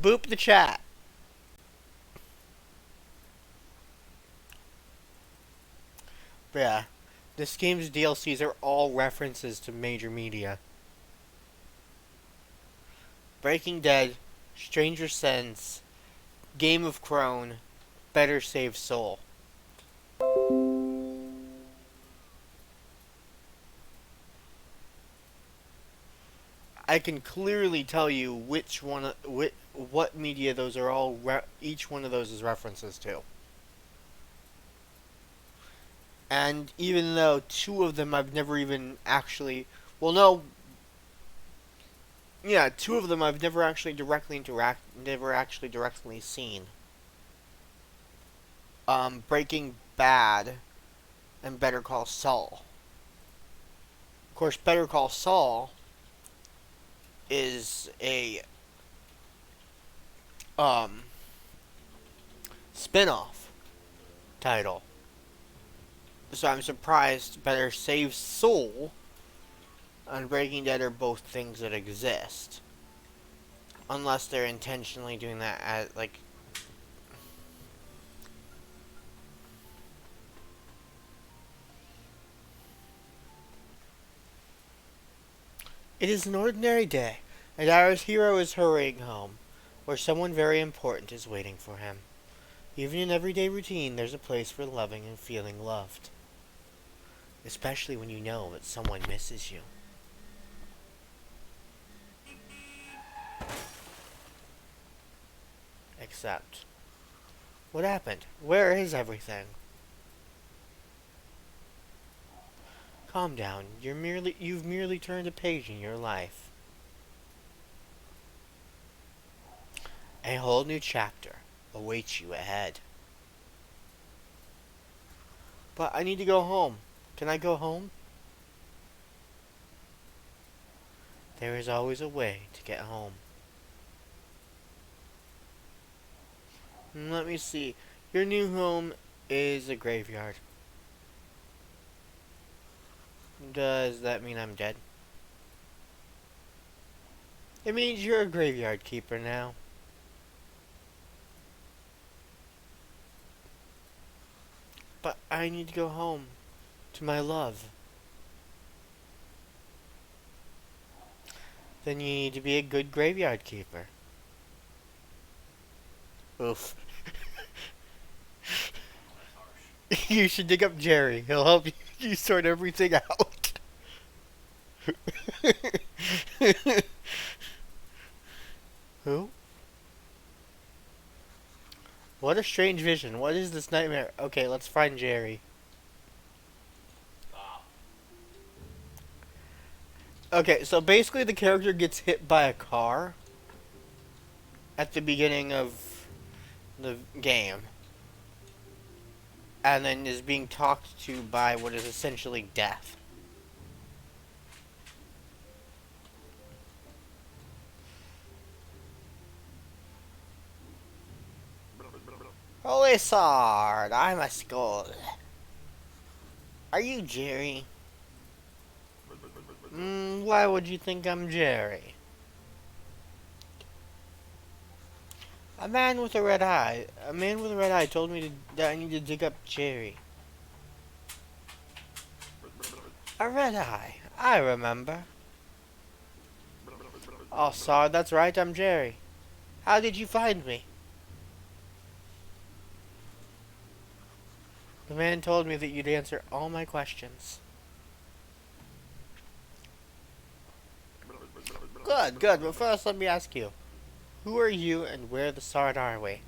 Boop the chat. But yeah, this game's DLCs are all references to major media. Breaking Dead, Stranger Sense, Game of Crone, Better Save Soul. I can clearly tell you which one, what media those are all. Each one of those is references to. And even though two of them I've never even actually, well, no, yeah, two of them I've never actually never actually directly seen. Breaking Bad and Better Call Saul. Of course, Better Call Saul is a um spin-off title. So I'm surprised Better Save Soul and Breaking Dead are both things that exist. Unless they're intentionally doing that as, like... It is an ordinary day, and our hero is hurrying home, where someone very important is waiting for him. Even in everyday routine, there's a place for loving and feeling loved. Especially when you know that someone misses you. Except, what happened? Where is everything? Calm down. You've merely turned a page in your life. A whole new chapter awaits you ahead. But I need to go home. Can I go home? There is always a way to get home. Let me see. Your new home is a graveyard. Does that mean I'm dead? It means you're a graveyard keeper now. But I need to go home. To my love. Then you need to be a good graveyard keeper. Oof. You should dig up Jerry. He'll help you sort everything out. Who? What a strange vision. What is this nightmare? Okay, let's find Jerry. Okay, so basically the character gets hit by a car at the beginning of the game. And then is being talked to by what is essentially death. Holy sword, I'm a skull. Are you Jerry? Why would you think I'm Jerry? A man with a red eye told me that I need to dig up Jerry. A red eye, I remember. Oh, Sard, that's right, I'm Jerry. How did you find me? The man told me that you'd answer all my questions. Good, good, but first let me ask you. Who are you and where the Sard are we?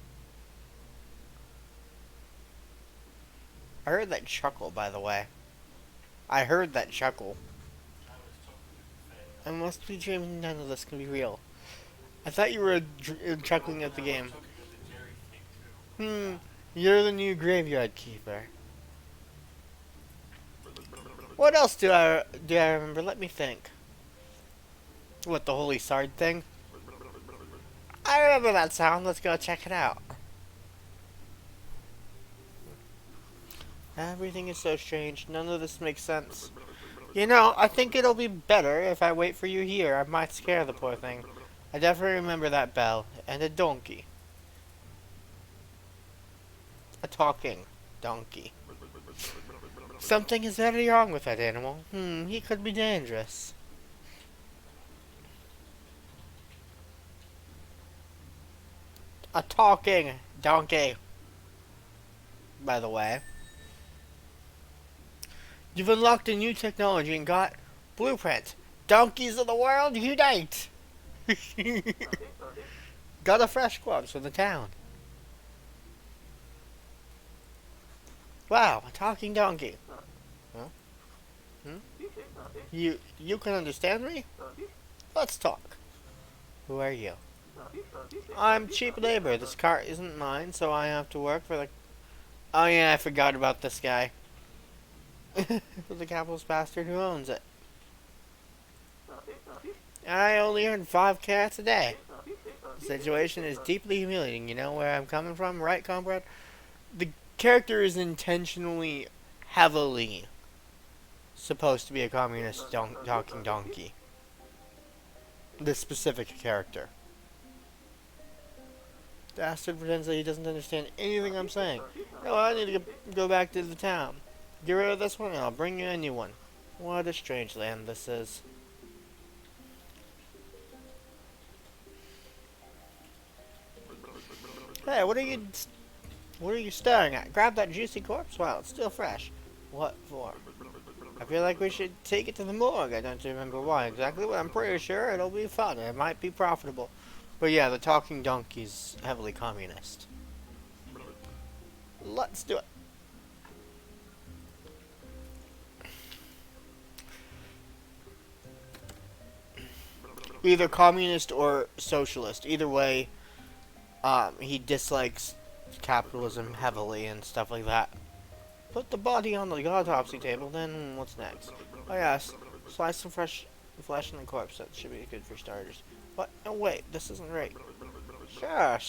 I heard that chuckle, by the way. I heard that chuckle. I must be dreaming, none of this can be real. I thought you were chuckling at the game. You're the new graveyard keeper. What else do I remember? Let me think. What, the Holy Sard thing? I remember that sound. Let's go check it out. Everything is so strange. None of this makes sense. You know, I think it'll be better if I wait for you here. I might scare the poor thing. I definitely remember that bell. And a donkey. A talking donkey. Something is very wrong with that animal. He could be dangerous. A talking donkey. By the way. You've unlocked a new technology and got blueprint. Donkeys of the world, unite! Got a fresh corpse for the town. Wow, a talking donkey. Huh? Hmm? You can understand me? Let's talk. Who are you? I'm cheap labor. This cart isn't mine, so I have to work for the... Oh yeah, I forgot about this guy. For the capitalist bastard who owns it. I only earn 5 cats a day. The situation is deeply humiliating. You know where I'm coming from, right, comrade? The character is intentionally, heavily supposed to be a communist talking donkey. This specific character. The bastard pretends that he doesn't understand anything I'm saying. No, I need to go back to the town. Get rid of this one and I'll bring you a new one. What a strange land this is. Hey, what are you staring at? Grab that juicy corpse while it's still fresh. What for? I feel like we should take it to the morgue. I don't remember why exactly, but I'm pretty sure it'll be fun. It might be profitable. But yeah, the talking donkey's heavily communist. Let's do it. Either communist or socialist. Either way, he dislikes capitalism heavily and stuff like that. Put the body on the autopsy table, then what's next? Oh yes, slice some fresh flesh in the corpse. That should be good for starters. What? No, wait, this isn't right. Sure,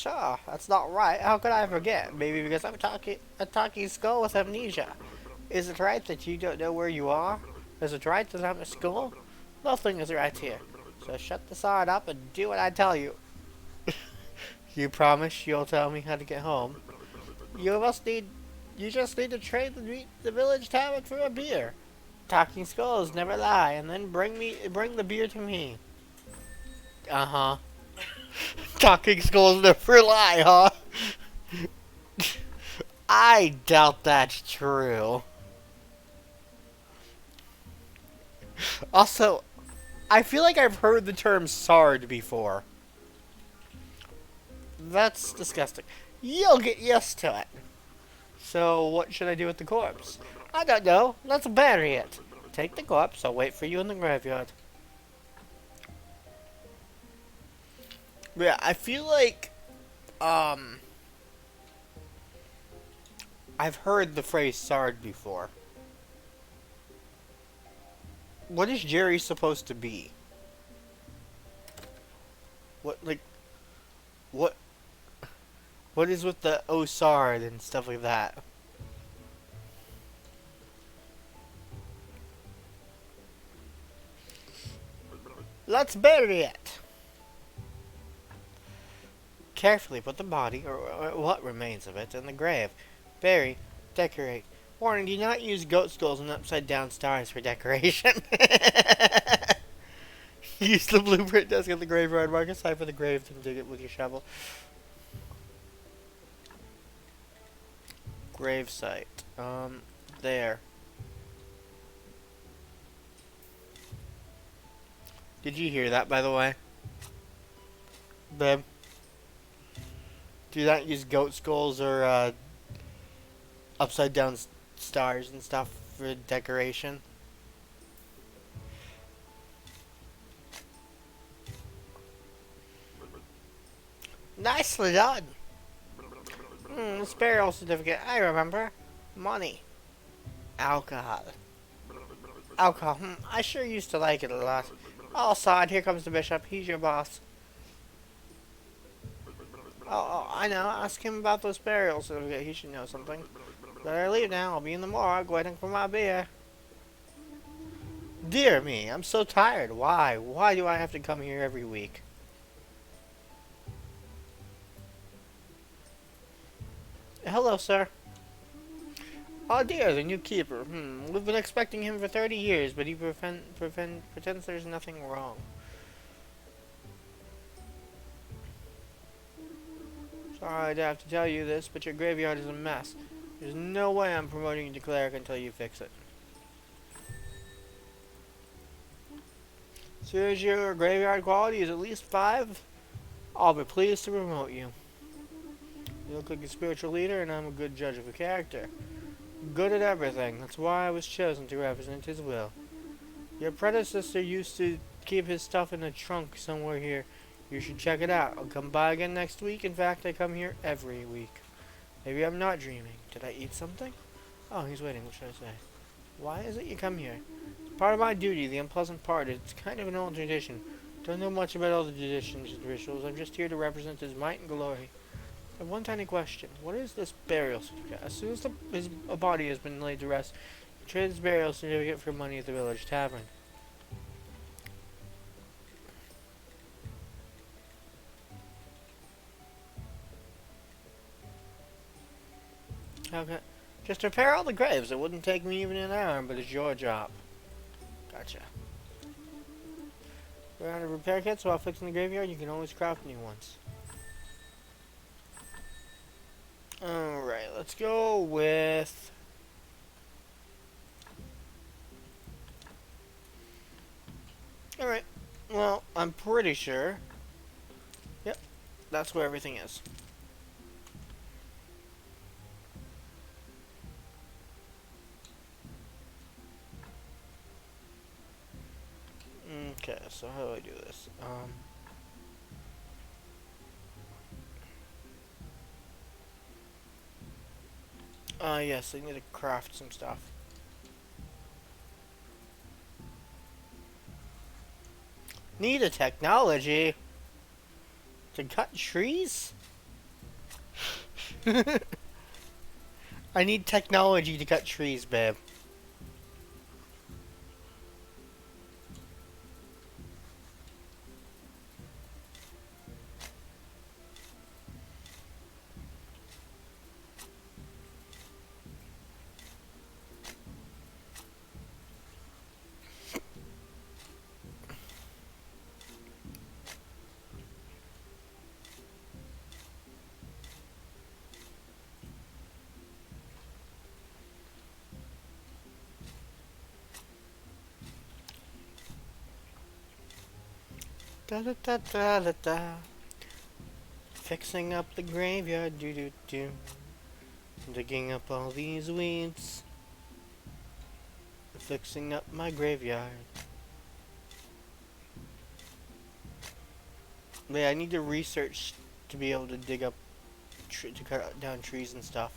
that's not right. How could I forget? Maybe because I'm a talking skull with amnesia. Is it right that you don't know where you are? Is it right that I'm a skull? Nothing is right here. So shut the side up and do what I tell you. You promise you'll tell me how to get home? You just need to trade the village tavern for a beer. Talking skulls never lie, and then bring the beer to me. Uh-huh. Talking skulls never lie, huh? I doubt that's true. Also, I feel like I've heard the term sard before. That's disgusting. You'll get used to it. So, what should I do with the corpse? I don't know. Let's bury it. Take the corpse. I'll wait for you in the graveyard. Yeah, I feel like, I've heard the phrase sard before. What is Jerry supposed to be? What is with the Osard and stuff like that? Let's bury it. Carefully put the body, or what remains of it, in the grave. Bury, decorate. Warning, do not use goat skulls and upside down stars for decoration. Use the blueprint desk at the graveyard. Mark a side for the grave and dig it with your shovel. Grave site. There. Did you hear that, by the way? Babe? Do not use goat skulls or, upside down stars and stuff for decoration. Nicely done. This burial certificate, I remember. Money. Alcohol. Alcohol. I sure used to like it a lot. All side, here comes the bishop. He's your boss. Oh, I know. Ask him about those burial certificates. He should know something. Better leave now. I'll be in the morgue waiting for my beer. Dear me, I'm so tired. Why? Why do I have to come here every week? Hello, sir. Oh dear, the new keeper. We've been expecting him for 30 years, but he pretends there's nothing wrong. Sorry to have to tell you this, but your graveyard is a mess. There's no way I'm promoting you to cleric until you fix it. As soon as your graveyard quality is at least 5, I'll be pleased to promote you. You look like a spiritual leader, and I'm a good judge of a character. Good at everything. That's why I was chosen to represent his will. Your predecessor used to keep his stuff in a trunk somewhere here. You should check it out. I'll come by again next week. In fact, I come here every week. Maybe I'm not dreaming. Did I eat something? Oh, he's waiting. What should I say? Why is it you come here? It's part of my duty, the unpleasant part. It's kind of an old tradition. Don't know much about all the traditions and rituals. I'm just here to represent his might and glory. I have one tiny question. What is this burial certificate? As soon as his body has been laid to rest, he trades his burial certificate for money at the village tavern. Okay. Just repair all the graves. It wouldn't take me even an hour, but it's your job. Gotcha. Around a repair kits while fixing the graveyard, you can always craft new ones. Alright, let's go with... Alright, well, I'm pretty sure... Yep, that's where everything is. Okay, so how do I do this? Yes, I need to craft some stuff. Need a technology to cut trees? I need technology to cut trees, babe. Da da da da da da. Fixing up the graveyard, do do do. Digging up all these weeds. Fixing up my graveyard. Yeah, I need to research to be able to dig up, to cut down trees and stuff.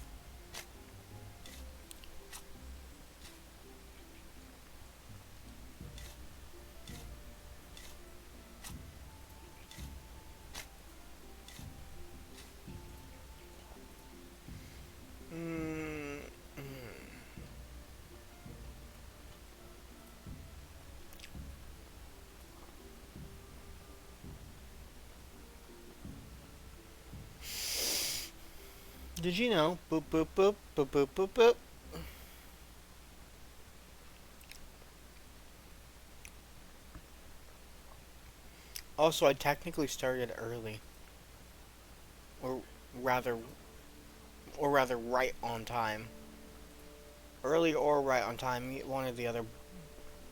Did you know? Boop boop boop boop boop boop boop. Also, I technically started early, or rather, right on time. Early or right on time, one or the other.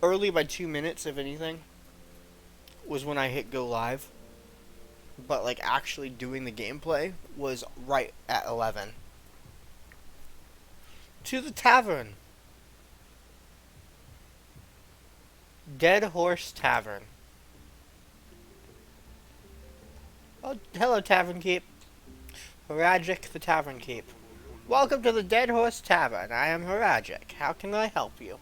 Early by 2 minutes, if anything, was when I hit go live. But like actually doing the gameplay was right at 11. To the tavern. Dead Horse Tavern. Oh, hello, Tavern Keep. Horagic, the Tavern Keep. Welcome to the Dead Horse Tavern. I am Horagic. How can I help you?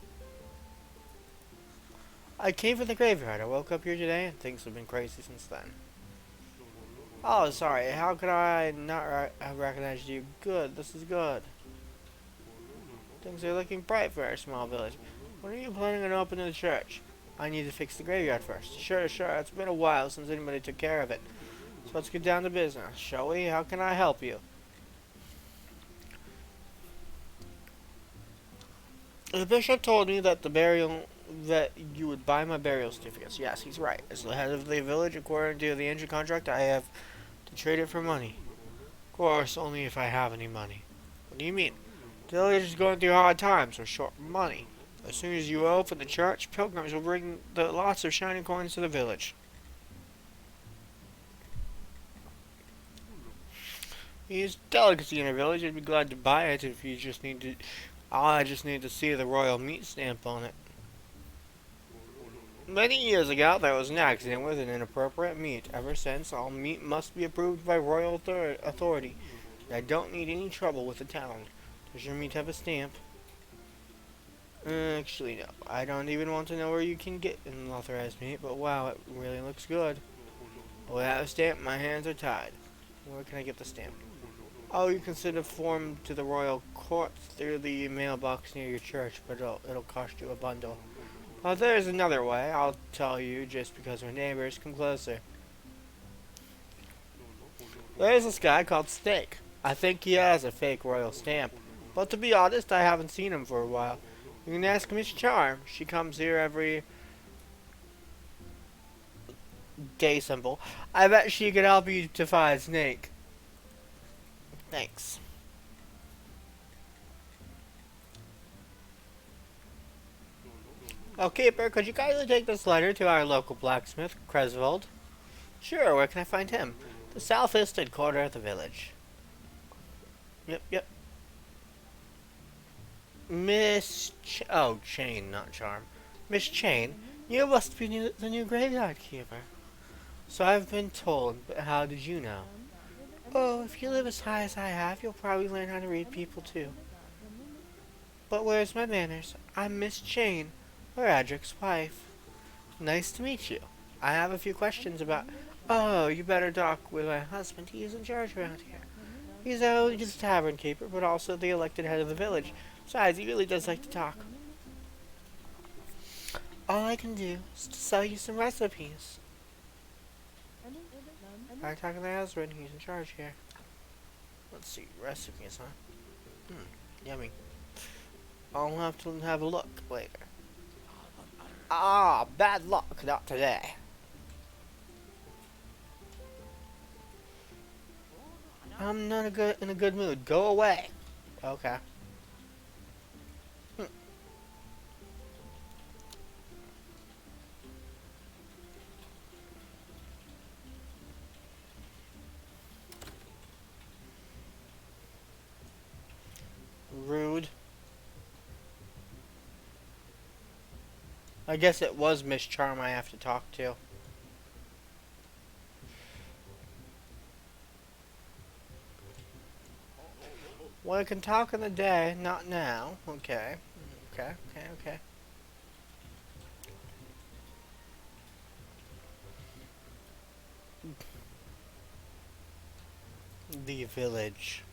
I came from the graveyard. I woke up here today and things have been crazy since then. Oh, sorry. How could I not have recognized you? Good. This is good. Things are looking bright for our small village. When are you planning on opening the church? I need to fix the graveyard first. Sure, sure. It's been a while since anybody took care of it. So let's get down to business, shall we? How can I help you? The bishop told me that the burial that you would buy my burial certificates. Yes, he's right. As the head of the village, according to the engine contract, I have to trade it for money. Of course, only if I have any money. What do you mean? The village is going through hard times. We're short money. As soon as you open the church, pilgrims will bring lots of shining coins to the village. He's delicacy in a village. I'd be glad to buy it if you just need to. I just need to see the royal meat stamp on it. Many years ago, there was an accident with an inappropriate meat. Ever since, all meat must be approved by royal authority. I don't need any trouble with the town. Does your meat have a stamp? Actually, no. I don't even want to know where you can get an authorized meat, but wow, it really looks good. Without a stamp, my hands are tied. Where can I get the stamp? Oh, you can send a form to the royal court through the mailbox near your church, but it'll cost you a bundle. Oh, there's another way. I'll tell you just because we're neighbors. Come closer. There's this guy called Snake. I think he has a fake royal stamp. But to be honest, I haven't seen him for a while. You can ask Miss Charm. She comes here every day symbol. I bet she could help you to find Snake. Thanks. Oh, Keeper, could you kindly take this letter to our local blacksmith, Cresvold? Sure, where can I find him? The southeastern corner of the village. Yep. Chain, not Charm. Miss Chain, you must be the new graveyard keeper. So I've been told, but how did you know? Oh, if you live as high as I have, you'll probably learn how to read people too. But where's my manners? I'm Miss Chain, Radric's wife. Nice to meet you. I have a few questions about... Oh, you better talk with my husband. He's in charge around here. He's a tavern keeper, but also the elected head of the village. Besides, he really does like to talk. All I can do is to sell you some recipes. I talk to my husband. He's in charge here. Let's see. Recipes, huh? Yummy. I'll have to have a look later. Ah, bad luck. Not today. I'm not in a good mood. Go away. Okay. Rude. I guess it was Miss Charm I have to talk to. Well, I can talk in the day, not now. Okay. Okay. The village.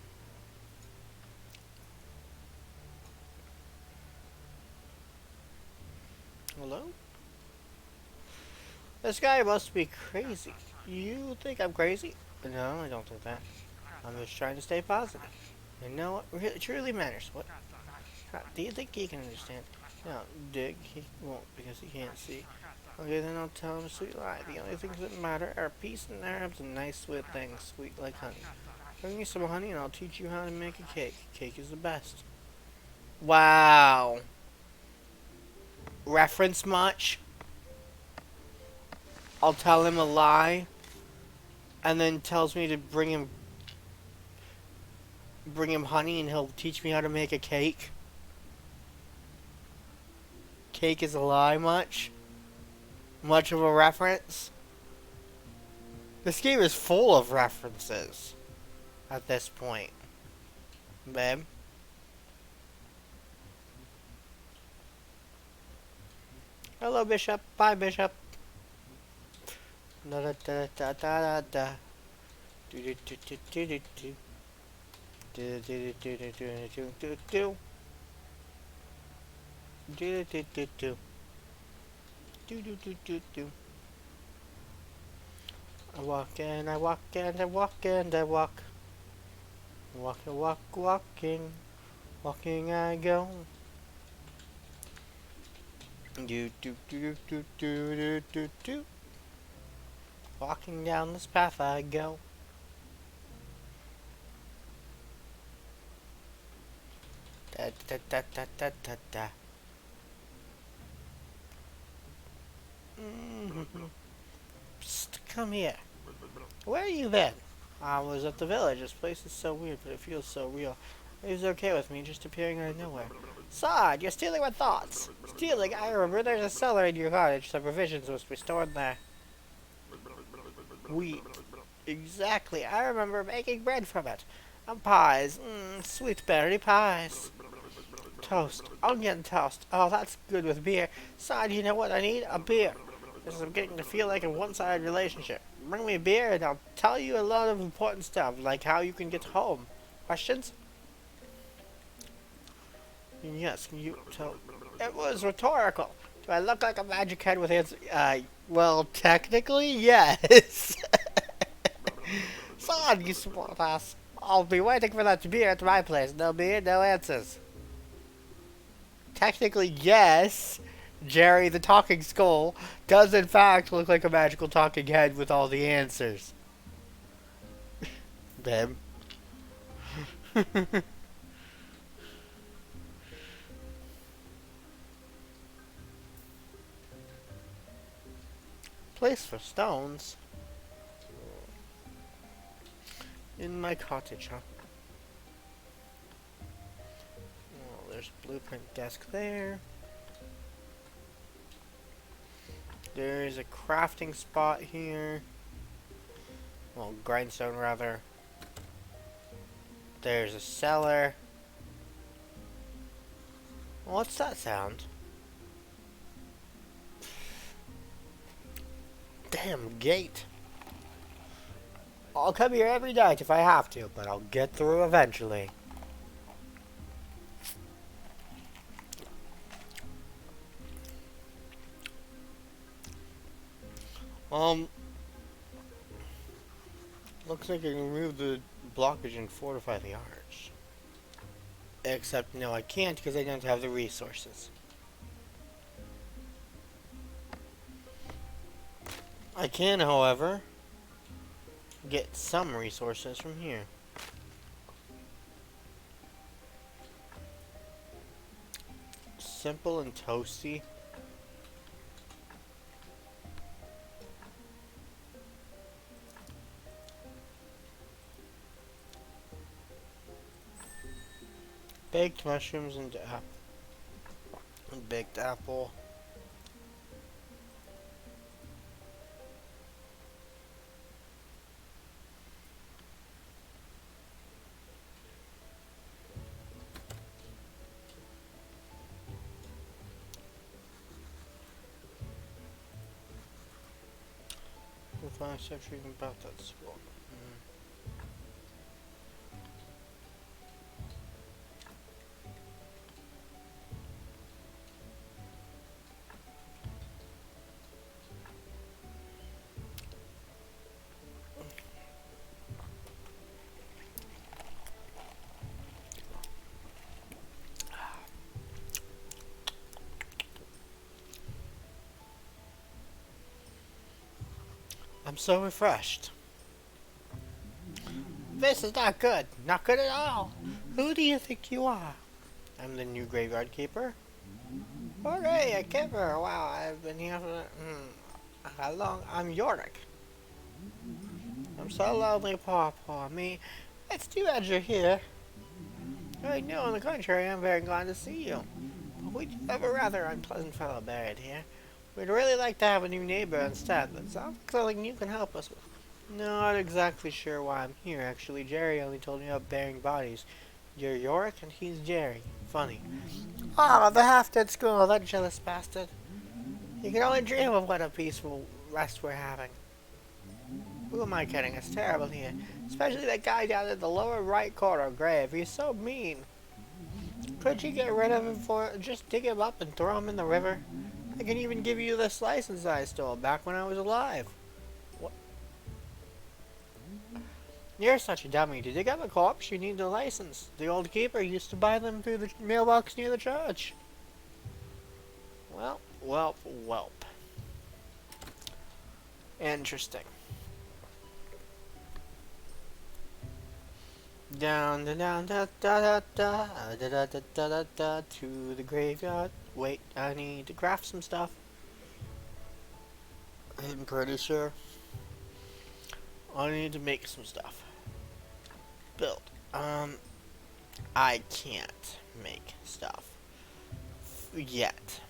Hello? This guy must be crazy. You think I'm crazy? No, I don't think that. I'm just trying to stay positive. And know what really truly matters. What? Do you think he can understand? No, Dig, he won't because he can't see. Okay, then I'll tell him a sweet lie. The only things that matter are peace and herbs and nice sweet things, sweet like honey. Bring me some honey and I'll teach you how to make a cake. Cake is the best. Wow. Reference much? I'll tell him a lie and then tells me to bring him honey and he'll teach me how to make a cake. Cake is a lie much? Much of a reference? This game is full of references at this point. Babe? Hello, Bishop. Bye, Bishop. Da da da da da da. Do do do do do do do. Do do do do do do do do. Do do do do. Do do do do do. I walk and I walk and I walk and I walk. Walking, walking. Walking I go. Do do do do do do do do. Walking down this path I go. Da da da da da da da. Psst, come here. Where have you been? I was at the village. This place is so weird, but it feels so real. It was okay with me just appearing out of nowhere. Sod, you're stealing my thoughts. Stealing? I remember there's a cellar in your cottage. Some provisions must be stored there. Wheat. Exactly. I remember making bread from it. And pies. Sweet berry pies. Toast. Onion toast. Oh, that's good with beer. Sod, you know what I need? A beer. Because I'm getting to feel like a one-sided relationship. Bring me a beer and I'll tell you a lot of important stuff, like how you can get home. Questions? Yes, you tell. It was rhetorical. Do I look like a magic head with hands? Well, technically, yes. Son, you smart ass. I'll be waiting for that beer at my place. No beer, no answers. Technically, yes. Jerry the Talking Skull does in fact look like a magical talking head with all the answers. Babe. Place for stones? In my cottage, huh? Well, there's a blueprint desk there. There's a crafting spot here. Well, grindstone rather. There's a cellar. What's that sound? Damn gate. I'll come here every night if I have to, but I'll get through eventually. Looks like I can remove the blockage and fortify the arch. Except, no, I can't because I don't have the resources. I can, however, get some resources from here. Simple and toasty. Baked mushrooms and baked apple. We'll find something about that spot. I'm so refreshed. This is not good. Not good at all. Who do you think you are? I'm the new graveyard keeper. Okay, a keeper. Wow, I've been here for how long? I'm Yorick. I'm so lonely, poor me. It's too bad you're here. I know, on the contrary, I'm very glad to see you. But we do have a rather unpleasant fellow buried here. We'd really like to have a new neighbor instead, but sounds like something you can help us with. Not exactly sure why I'm here, actually. Jerry only told me about burying bodies. You're Yorick, and he's Jerry. Funny. Ah, the half-dead squirrel, that jealous bastard. You can only dream of what a peaceful rest we're having. Who am I kidding? It's terrible here. Especially that guy down in the lower right corner grave. He's so mean. Could you get rid of him for just dig him up and throw him in the river? I can even give you this license I stole back when I was alive. What? You're such a dummy. To dig up a corpse, you need a license. The old keeper used to buy them through the mailbox near the church. Well, Welp, welp. Interesting. Down, da, down, da, da, da, da, da, da, da, da, da, da, to the graveyard. Wait, I need to craft some stuff. I'm pretty sure I need to make some stuff. Build. I can't make stuff yet.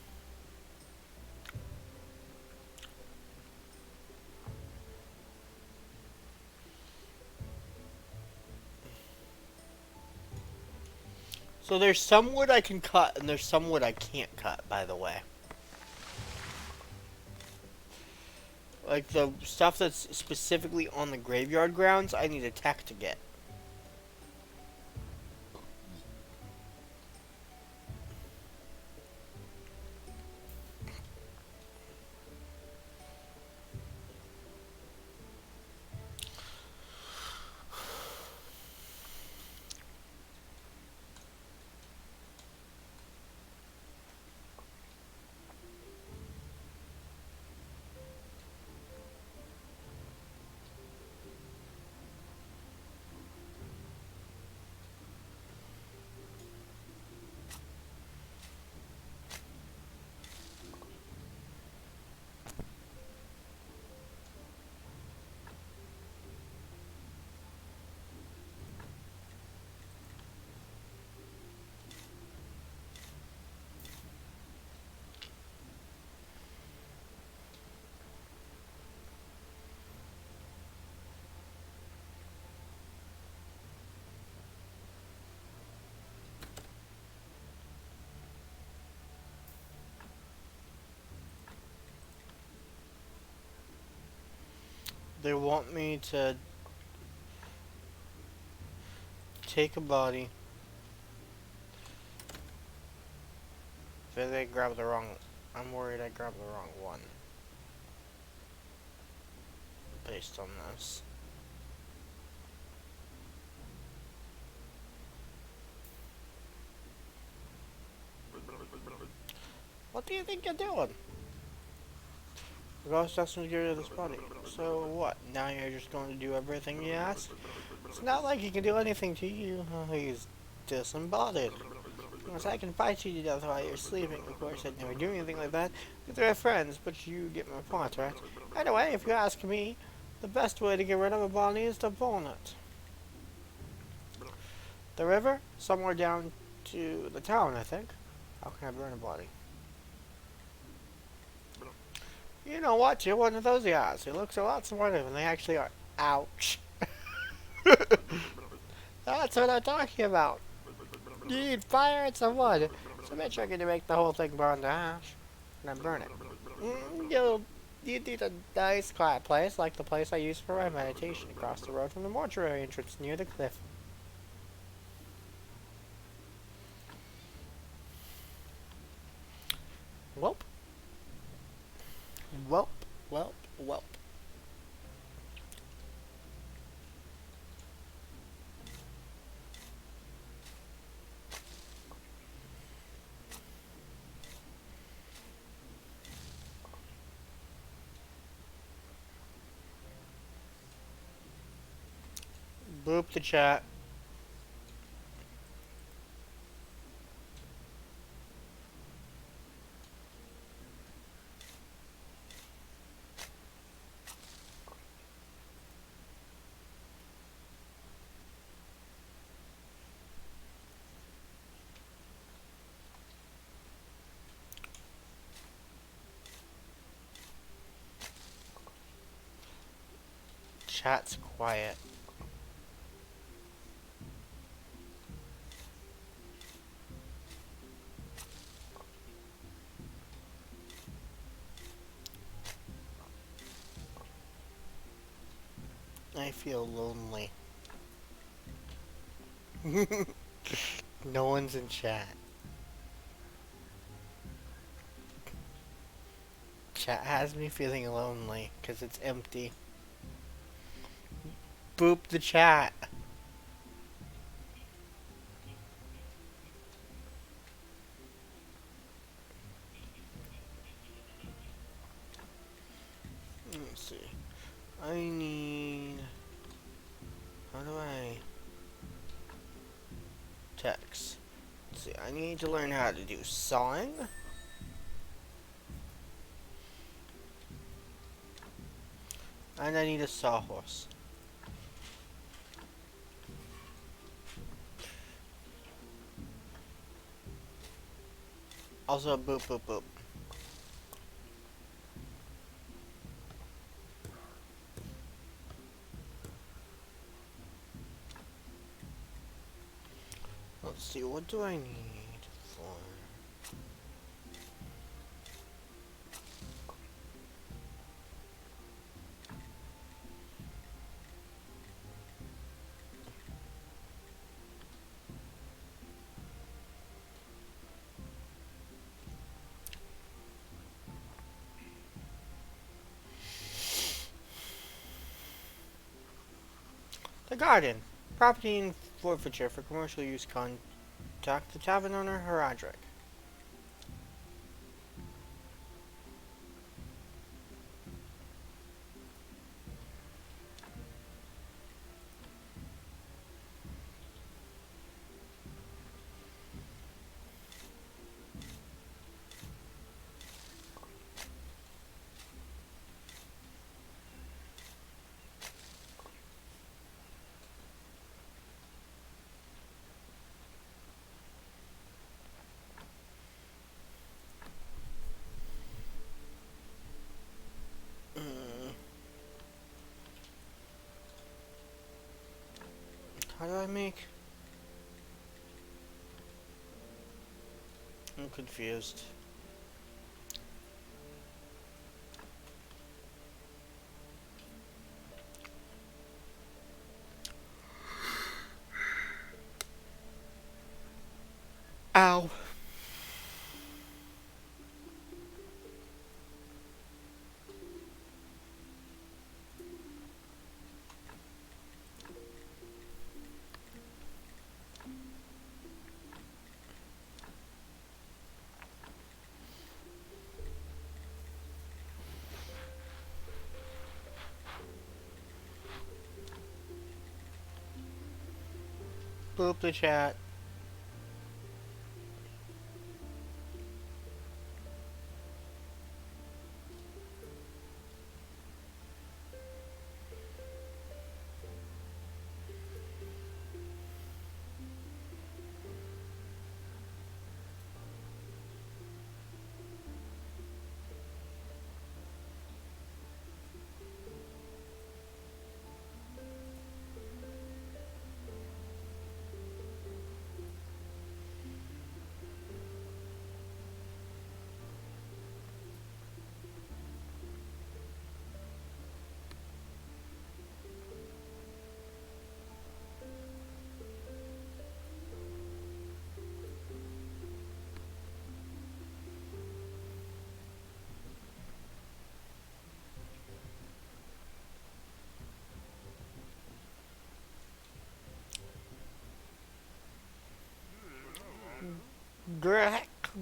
So there's some wood I can cut, and there's some wood I can't cut, by the way. Like the stuff that's specifically on the graveyard grounds, I need a tech to get. They want me to take a body. If they grab the wrong... I'm worried I grabbed the wrong one. Based on this. What do you think you're doing? The ghost asked me to get rid of this body. So what? Now you're just going to do everything he asked? It's not like he can do anything to you. He's disembodied. Unless I can fight you to death while you're sleeping. Of course, I'd never do anything like that. They're friends, but you get my point, right? Anyway, if you ask me, the best way to get rid of a body is to burn it. The river? Somewhere down to the town, I think. How can I burn a body? You know what? You're one of those guys who looks a lot smarter than they actually are. Ouch. That's what I'm talking about. You need fire and some wood. So make sure to make the whole thing burn to ash. And then burn it. You need a nice quiet place like the place I used for my meditation across the road from the mortuary entrance near the cliff. Welp. Welp. Welp. Welp. Boop the chat. Chat's quiet. I feel lonely. No one's in chat. Chat has me feeling lonely because it's empty. Boop the chat. see. I need... How do I... Text. Let's see, I need to learn how to do sawing. And I need a sawhorse. Also, boop, boop, boop. Let's see, what do I need for... The garden. Property in forfeiture for commercial use. Contact the tavern owner, Heradric. How do I make... I'm confused. Ow. Boop the chat.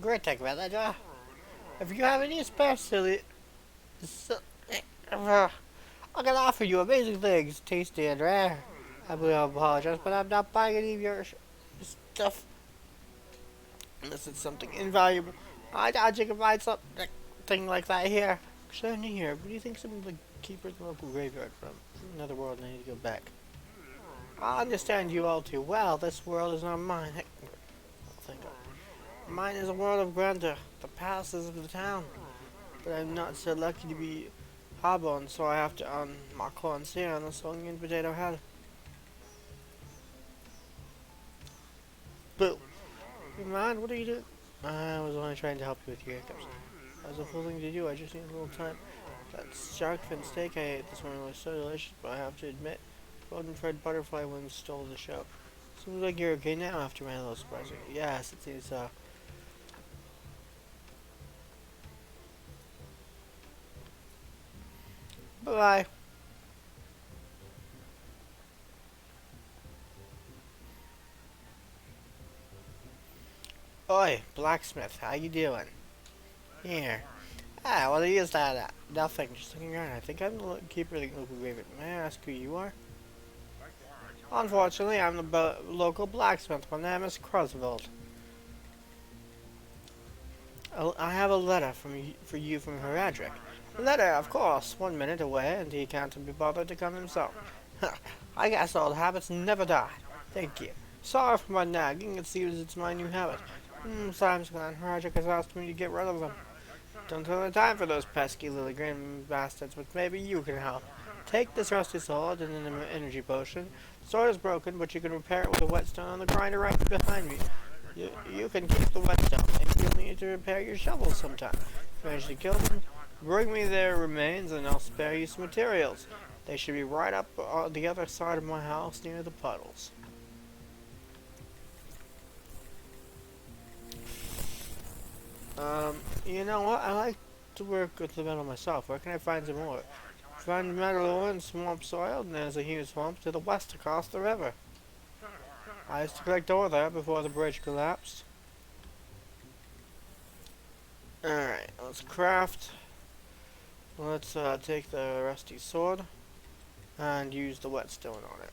Great villager. If you have any spare silly... I'm gonna offer you amazing things, tasty and rare. I apologize, but I'm not buying any of your stuff unless it's something invaluable. I doubt you can find something like that here. Certainly here. What do you think some of the keepers in the local graveyard from another world and I need to go back? I understand you all too well. This world is not mine. Heck, mine is a world of grandeur. The palaces of the town. But I'm not so lucky to be Harbon, so I have to earn my coins here on the swung in Potato Head. Boo! You mind? What are you doing? I was only trying to help you with your hiccups. That was a fool thing to do. I just need a little time. That shark fin steak I ate this morning was so delicious, but I have to admit, Golden Fred Butterfly Wings stole the show. Seems like you're okay now after my little surprise. Yes, it seems so. Bye-bye. Oi, blacksmith, how you doing? Here. Ah, what is that? Nothing. Just looking around. I think I'm the keeper of the local graveyard. May I ask who you are? Unfortunately, I'm the local blacksmith. My name is Crosveld. I have a letter for you from Heradric. A letter, of course. 1 minute away, and he can't be bothered to come himself. I guess old habits never die. Thank you. Sorry for my nagging. It seems it's my new habit. Time's gone. Heradric has asked me to get rid of them. Don't have time for those pesky Lilligren bastards, but maybe you can help. Take this rusty sword and an energy potion. The sword is broken, but you can repair it with a whetstone on the grinder right behind me. You can keep the whetstone. Maybe you'll need to repair your shovel sometime. If you manage to kill them, bring me their remains and I'll spare you some materials. They should be right up on the other side of my house near the puddles. You know what? I like to work with the metal myself. Where can I find some more? Find metal ore in swamp soil, and there's a huge swamp to the west across the river. I used to collect ore there before the bridge collapsed. Alright, let's craft. Let's take the rusty sword and use the whetstone on it.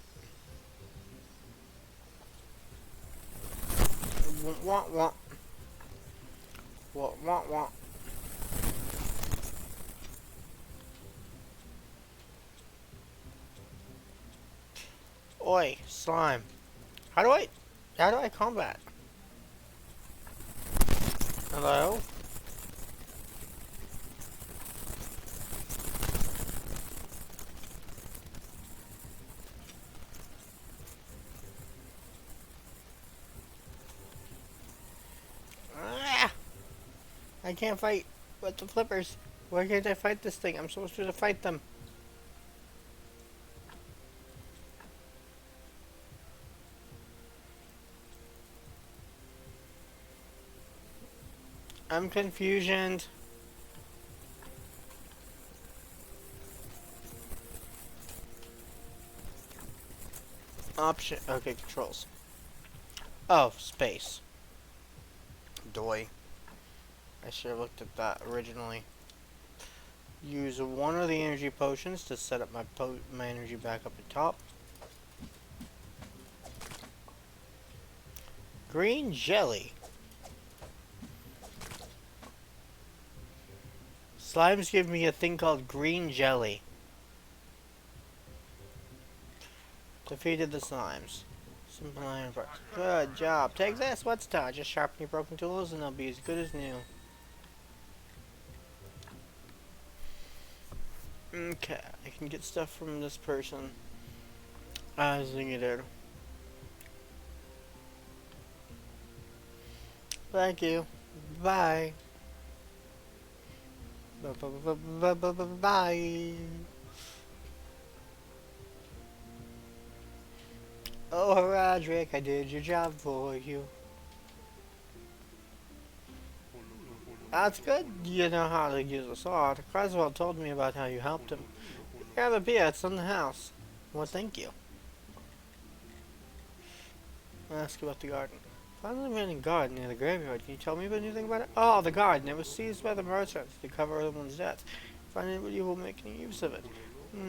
Wah wah. Wah wah wah. Oi, slime. How do I combat? Hello? Ah, I can't fight with the flippers. Why can't I fight this thing? I'm supposed to fight them. I'm confusioned. Option. Okay, controls. Oh, space. Doy. I should have looked at that originally. Use one of the energy potions to set up my energy back up at top. Green jelly. Slimes give me a thing called green jelly. Defeated the slimes. Simple iron parts. Good job. Take this. What's that? Just sharpen your broken tools and they'll be as good as new. Okay, I can get stuff from this person. As you did. Thank you. Bye. Bye. Oh, Roderick, I did your job for you. That's good. You know how to use a sword. Creswell told me about how you helped him. Yeah, the beer, it's in the house. Well, thank you. I'll ask you about the garden. Found an abandoned garden near the graveyard. Can you tell me anything about it? Oh, the garden. It was seized by the merchants to cover everyone's debts. Find out what you will make any use of it.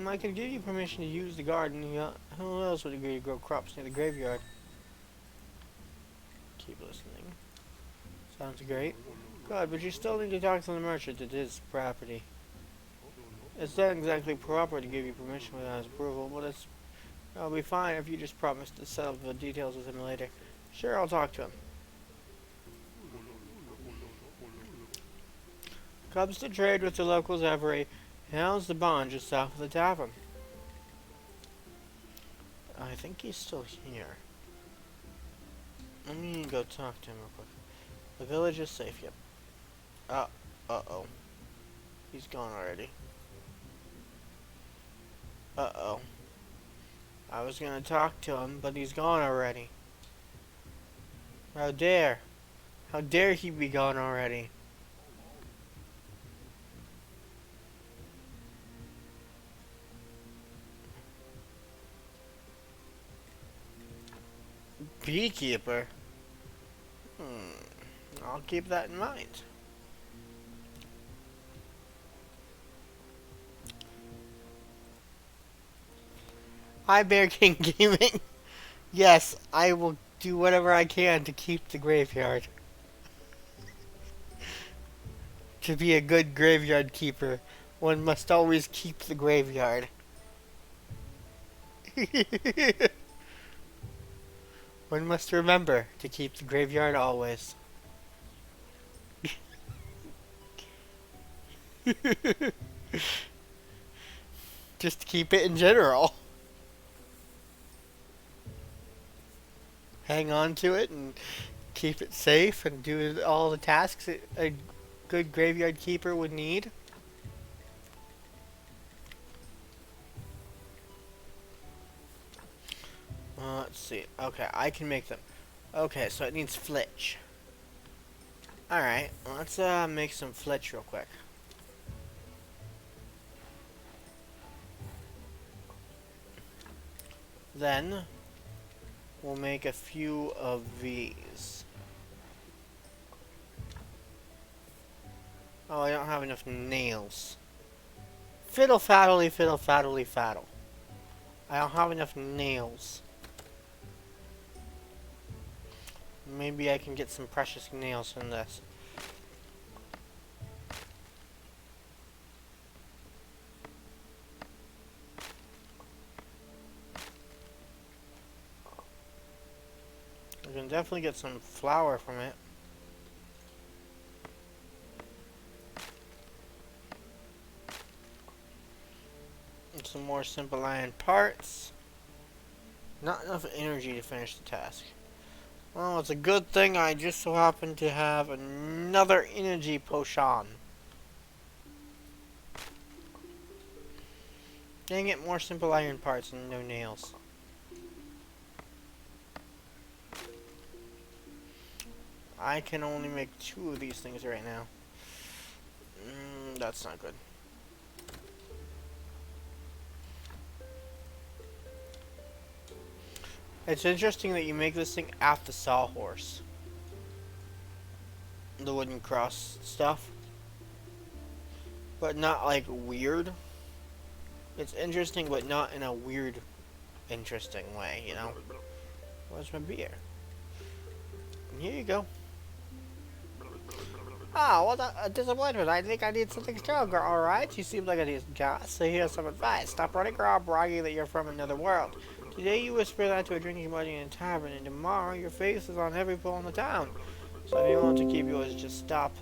I can give you permission to use the garden. Who else would agree to grow crops near the graveyard? Keep listening. Sounds great. God, but you still need to talk to the merchant. It is property. It's not exactly proper to give you permission without his approval, but it'll be fine if you just promise to settle the details with him later. Sure, I'll talk to him. Comes to trade with the locals every. He owns the barn just south of the tavern. I think he's still here. Let me go talk to him real quick. The village is safe, yep. Uh-oh. He's gone already. Uh-oh. I was gonna talk to him, but he's gone already. How dare. How dare he be gone already. Beekeeper? I'll keep that in mind. Hi, Bear King Gaming. Yes, I will do whatever I can to keep the graveyard. To be a good graveyard keeper, one must always keep the graveyard. One must remember to keep the graveyard always. Just to keep it in general. Hang on to it and keep it safe and do all the tasks that a good graveyard keeper would need. Let's see. Okay, I can make them. Okay, so it needs flitch. Alright, let's make some flitch real quick. Then, we'll make a few of these. Oh, I don't have enough nails. Fiddle faddly, fiddle faddly faddle. I don't have enough nails. Maybe I can get some precious nails from this. I can definitely get some flour from it. And some more simple iron parts. Not enough energy to finish the task. Well, it's a good thing I just so happen to have another energy potion. Dang it, more simple iron parts and no nails. I can only make 2 of these things right now. That's not good. It's interesting that you make this thing at the sawhorse. The wooden cross stuff. But not like weird. It's interesting, but not in a weird, interesting way, you know? Where's my beer? And here you go. Oh, what a disappointment. I think I need something stronger, alright? You seem like a decent guy, so here's some advice. Stop running around bragging that you're from another world. Today you whisper that to a drinking buddy in a tavern, and tomorrow your face is on every pole in the town. So if you want to keep yours, just stop.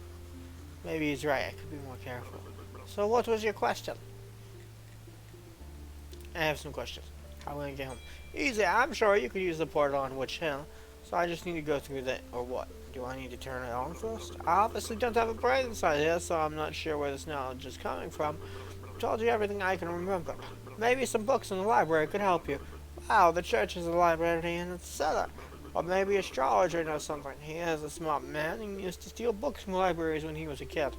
Maybe he's right, I could be more careful. So what was your question? I have some questions. How will I get home? Easy, I'm sure you could use the portal on Witch Hill. So I just need to go through that, or what? Do I need to turn it on first? I obviously don't have a brain inside here, so I'm not sure where this knowledge is coming from. I've told you everything I can remember. Maybe some books in the library could help you. Wow, the church has a library in its cellar. Or maybe astrologer knows something. He is a smart man and used to steal books from libraries when he was a kid.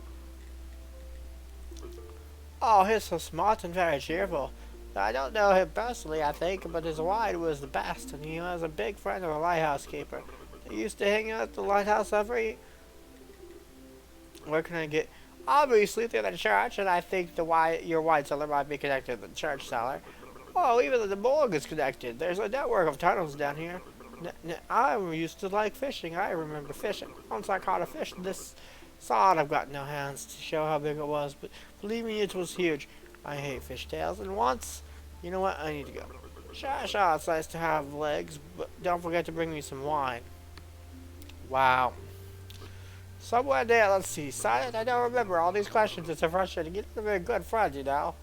Oh, he's so smart and very cheerful. I don't know him personally, I think, but his wine was the best, and he was a big friend of the lighthouse keeper. They used to hang out at the lighthouse every... Where can I get... Obviously through the church, and I think your wine cellar might be connected to the church cellar. Oh, even the morgue is connected. There's a network of tunnels down here. I used to like fishing. I remember fishing. Once I caught a fish this sod. I've got no hands to show how big it was, but believe me, it was huge. I hate fishtails, and once... You know what? I need to go. Sure, it's nice to have legs, but don't forget to bring me some wine. Wow. Somewhere there, let's see. Silent, I don't remember all these questions. It's so frustrating. You're not a very good friend, you know.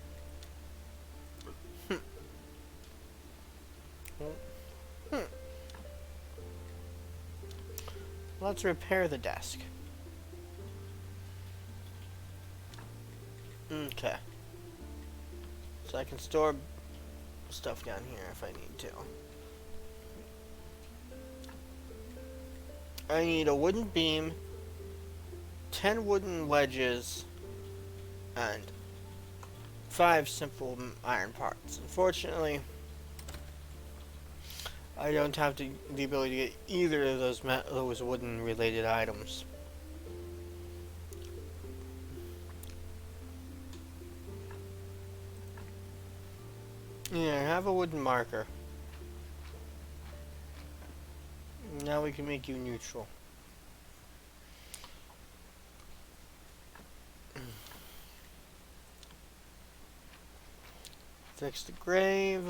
Let's repair the desk. Okay. So I can store stuff down here if I need to. I need a wooden beam, 10 wooden wedges, and 5 simple iron parts. Unfortunately, I don't have the ability to get either of those wooden related items. Yeah, have a wooden marker. Now we can make you neutral. Fix the grave.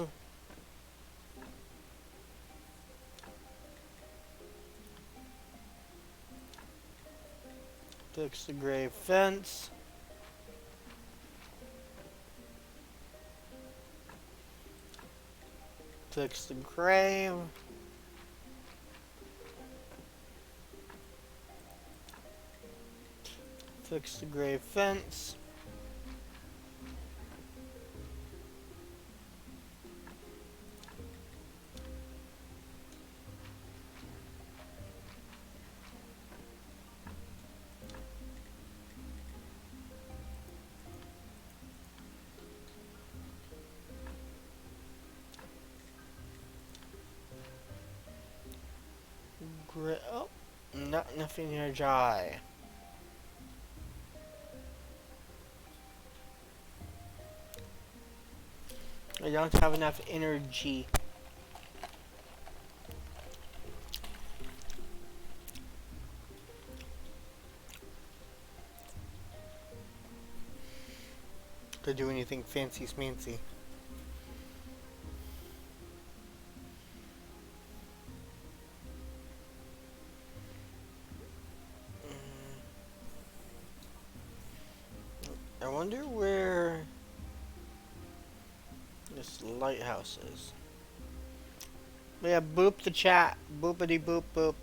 Fix the grave fence. Fix the grave. Fix the grave fence. Oh, nothing here, Jai. I don't have enough energy. To do anything fancy smancy. I wonder where this lighthouse is. Yeah, boop the chat. Boopity boop boop.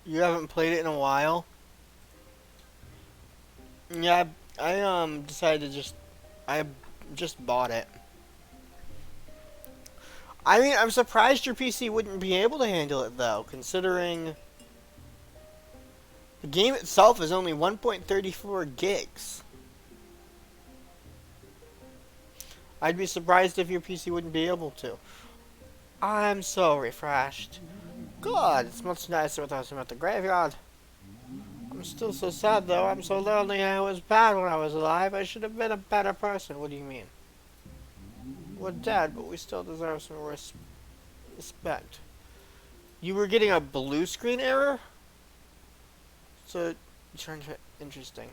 You haven't played it in a while? Yeah, I decided to I just bought it. I mean, I'm surprised your PC wouldn't be able to handle it though, considering the game itself is only 1.34 gigs. I'd be surprised if your PC wouldn't be able to. I'm so refreshed. God, it's much nicer without him at the graveyard. I'm still so sad though. I'm so lonely. I was bad when I was alive. I should have been a better person. What do you mean? We're dead, but we still deserve some respect. You were getting a blue screen error? So, interesting.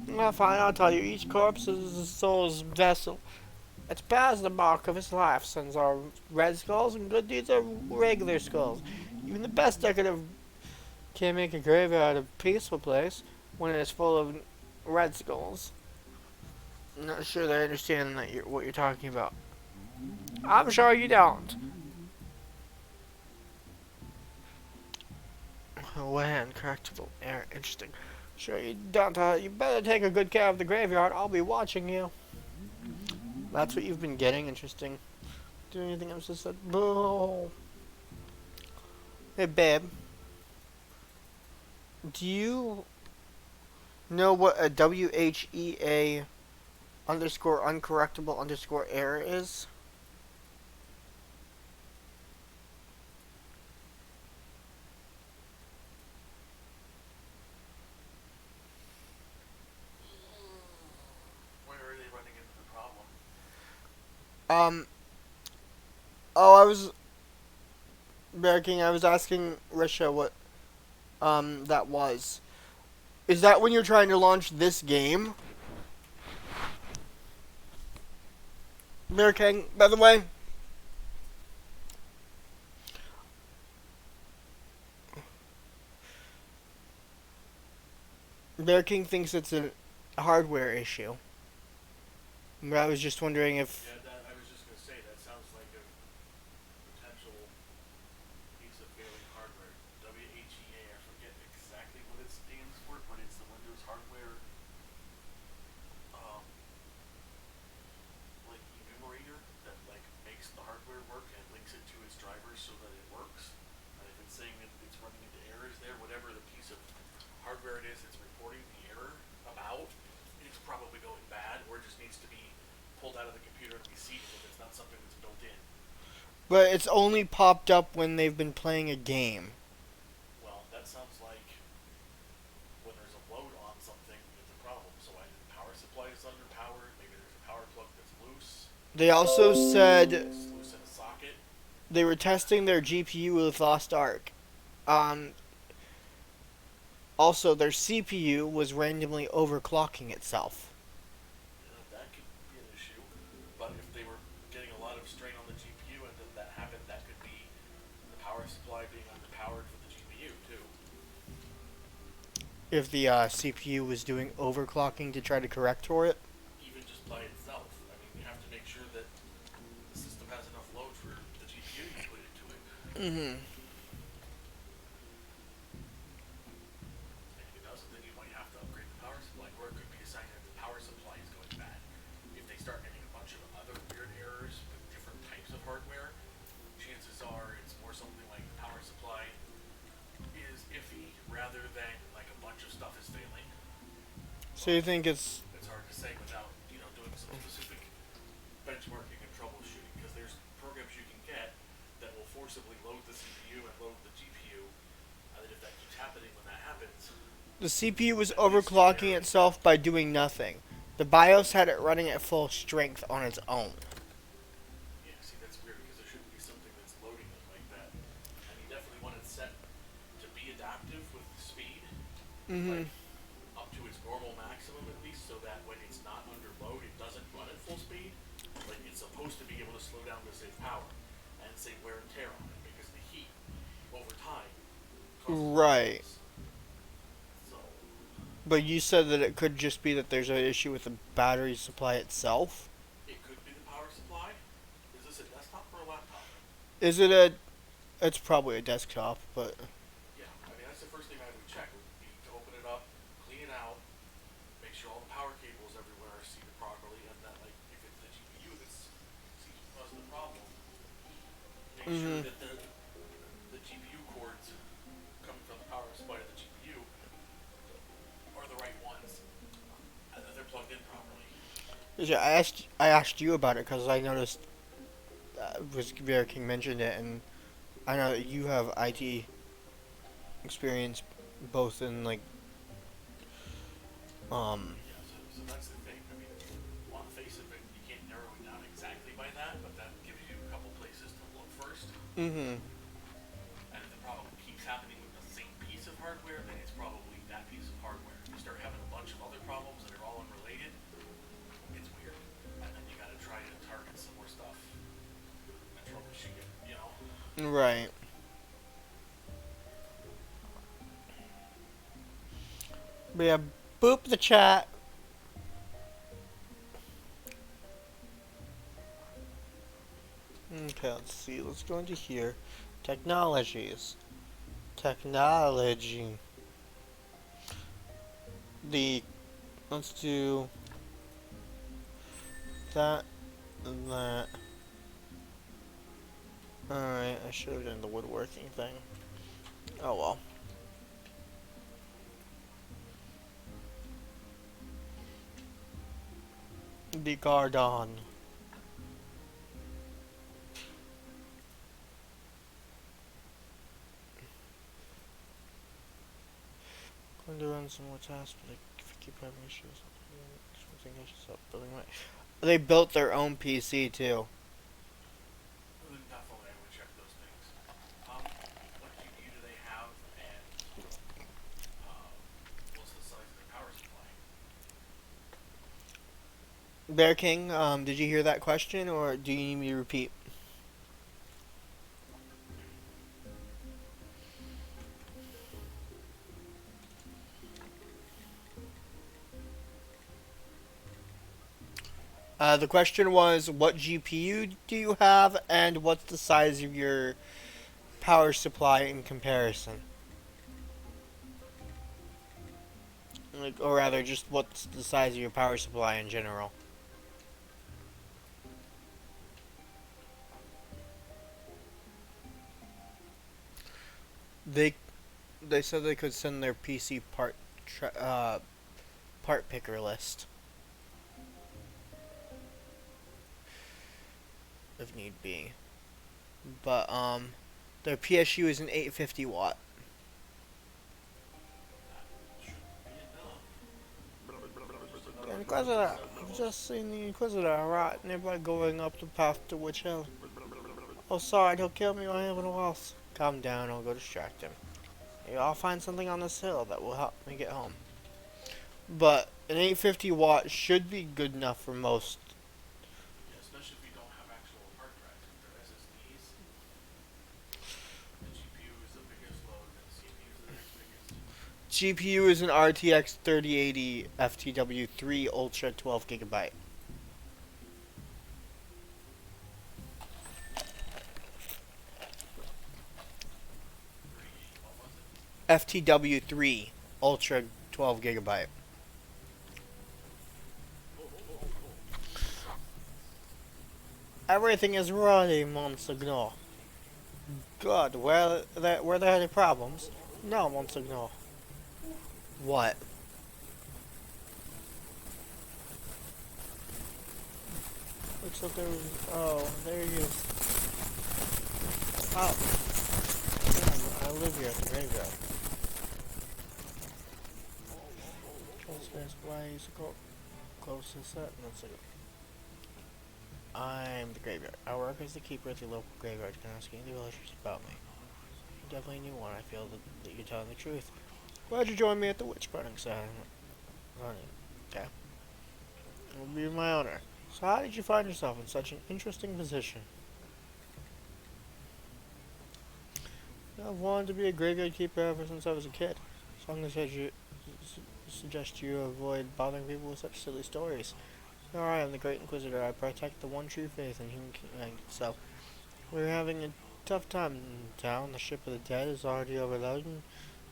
Well, fine, I'll tell you. Each corpse is a soul's vessel. It's past the mark of its life. Sins are red skulls and good deeds are regular skulls. Even the best decorative can't make a graveyard a peaceful place when it is full of red skulls. I'm not sure that I understand what you're talking about. I'm sure you don't. Land correctable error. Interesting. Sure you don't. You better take a good care of the graveyard. I'll be watching you. That's what you've been getting. Interesting. Do anything else? Just said. Boo. Hey, babe. Do you know what a WHEA underscore uncorrectable underscore error is? Where are they running into the problem? Oh, I was King. I was asking Risha what that was. Is that when you're trying to launch this game? King, by the way. King thinks it's a hardware issue. But I was just wondering if... Yeah, I was just going to say, that sounds like a potential piece of failing hardware. WHEA, I forget exactly what it stands for, but it's the Windows hardware, um, like enumerator that like makes the hardware work and links it to its drivers so that it works. And if it's saying that it's running into errors there, whatever the piece of hardware it is that's reporting the error about, it's But it's only popped up when they've been playing a game. Well, that sounds like when there's a load on something, it's a problem. So either the power supply is underpowered, maybe there's a power plug that's loose, They also said it's loose in a socket. they were testing their GPU with Lost Ark. Um, Also, their CPU was randomly overclocking itself. That could be an issue. But if they were getting a lot of strain on the GPU and that happened, that could be the power supply being underpowered for the GPU too. If the CPU was doing overclocking to try to correct for it. Even just by itself. I mean, you have to make sure that the system has enough load for the GPU you put into it. Mm-hmm. And if it doesn't, then you might have to upgrade the power supply, or it could be a sign that the power supply is going bad. If they start getting a bunch of other weird errors with different types of hardware, chances are it's more something like the power supply is iffy rather than like a bunch of stuff is failing. So But you think it's it's hard to say without doing some specific benchmarking and troubleshooting because there's programs you can get that will forcibly load the CPU and load the GPU, and then if that keeps happening when that happens, the CPU was that leads to an overclocking error. itself by doing nothing. The BIOS had it running at full strength on its own. Yeah, see, that's weird because there shouldn't be something that's loading it like that. And you definitely want it set to be adaptive with the speed, Mm-hmm. like up to its normal maximum at least, so that when it's not under load, it doesn't run at full speed. Like it's supposed to be able to slow down to save power and save wear and tear on it because the heat over time causes Right. problems. So But you said that it could just be that there's an issue with the battery supply itself. it could be the power supply. Is this a desktop or a laptop? Is it a? It's probably a desktop, but Yeah, I mean that's the first thing I would check would be to open it up, clean it out, make sure all the power cables everywhere are seated properly, and that like if it's the GPU that's seems to cause the problem, make sure mm-hmm. that the GPU cords coming from the power supply to the GPU are the right ones and that they're plugged in properly. Yeah, I asked you about it because I noticed was Vera King mentioned it, and I know that you have IT experience both in like um Yeah, so that's the thing. I mean, on the face of it, you can't narrow it down exactly by that, but that gives you a couple places to look first. mm-hmm. And if the problem keeps happening with the same piece of hardware, then it's probably that piece of hardware. If you start having a bunch of other problems that are all unrelated, it's weird. And then you gotta try to target some more stuff and troubleshoot it. Right. But yeah, boop the chat. Okay, let's see. Let's go into here. Technologies. Technology. The let's do that and that. Alright, I should have done the woodworking thing. Oh well. The garden. Going to run some more tasks, but if I keep having issues, something I should stop building my. They built their own PC too. Then definitely I would check those things. What GPU do they have, and uh, what's the size of their power supply? Bear King, did you hear that question, or do you need me to repeat? The question was, what GPU do you have, and what's the size of your power supply in comparison? Like, or rather, just what's the size of your power supply in general? They they said they could send their PC part picker list if need be. but their PSU is an 850 watt. That shouldn't be enough. There's The another Inquisitor, 107 I've volts. just seen the Inquisitor right nearby going up the path to Witch Hill. Oh, sorry, he'll kill me when I have no else. Calm down, I'll go distract him. Maybe I'll find something on this hill that will help me get home. But an 850 watt should be good enough for most. Yeah, especially if you don't have actual hard drives. If they're SSDs, the GPU is the biggest load, and the CPU is the next biggest. GPU is an RTX 3080 FTW3 Ultra 12 gigabyte. What was it? FTW3 Ultra 12 gigabyte. Everything is ready, Monsignor. Good. Were there any problems? No, Monsignor. What? Looks like there was. Oh, there he is. Oh, I live here at the graveyard. Why is it called close to set? Let's see. I'm the graveyard. I work as the keeper at the local graveyard, asking the villagers about me. You definitely knew one. I feel that you're telling the truth. Glad you joined me at the witch burning ceremony. Okay. It will be my honor. So how did you find yourself in such an interesting position? I've wanted to be a graveyard keeper ever since I was a kid. As long as I suggest you avoid bothering people with such silly stories. Here I am, the Great Inquisitor. I protect the one true faith in humankind. So, we're having a tough time in town. The ship of the dead is already overloaded, and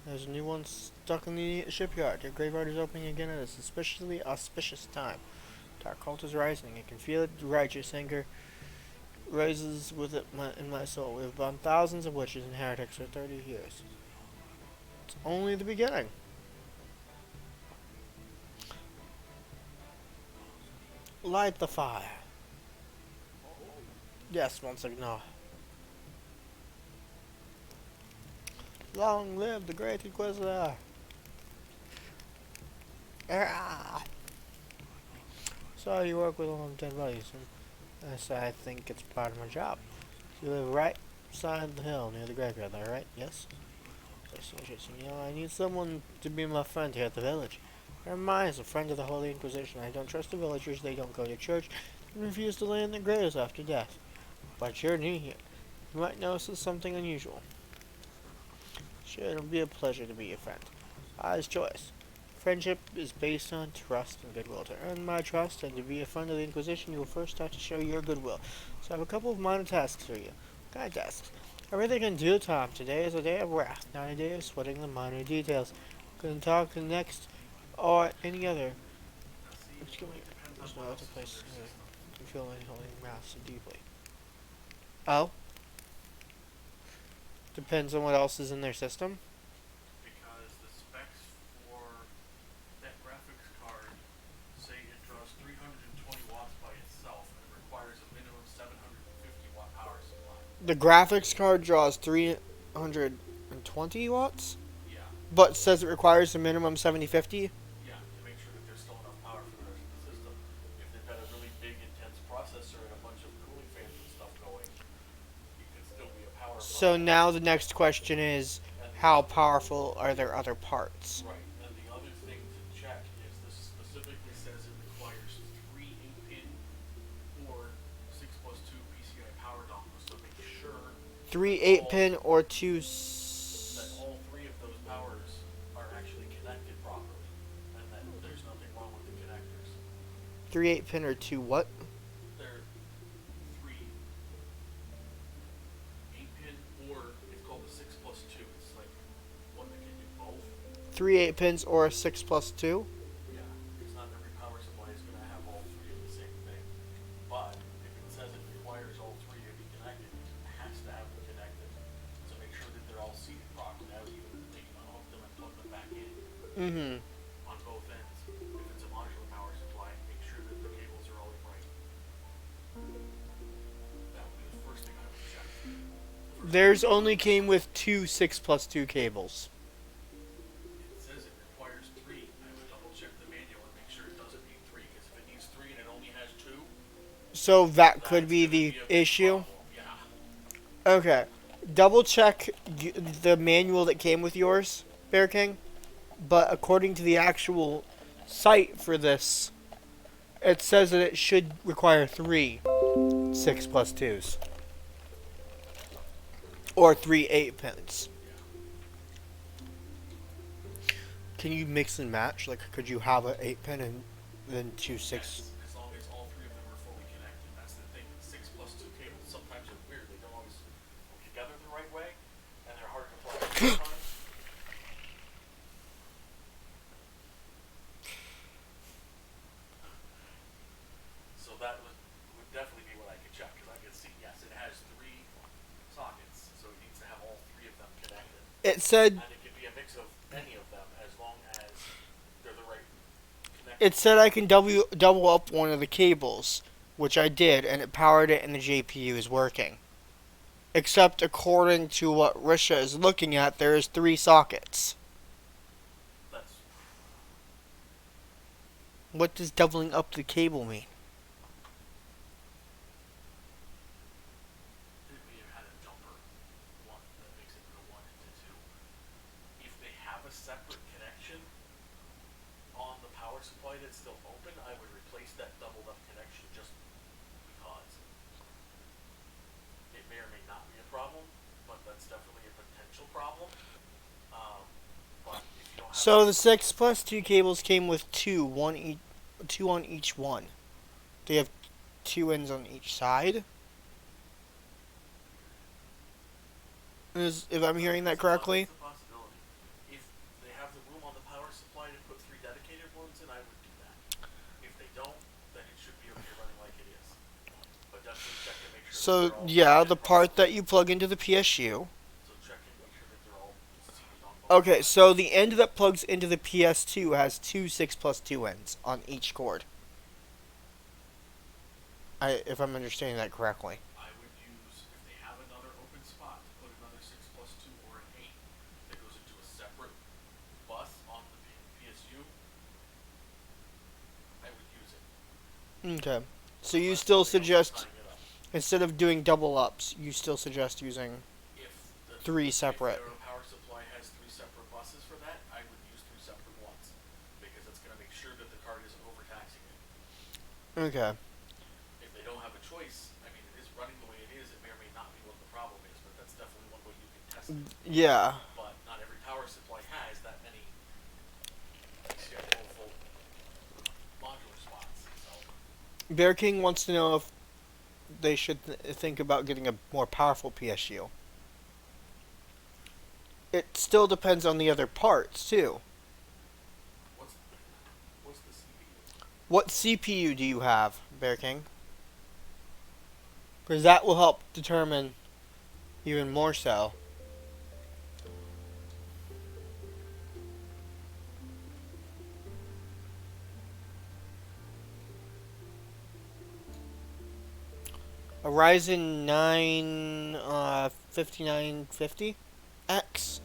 there's a new one stuck in the shipyard. Your graveyard is opening again at a suspiciously auspicious time. Dark cult is rising. I can feel it. The righteous anger rises with it in my soul. We have bound thousands of witches and heretics for 30 years. It's only the beginning. Light the fire. Yes, Monsignor. Long live the Great Inquisitor. Ah. So you work with all dead bodies, and yes, I think it's part of my job. You live right beside the hill near the graveyard, there, right? Yes? Yes. You know, I need someone to be my friend here at the village. Jeremiah is a friend of the Holy Inquisition. I don't trust the villagers. They don't go to church and refuse to lay in their graves after death. But you're new here. You might notice something unusual. Sure, it'll be a pleasure to be your friend. Wise choice. Friendship is based on trust and goodwill. To earn my trust and to be a friend of the Inquisition, you will first have to show your goodwill. So I have a couple of minor tasks for you. What kind of tasks? Everything in due time. Today is a day of wrath, not a day of sweating the minor details. Couldn't talk to the next or any other. Now, see, it Excuse me. really depends on There's no what other else is in place their system. to feel any holy wrath so deeply. Oh? Depends on what else is in their system. Because the specs for that graphics card say it draws 320 watts by itself and requires a minimum 750 watt power supply. The graphics card draws 320 watts, Yeah, but says it requires a minimum 7050. yeah, to make sure that there's still enough power for the rest of the system. If they've got a really big, intense processor and a bunch of cooling fans and stuff going, it could still be a power So block. now the next question is, And the how other, powerful are their other parts? right, and the other thing to check is this specifically says it requires three 8-pin or 6 plus 2 PCI power dongles, so make sure Three all 8-pin or two. that all three of those powers are actually connected properly, and that there's nothing wrong with the connectors. Three 8-pin or two what? They're three 8-pin, or it's called the 6 plus 2. It's like one that can do both. Three 8-pins or a 6+2? Yeah, because not every power supply is going to have all three of the same thing. But if it says it requires all three to be connected, it has to have them connected. So make sure that they're all seated properly. Now you unhook them and plug them back in Mm-hmm. on both ends. If it's a modular power supply, make sure that the cables are all right. That would be the first thing I would check. Theirs only came with two 6+2 cables. It says it requires 3. I would double check the manual and make sure it doesn't need 3. Because if it needs 3 and it only has 2, So that could that's be gonna the be a big issue. problem. Yeah. Okay. Double check the manual that came with yours, Bear King. But according to the actual site for this, it says that it should require 3 6+2s. Or 3 8-pins. Can you mix and match? Like, could you have an 8-pin and then 2 6? Yes, as long as all 3 of them are fully connected. That's the thing. 6+2 cables sometimes are weird. They don't always go together the right way, and they're hard to plug in sometimes. So that would definitely be what I could check, because I could see, yes, it has 3 sockets, so it needs to have all 3 of them connected. It said And it could be a mix of any of them, as long as they're the right connection. it said I can double up one of the cables, which I did, and it powered it, and the JPU is working. Except according to what Risha is looking at, there is 3 sockets. That's What does doubling up the cable mean? It may have had a jumper one that makes it go 1 into 2. If they have a separate connection on the power supply that's still open, I would replace that doubled up connection just because. It may or may not be a problem, but that's definitely a potential problem. But if you don't have So the 6+2 cables came with 2 on each one. They have 2 ends on each side. If I'm hearing that correctly. It's a possibility. If they have the room on the power supply to put 3 dedicated ones in, I would do that. If they don't, then it should be okay running like it is. But definitely check and make sure that So they're all yeah, connected the part that properly. you plug into the PSU. So check and make sure that they're all seated on both Okay, sides. so the end that plugs into the PS2 has 2 6+2 ends on each cord. If I'm understanding that correctly. I would use, if they have another open spot, to put another 6+2 or an 8 that goes into a separate bus on the PSU, I would use it. Okay. So you Unless still somebody else is suggest, tying it up. instead of doing double ups, you still suggest using If the 3 separate. If the power supply has 3 separate buses for that, I would use 3 separate ones, because it's going to make sure that the card isn't overtaxing it. Okay. If they don't have a choice, I mean, it is running the way it is. It may or may not be what the problem is, but that's definitely one way you can test it. Yeah. But not every power supply has that many schedulable modular spots. So Bear King wants to know if they should think about getting a more powerful PSU. It still depends on the other parts too. what's the CPU? What CPU do you have, Bear King? Because that will help determine even more so. A Ryzen 9 5950X.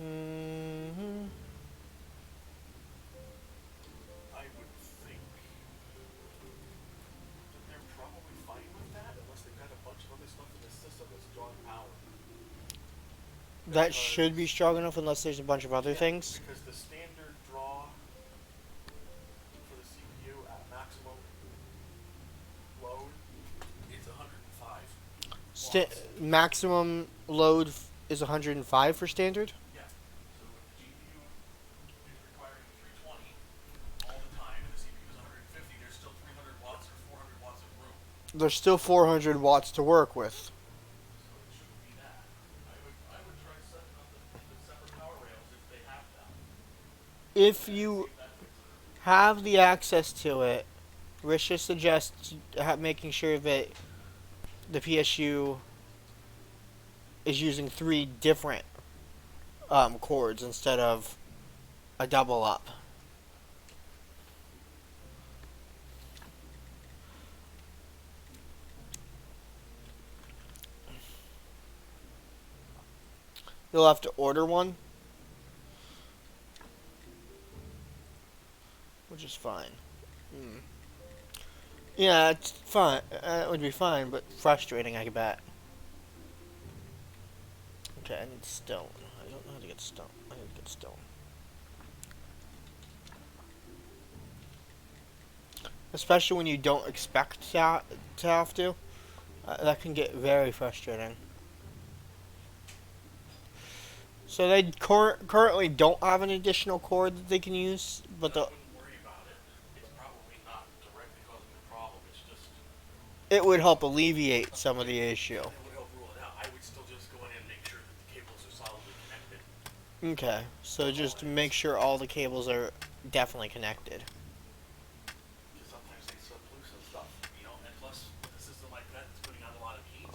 Mm-hmm. I would think that they're probably fine with that, unless they've got a bunch of other stuff in the system that's drawing power. That should be strong enough unless there's a bunch of other Yeah, things. because the standard draw for the CPU at maximum load is 105. watts. Maximum load is 105 for standard. Yeah. So if the GPU is requiring 320 all the time, and the CPU is 150, there's still 300 watts or 400 watts of room. There's still 400 watts to work with. So it shouldn't be that. I would try setting up the separate power rails if they have them, If and see you if that fixes it. have the access to it, Risha suggests making sure that the PSU is using 3 different cords instead of a double up. You'll have to order one, which is fine. Yeah, it's fine. It would be fine, but frustrating, I bet. Okay, I need stone. I don't know how to get stone. I need to get stone. Especially when you don't expect to have to. That can get very frustrating. So they currently don't have an additional cord that they can use, but I wouldn't worry about it. It's probably not directly causing the problem. It's just it would help alleviate some of the issue. it would help rule it out. I would still just go in and make sure that the cables are solidly connected. Okay, so just make sure all the cables are definitely connected. Because sometimes they sublose some stuff, and plus with a system like that that's putting out a lot of heat,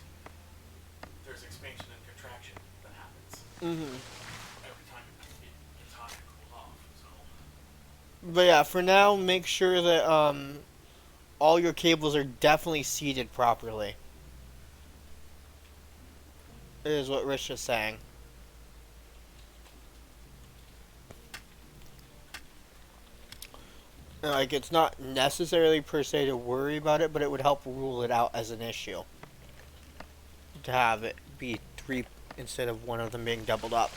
there's expansion and contraction that happens every time it gets hot and cools off. So But yeah, for now, make sure that all your cables are definitely seated properly. Is what Rich is saying. Like, it's not necessarily per se to worry about it, but it would help rule it out as an issue. To have it be 3 instead of one of them being doubled up.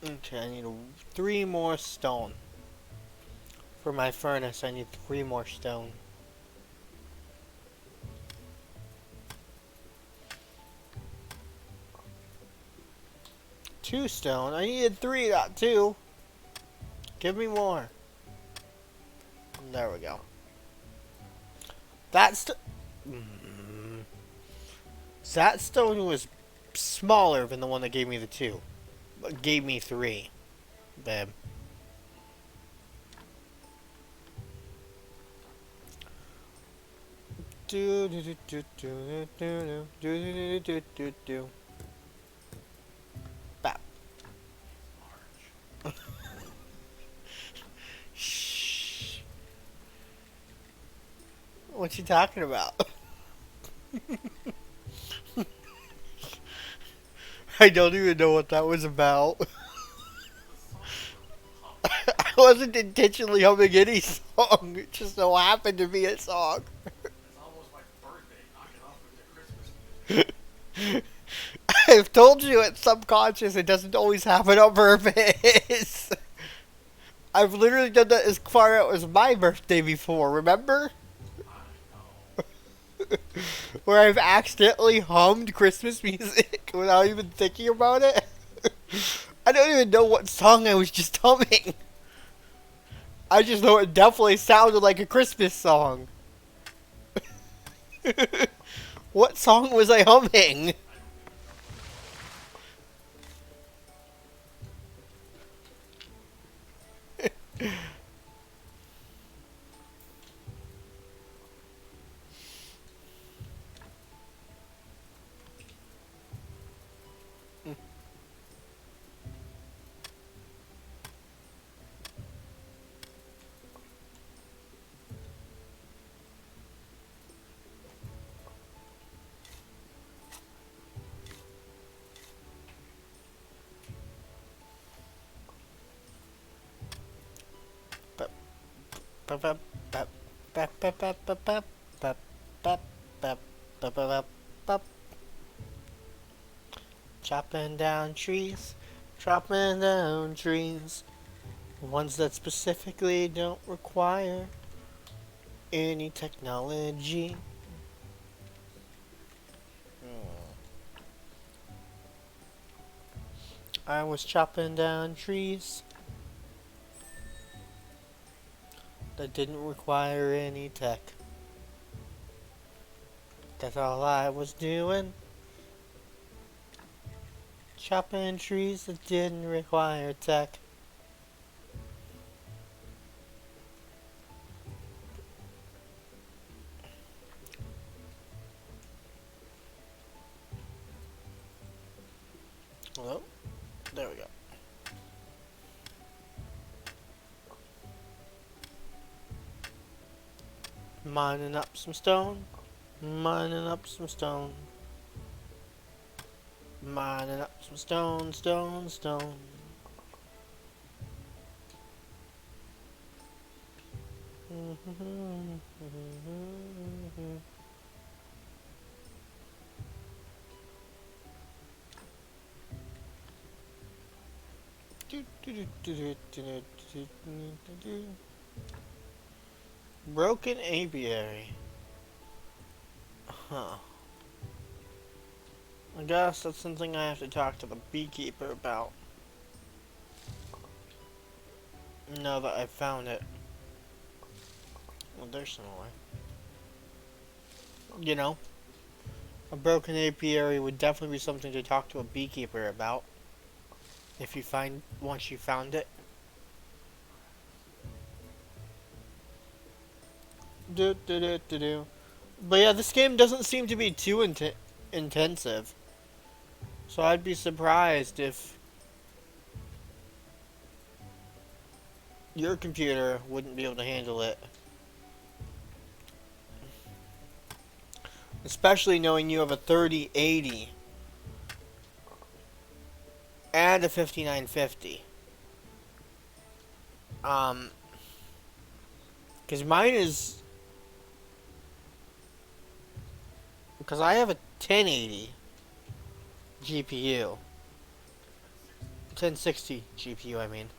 Okay, I need 3 more stone. For my furnace, I need 3 more stone. Two stone? I needed 3, not 2. Give me more. There we go. That stone was smaller than the one that gave me the 2. But gave me 3. Babe. Do do do do do do do do do do do. Bap. March. Shh. What you talking about? I don't even know what that was about. The song will hum. I wasn't intentionally humming any song. It just so happened to be a song. It's almost my birthday. Knock it off with the Christmas music. I've told you it's subconscious. It doesn't always happen on purpose. I've literally done that as far out as my birthday before, remember? I know. Where I've accidentally hummed Christmas music without even thinking about it. I don't even know what song I was just humming. I just know it definitely sounded like a Christmas song. What song was I humming? Chopping down trees, chopping down trees. Ones that specifically don't require any technology. I was chopping down trees that didn't require any tech. That's all I was doing. Chopping trees that didn't require tech. Hello? There we go. Mining up some stone. Mining up some stone. Mining up some stone, stone, stone. Broken apiary. Huh. I guess that's something I have to talk to the beekeeper about. Now that I've found it. Well, they're similar. You know, a broken apiary would definitely be something to talk to a beekeeper about. If you find, once you found it. But yeah, this game doesn't seem to be too intensive. So I'd be surprised if your computer wouldn't be able to handle it. Especially knowing you have a 3080 and a 5950. Because mine is... Because I have a 1080 GPU. 1060 GPU, I mean.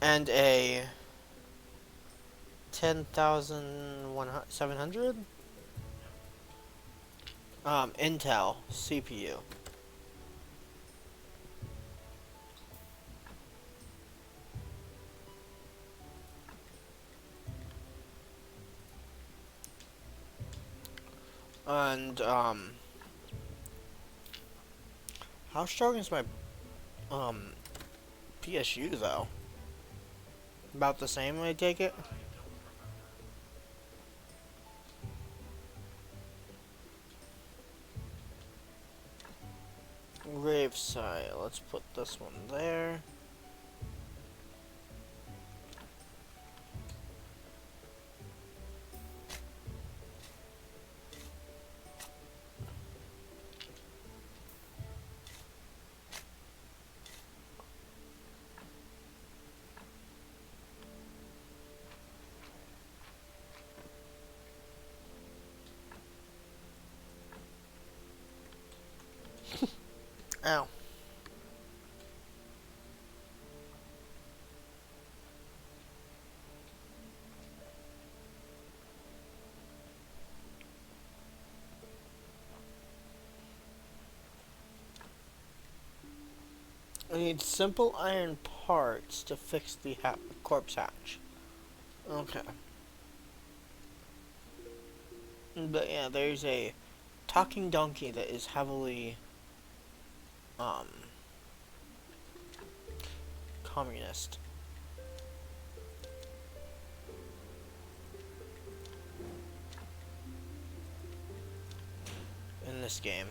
And a 10,700 Intel CPU. And how strong is my PSU though? About the same, I take it. Graveside. Let's put this one there. Ow. I need simple iron parts to fix the corpse hatch. Okay. But yeah, there's a talking donkey that is heavily communist in this game.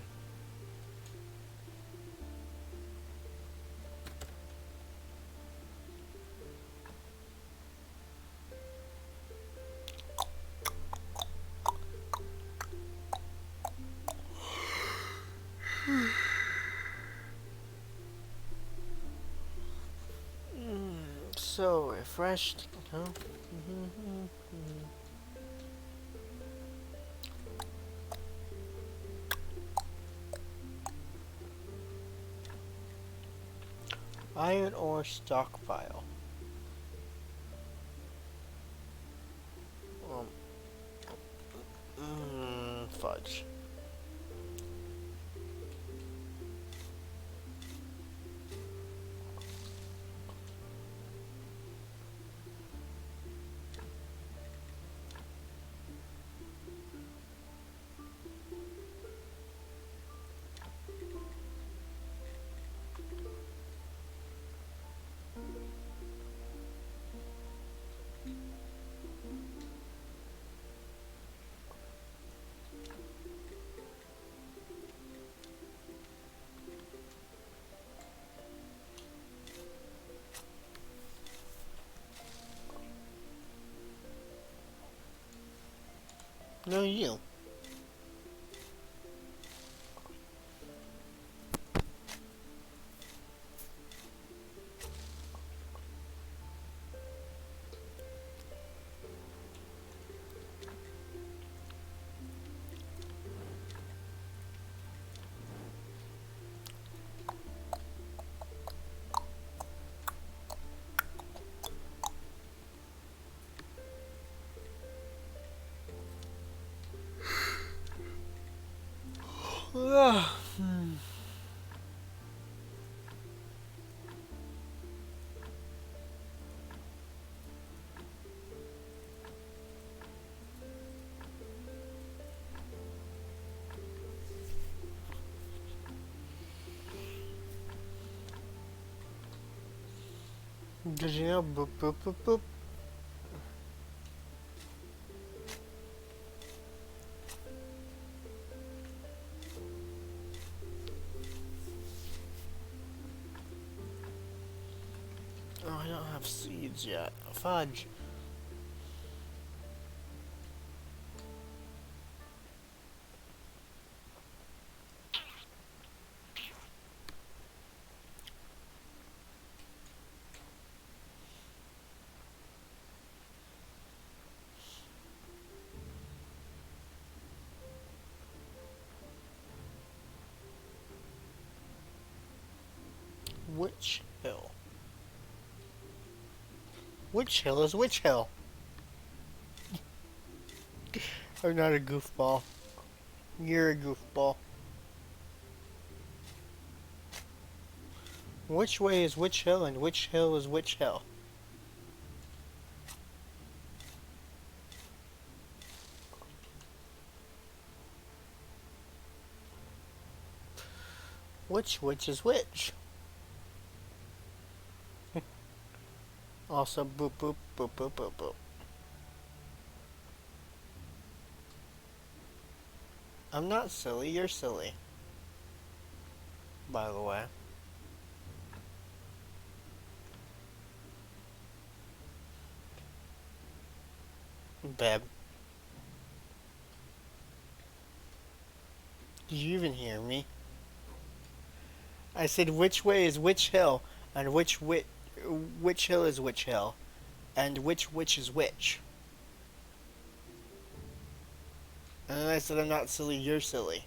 So refreshed, huh? Iron ore stockpile. Um, fudge. No, you. Did you know? Boop boop boop boop. Oh, I don't have seeds yet. Fudge. Witch Hill. Witch Hill is Witch Hill. I'm not a goofball. You're a goofball. Which way is Witch Hill and which hill is Witch Hill? Which witch is which? Also, boop boop boop boop boop boop. I'm not silly, you're silly. By the way. Beb. Did you even hear me? I said which way is which hill and which hill is which hill and which witch is which. And then I said I'm not silly, you're silly.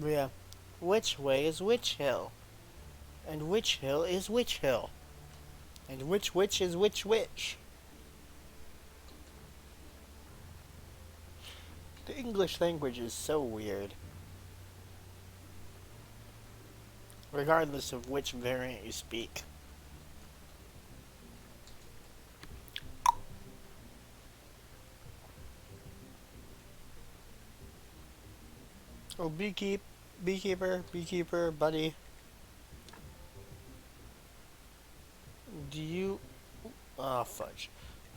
Yeah. Which way is which hill? And which hill is which hill? And which witch is which witch? The English language is so weird. Regardless of which variant you speak. Oh, beekeeper, buddy. Do you... Oh, fudge.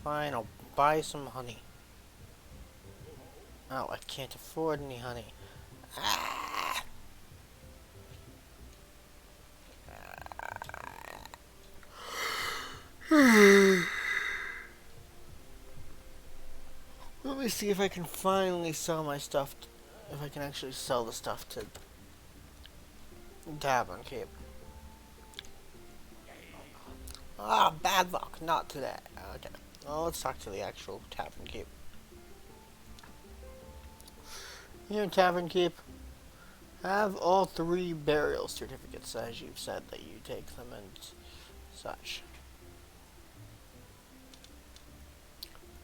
Fine, I'll buy some honey. Oh, I can't afford any honey. Ah! me see if I can finally sell my stuff. If I can actually sell the stuff to Tavern Keep. Ah, bad luck. Not today. Okay. Well, let's talk to the actual Tavern Keep. Here, Tavern Keep. Have all 3 burial certificates as you've said that you take them and such.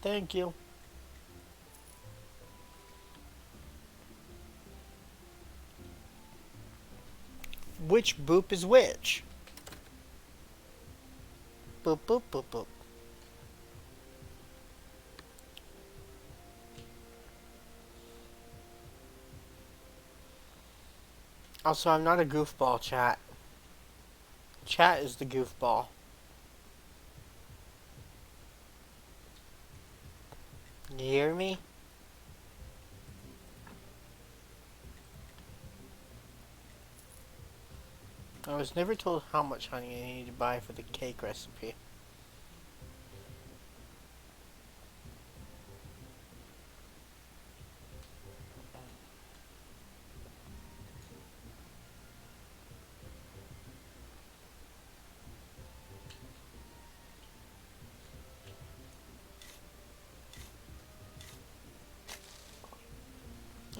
Thank you. Which boop is which? Boop, boop, boop, boop. Also, I'm not a goofball, chat. Chat is the goofball. You hear me? I was never told how much honey I need to buy for the cake recipe.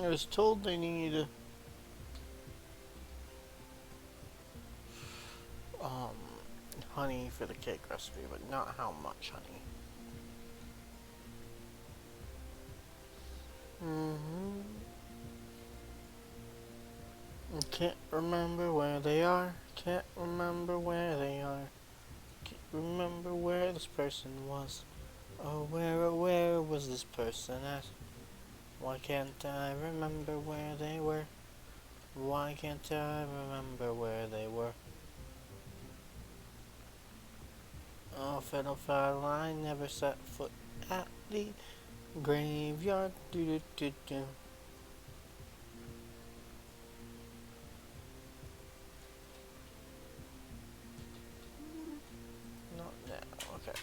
I was told they need honey for the cake recipe, but not how much honey. Can't remember where they are. Can't remember where they are. Can't remember where this person was. Oh, where was this person at? Why can't I remember where they were? Why can't I remember where they were? Oh, fiddle faddle, I never set foot at the graveyard. Do do do do. Not now, okay.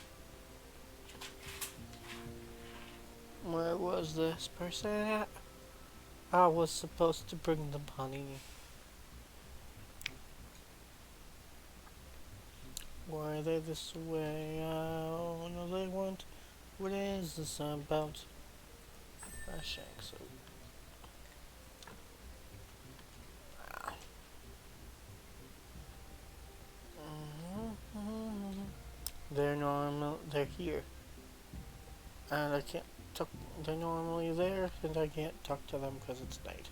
Where was this person at? I was supposed to bring them honey. Why are they this way? Oh, no, they weren't. What is this about? Shanks. They're normal. They're here, and I can't talk. They're normally there, and I can't talk to them because it's night.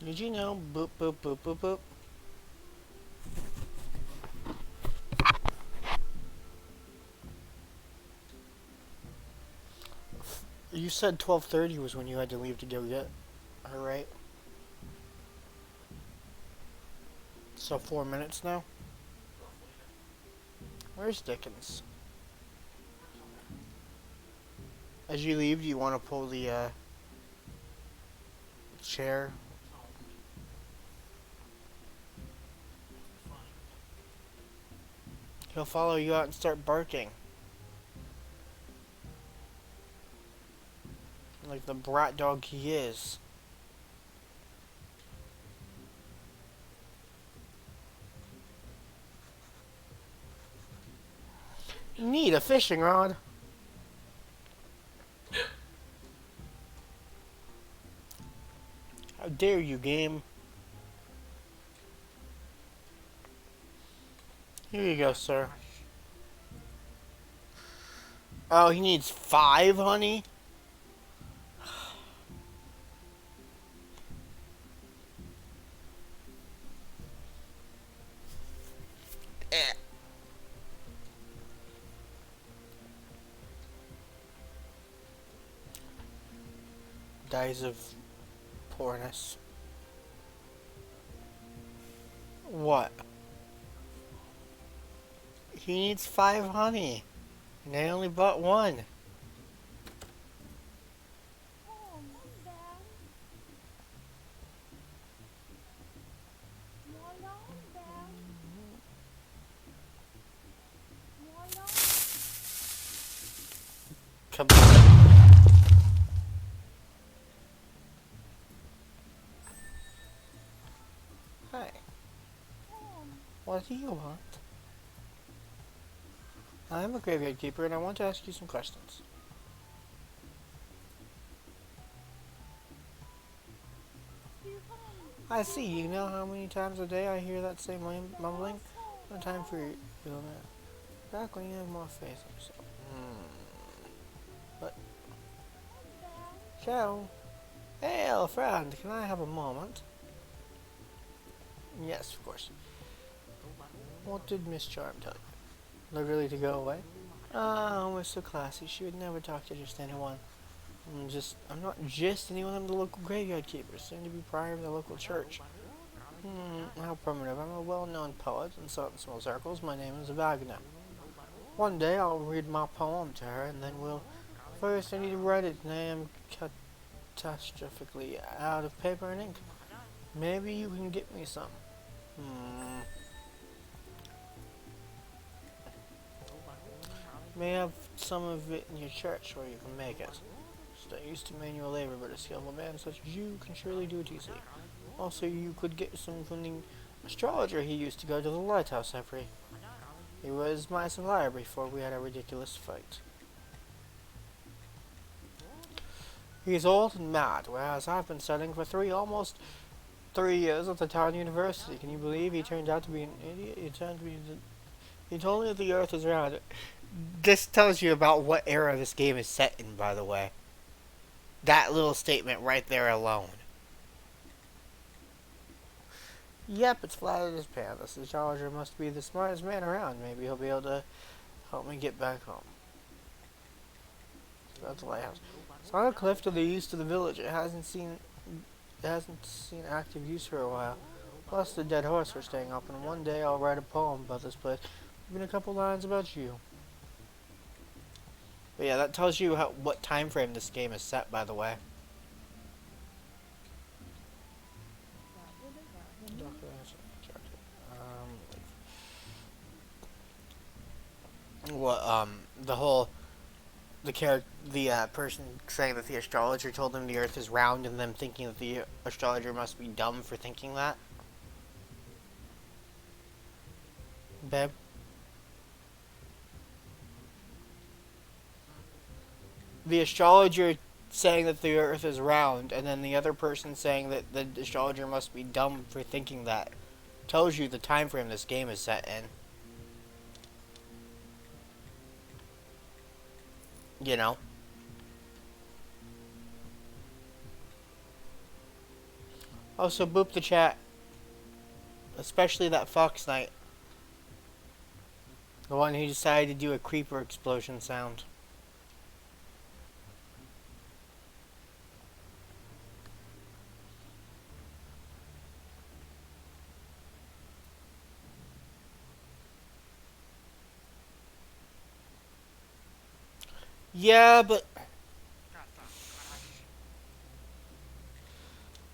Did you know? Boop boop boop boop boop. You said 12:30 was when you had to leave to go get her, right? So 4 minutes now. Where's Dickens? As you leave, do you want to pull the chair? He'll follow you out and start barking. Like the brat dog he is. Need a fishing rod. How dare you, game? Here you go, sir. Oh, he needs 5, honey? Dies of poorness. What? He needs 5 honey. And I only bought 1. come. Hi. What do you want? I'm a graveyard keeper, and I want to ask you some questions. I see. You know how many times a day I hear that same mumbling? No time for you, man. Back when you have more faith in yourself. But, Joe. Hey, old friend, can I have a moment? Yes, of course. What did Miss Charm tell you? Literally to go away? Oh, we're so classy. She would never talk to just anyone. I'm not just anyone. I'm the local graveyard keeper, soon to be prior of the local church. How primitive. I'm a well-known poet in certain small circles. My name is Wagner. One day I'll read my poem to her, and then we'll... First, I need to write it, and I am catastrophically out of paper and ink. Maybe you can get me some. May have some of it in your church where you can make it. Just not used to manual labor, but a skillful man such as you can surely do it easily. Also, you could get some from the astrologer he used to go to the lighthouse every. He was my supplier before we had a ridiculous fight. He's old and mad, whereas I've been studying for almost 3 years at the town university. Can you believe he turned out to be an idiot? He told me that the earth is round. This tells you about what era this game is set in, by the way. That little statement right there alone. Yep, it's flat as his pan. This astrologer must be the smartest man around. Maybe he'll be able to help me get back home. That's the lighthouse. It's on a cliff to the east of the village. It hasn't seen active use for a while. Plus the dead horse we're staying up, and one day I'll write a poem about this place. Even a couple lines about you. But yeah, that tells you what time frame this game is set, by the way. The person saying that the astrologer told him the earth is round, and them thinking that the astrologer must be dumb for thinking that. Babe? The astrologer saying that the earth is round, and then the other person saying that the astrologer must be dumb for thinking that, tells you the time frame this game is set in. You know? Also, boop the chat. Especially that Fox Knight. The one who decided to do a creeper explosion sound. Yeah, but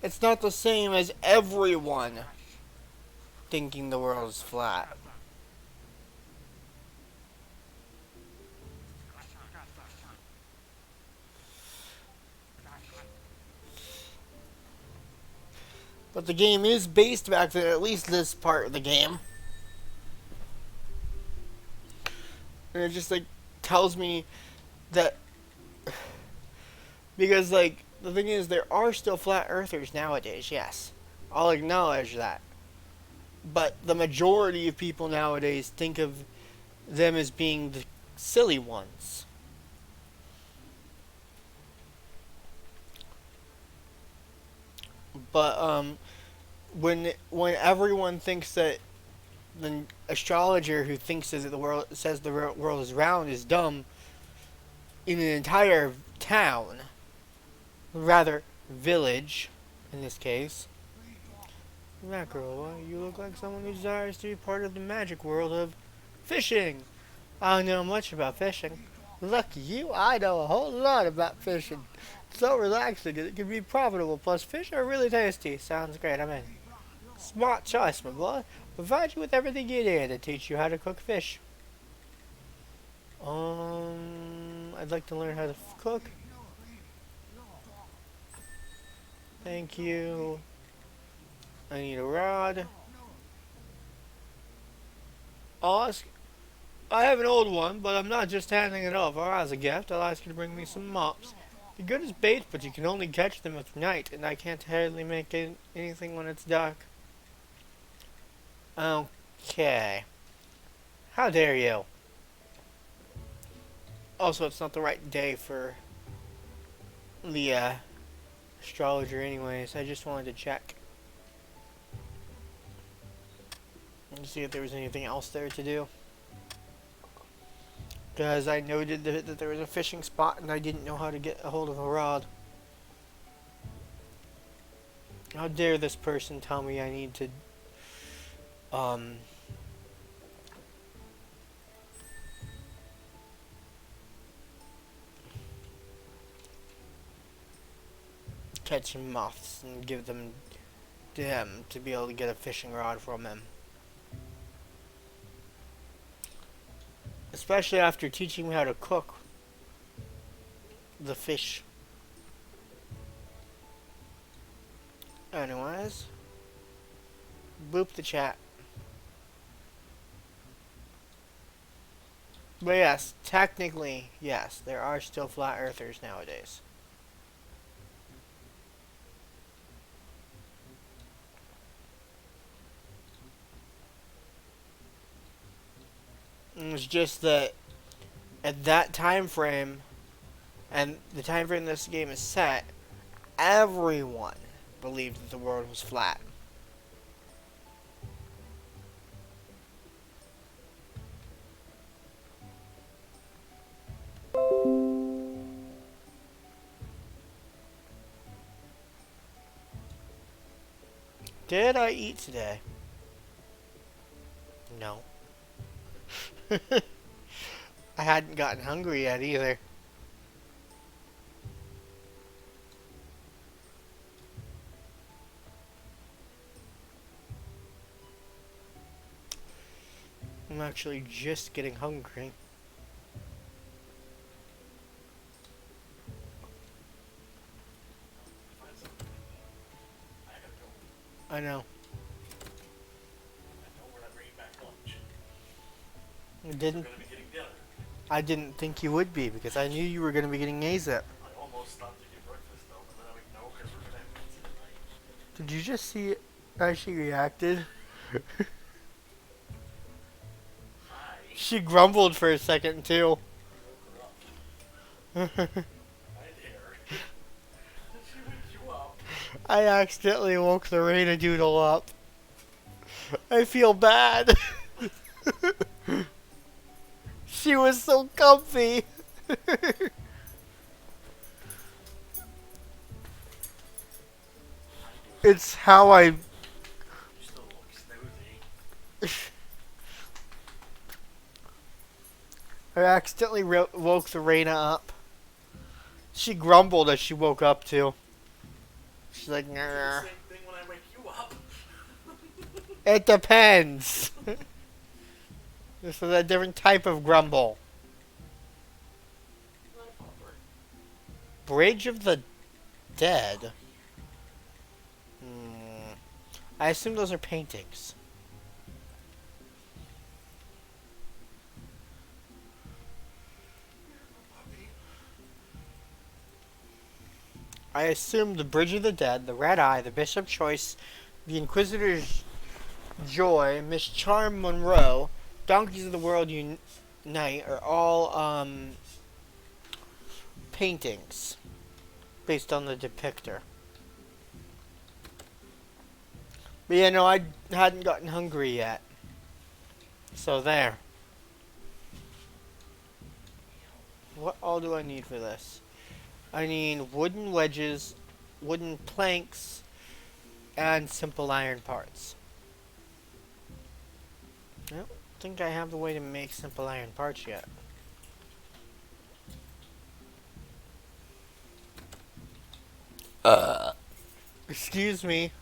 it's not the same as everyone thinking the world is flat. But the game is based back then, at least this part of the game. And it just, like, tells me that... Because, like, the thing is, there are still flat earthers nowadays, yes. I'll acknowledge that. But the majority of people nowadays think of them as being the silly ones. But, when everyone thinks that the astrologer who thinks that says the world is round is dumb in an entire town, rather village in this case. Mackerel, you look like someone who desires to be part of the magic world of fishing. I don't know much about fishing. Lucky you, I know a whole lot about fishing. It's so relaxing and it can be profitable, plus fish are really tasty. Sounds great, I'm in. Smart choice, my boy. Provide you with everything you need to teach you how to cook fish. I'd like to learn how to cook. Thank you. I need a rod. I'll ask. I have an old one, but I'm not just handing it over as a gift. I'll ask you to bring me some mops. They're good as bait, but you can only catch them at night, and I can't hardly make anything when it's dark. Okay. How dare you? Also, it's not the right day for the astrologer anyways. I just wanted to check and see if there was anything else there to do. Because I noted that there was a fishing spot and I didn't know how to get a hold of a rod. How dare this person tell me I need to catch some moths and give them to him to be able to get a fishing rod from him. Especially after teaching me how to cook the fish. Anyways, boop the chat. But yes, technically, yes, there are still flat earthers nowadays. It's just that at that time frame, and the time frame this game is set, everyone believed that the world was flat. Did I eat today? No. I hadn't gotten hungry yet either. I'm actually just getting hungry. I know. I didn't think you would be because I knew you were going to be getting AZIP. I almost stopped to get breakfast though, but then I'm like, no, because we're gonna have pizza tonight. Did you just see how she reacted? Hi. She grumbled for a second too. Hi there. She wakes you up. I accidentally woke the Raina Doodle up. I feel bad. She was so comfy. It's how I... You still look snoozy. I accidentally woke the Raina up. She grumbled as she woke up too. She's like, nah. Same thing when I wake you up. It depends. This is a different type of grumble. Bridge of the Dead. I assume those are paintings. I assume the Bridge of the Dead, the Red Eye, the Bishop's Choice, the Inquisitor's Joy, Miss Charm Monroe, Donkeys of the World Unite are all paintings based on the depictor. But yeah, no, I hadn't gotten hungry yet. So there. What all do I need for this? I need wooden wedges, wooden planks, and simple iron parts. I don't think I have the way to make simple iron parts yet. Excuse me.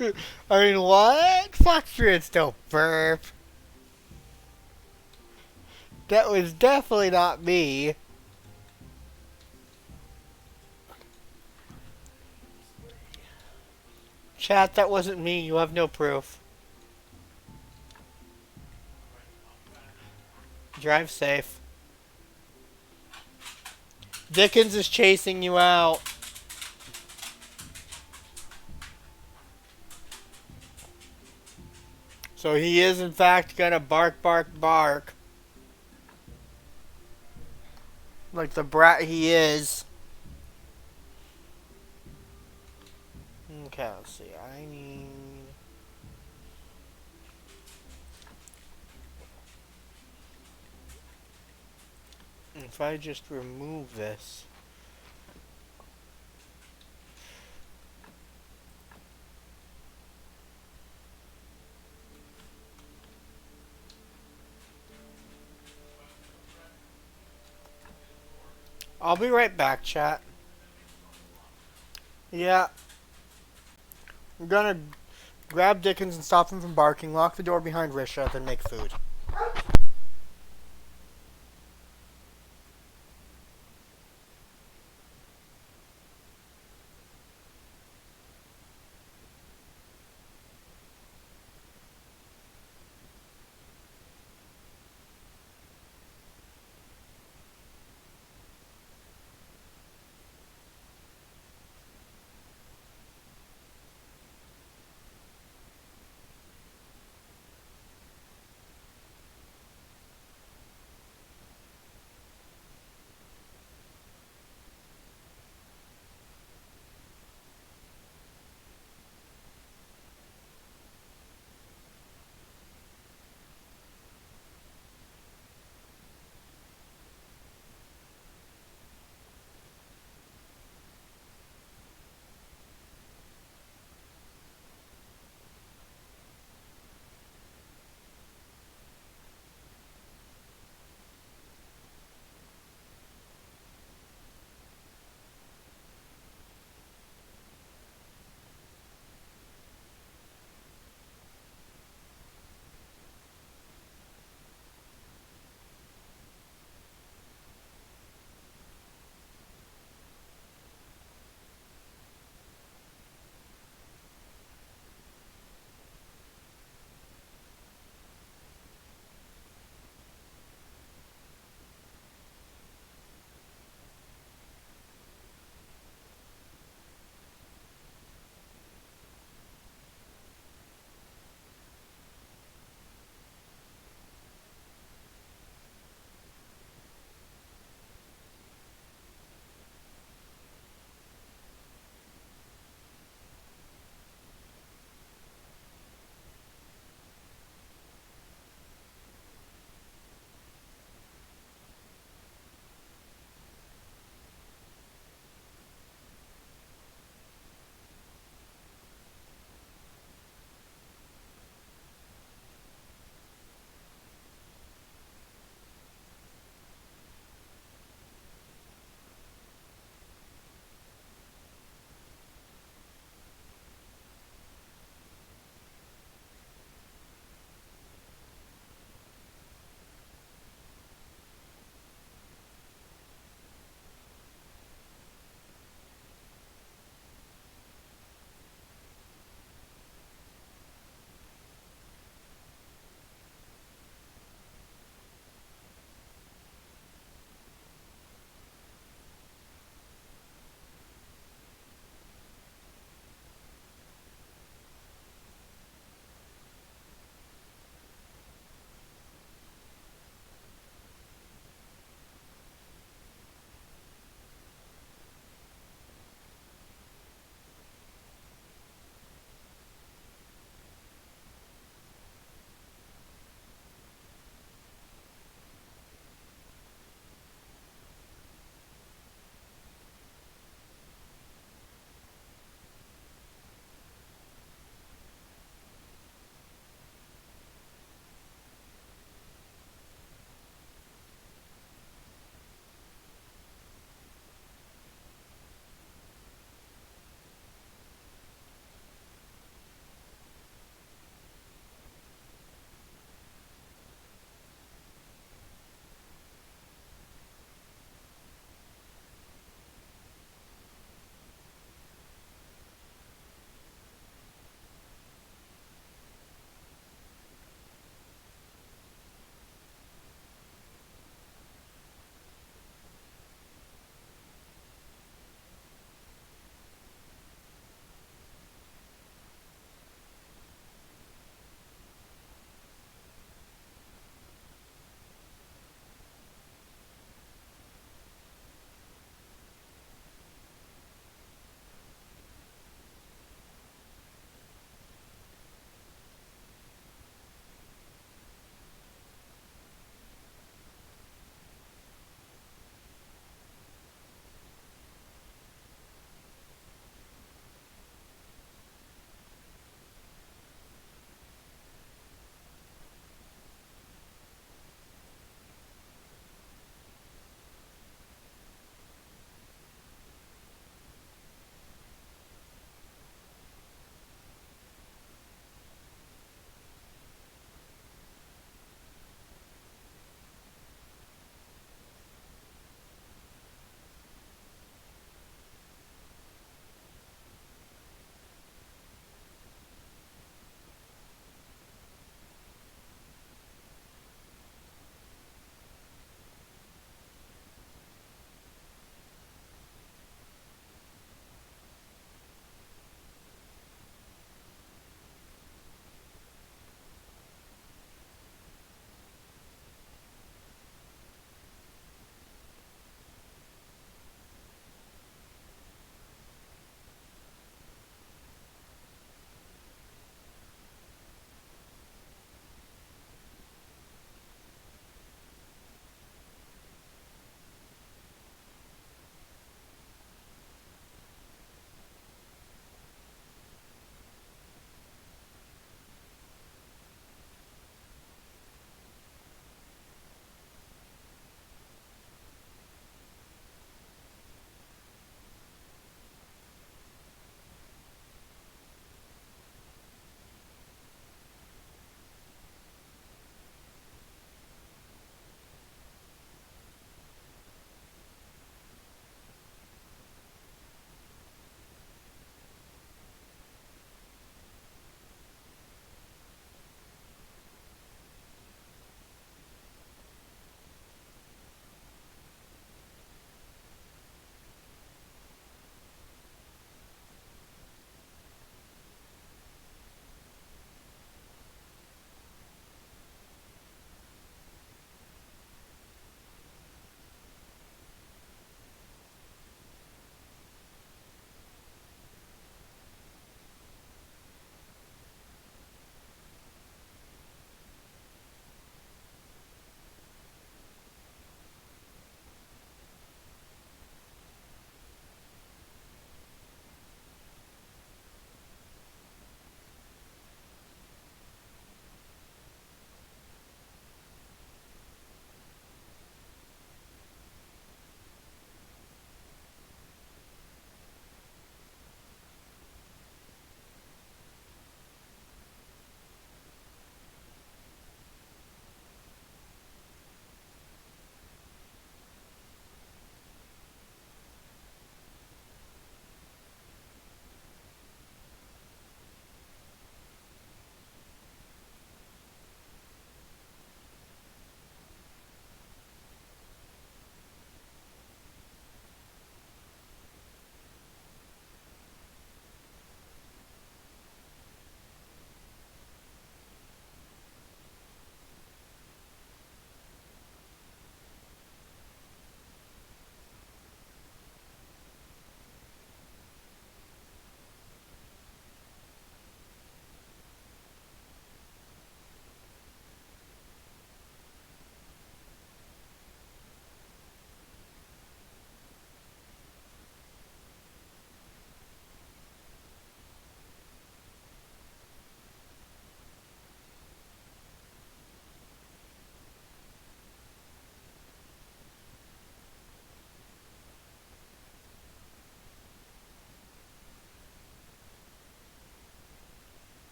I mean, what? Fox Reds don't burp. That was definitely not me. Chat, that wasn't me. You have no proof. Alright, I'll be back. Drive safe. Dickens is chasing you out. So he is, in fact, gonna bark, bark, bark. Like the brat he is. Okay, let's see. I need. If I just remove this. I'll be right back, chat. Yeah. I'm gonna grab Dickens and stop him from barking, lock the door behind Risha, then make food.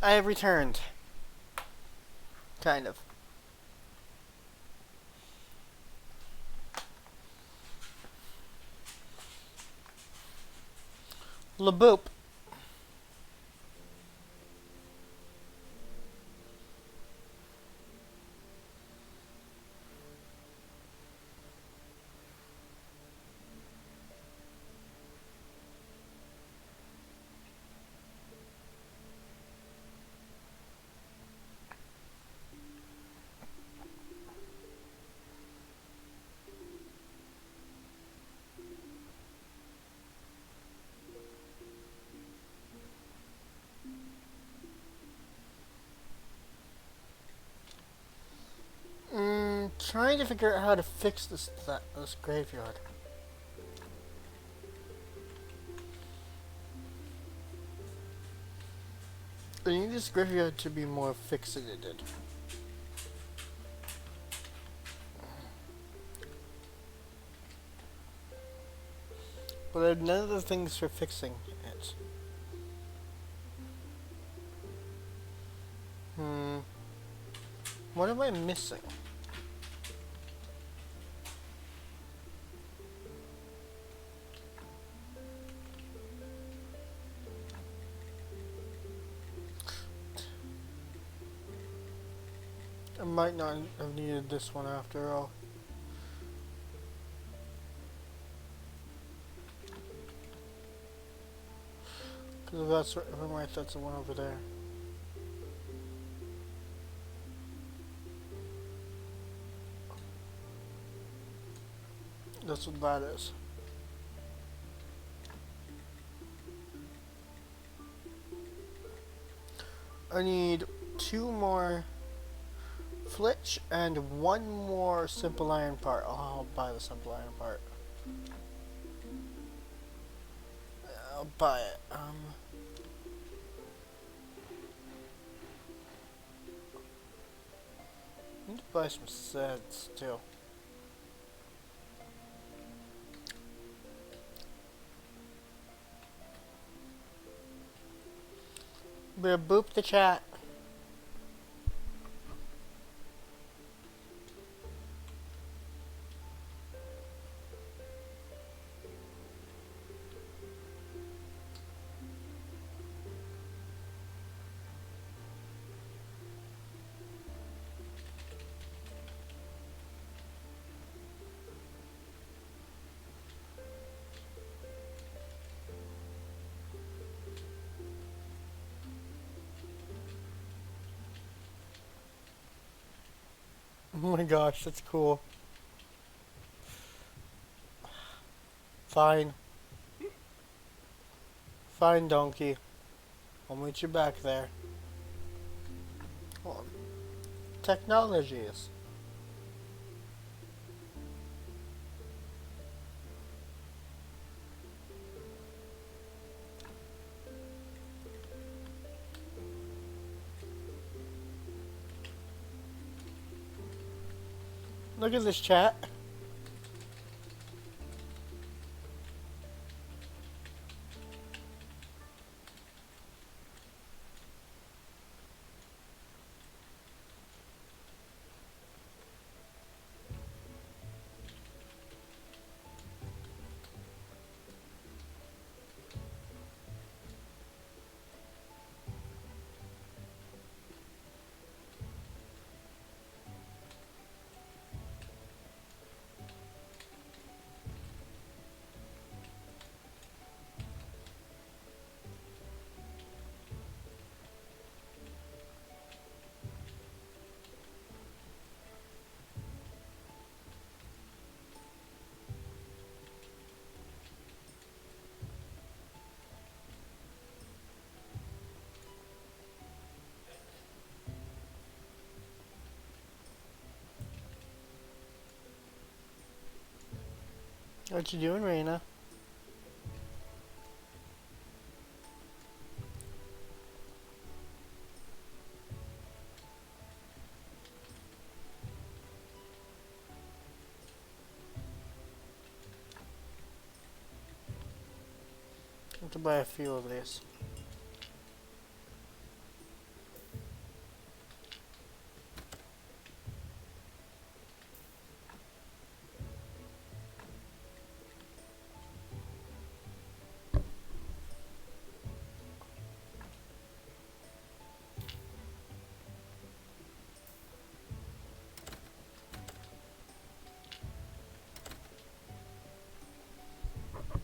I have returned. Kind of. Laboop. Trying to figure out how to fix this graveyard. I need this graveyard to be more fixated. But I have none of the things for fixing it. What am I missing? I might not have needed this one after all. Because if that's if I'm right, that's the one over there. That's what that is. I need 2 more flitch and 1 more simple iron part. I'll buy the simple iron part. I'll buy it. I need to buy some sets too. Better boop the chat. Oh my gosh, that's cool. Fine. Fine, donkey. I'll meet you back there. Oh, technologies. Look at this chat. What you doing, Raina? I have to buy a few of these.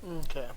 Okay.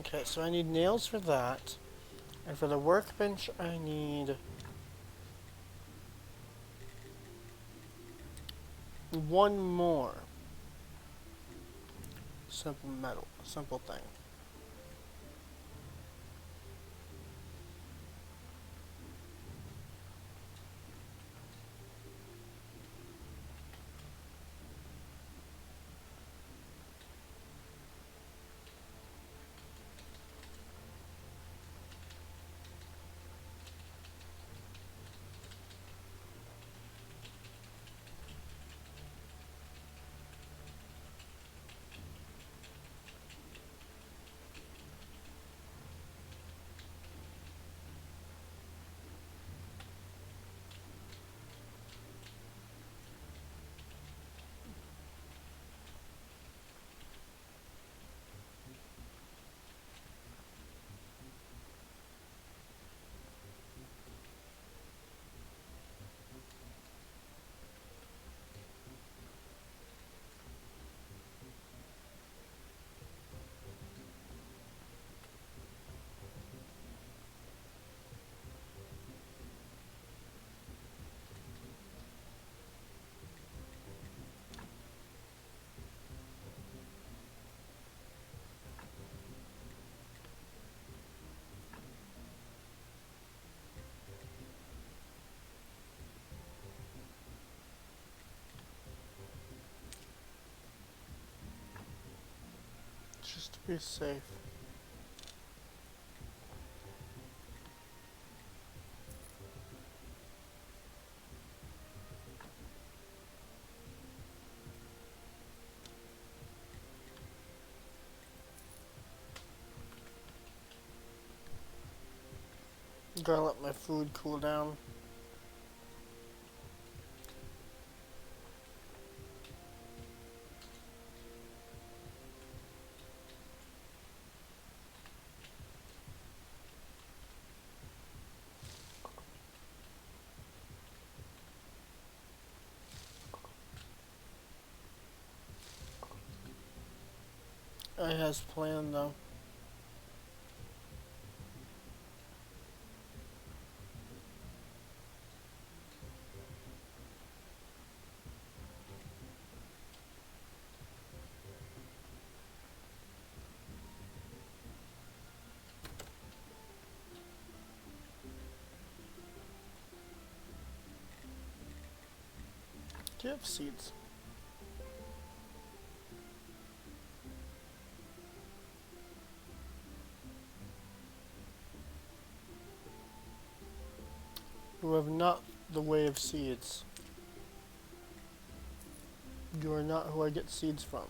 Okay, so I need nails for that. And for the workbench, I need one more simple thing. Just to be safe. Gotta let my food cool down. I has planned though. Do you have seeds? You have not the way of seeds. You are not who I get seeds from.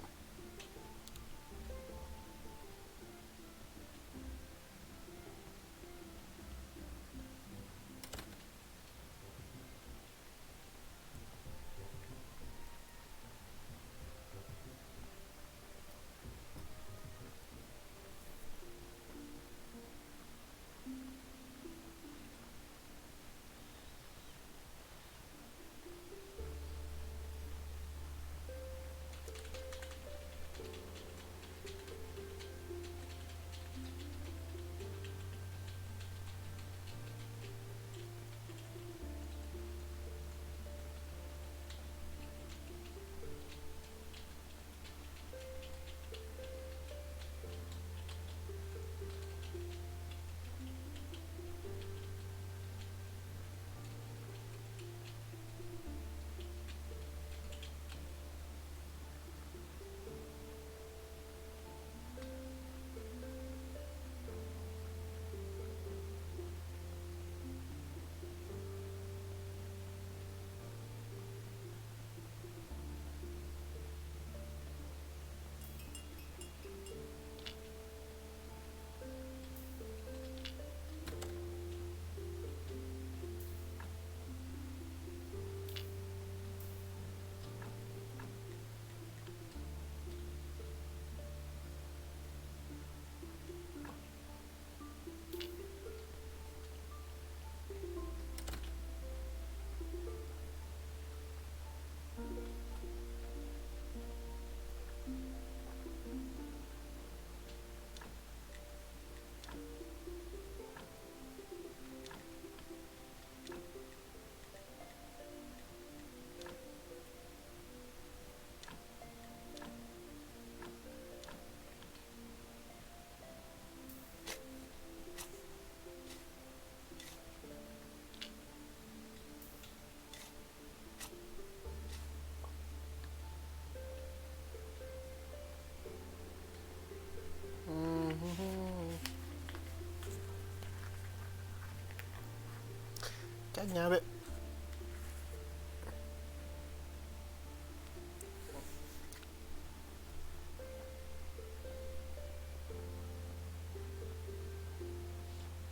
Dagnabbit.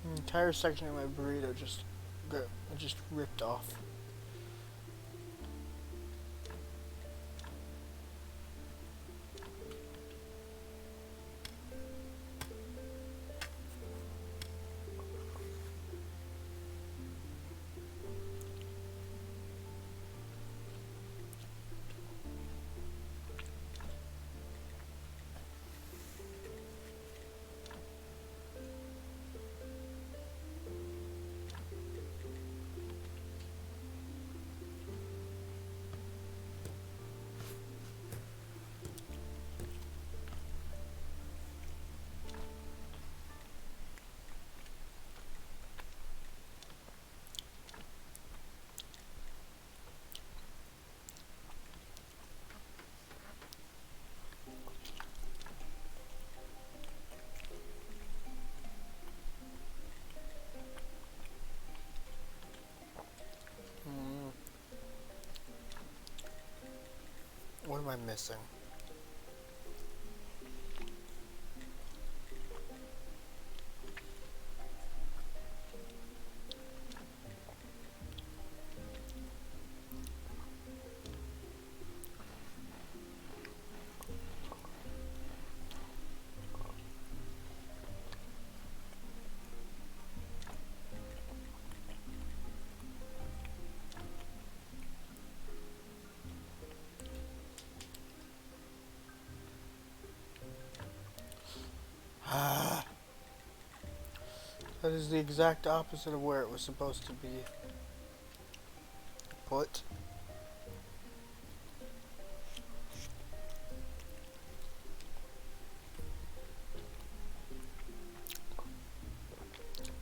The entire section of my burrito just ripped off. What am I missing? That is the exact opposite of where it was supposed to be put.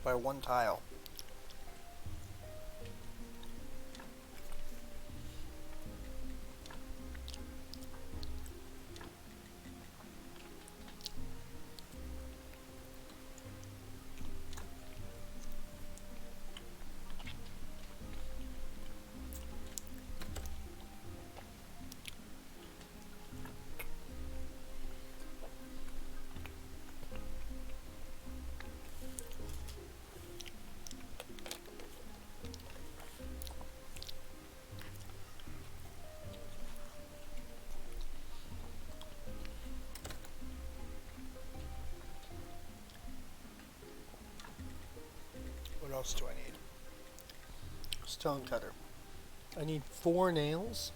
By one tile. What else do I need? Stone cutter. I need 4 nails.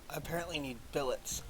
I apparently need billets.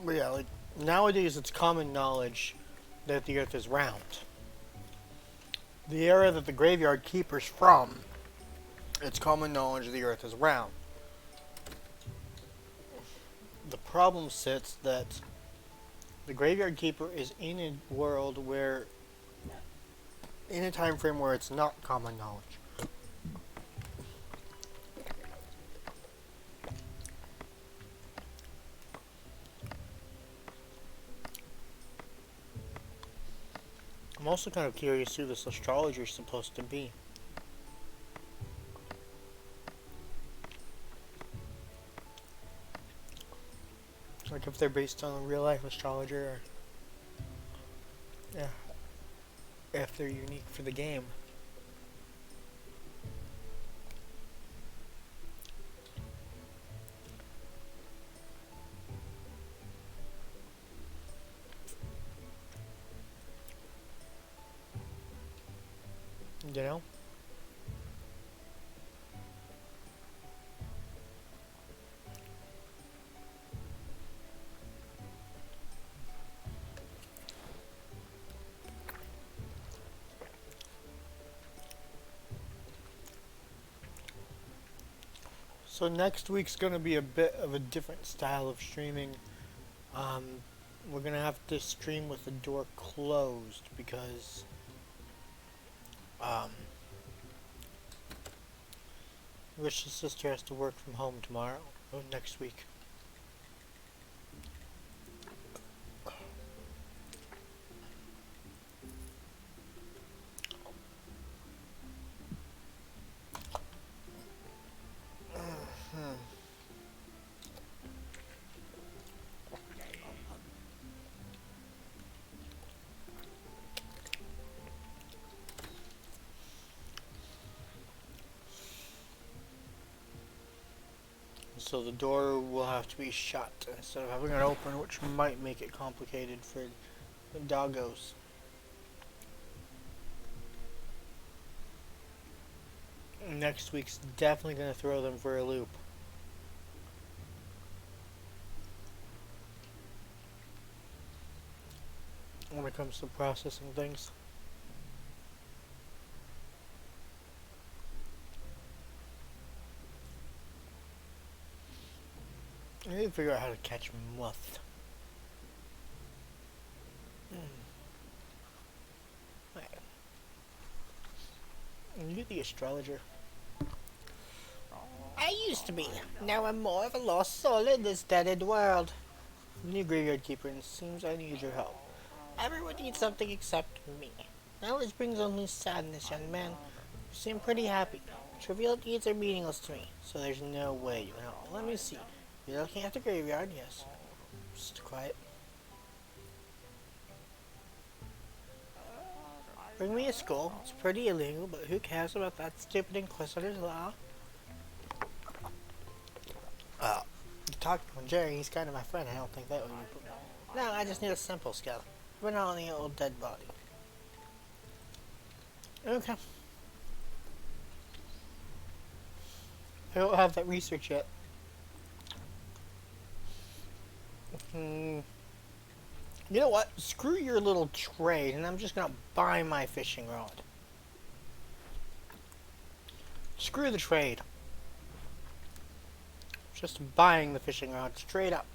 But yeah, like nowadays it's common knowledge that the Earth is round. The era that the graveyard keeper's from, it's common knowledge the Earth is round. The problem sits that the graveyard keeper is in a world where, in a time frame where it's not common knowledge. I'm also kind of curious who this astrologer is supposed to be. Like if they're based on a real life astrologer, or yeah, if they're unique for the game. You know? So next week's gonna be a bit of a different style of streaming. Um, we're gonna have to stream with the door closed because um, Rich's sister has to work from home tomorrow or next week. So the door will have to be shut instead of having it open, which might make it complicated for the doggos. Next week's definitely going to throw them for a loop. When it comes to processing things. I need to figure out how to catch moth. You're the astrologer. I used to be. Now I'm more of a lost soul in this deaded world. New graveyard keeper, and it seems I need your help. Everyone needs something except me. Knowledge brings only sadness, young man. You seem pretty happy. Trivial deeds are meaningless to me, so there's no way you can help. Let me see. You're looking at the graveyard, yes. Just quiet. Bring me a skull. It's pretty illegal, but who cares about that stupid Inquisitor's law? Talking to Jerry, he's kind of my friend. I don't think that would be... No, I just need a simple skull. We're not on the old dead body. Okay. I don't have that research yet. You know what? Screw your little trade, and I'm just gonna buy my fishing rod. Screw the trade. Just buying the fishing rod straight up.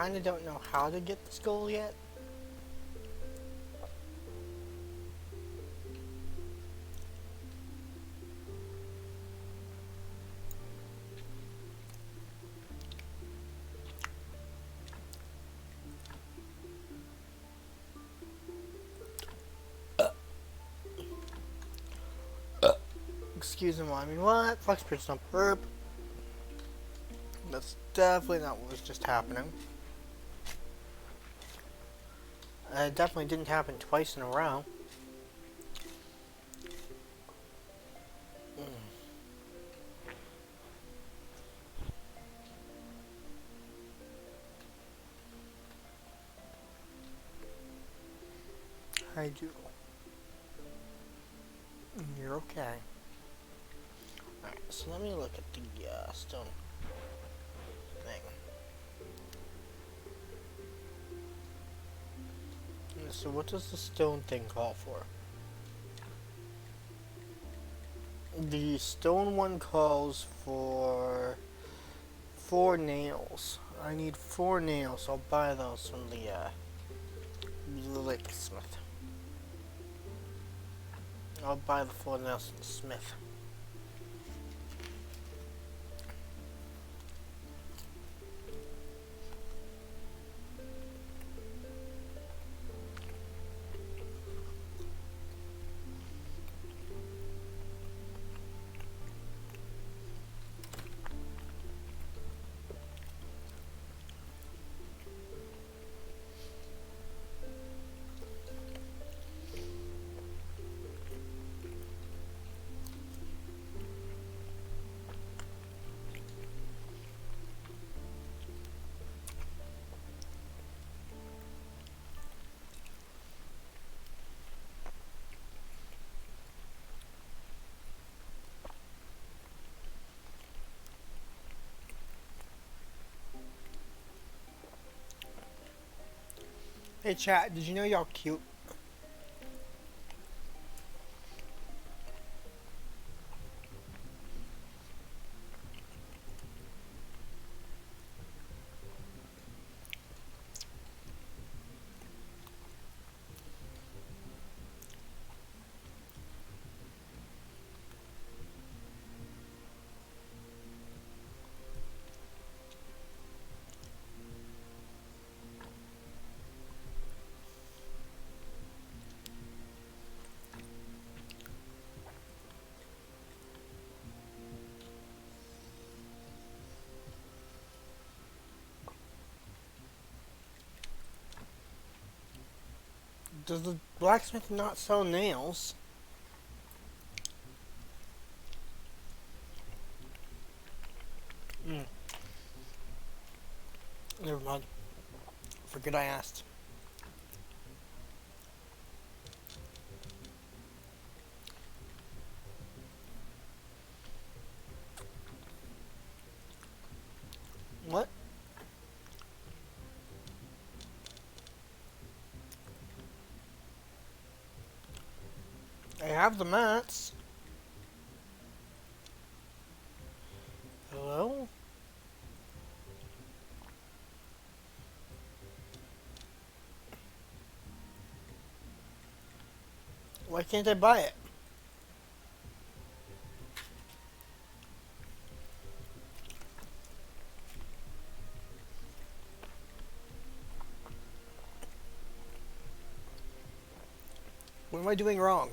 kind of don't know how to get this goal yet. Excuse me, I mean what? Flex pitch don't burp. That's definitely not what was just happening. It definitely didn't happen twice in a row. I do. You're okay. Alright, so let me look at the stone thing. So what does the stone thing call for? The stone one calls for 4 nails. I need 4 nails. I'll buy those from the Lakesmith. I'll buy the 4 nails from the smith. Hey chat, did you know y'all cute? Does the blacksmith not sell nails? Never mind. Forget I asked. What? I have the mats. Hello? Why can't I buy it? What am I doing wrong?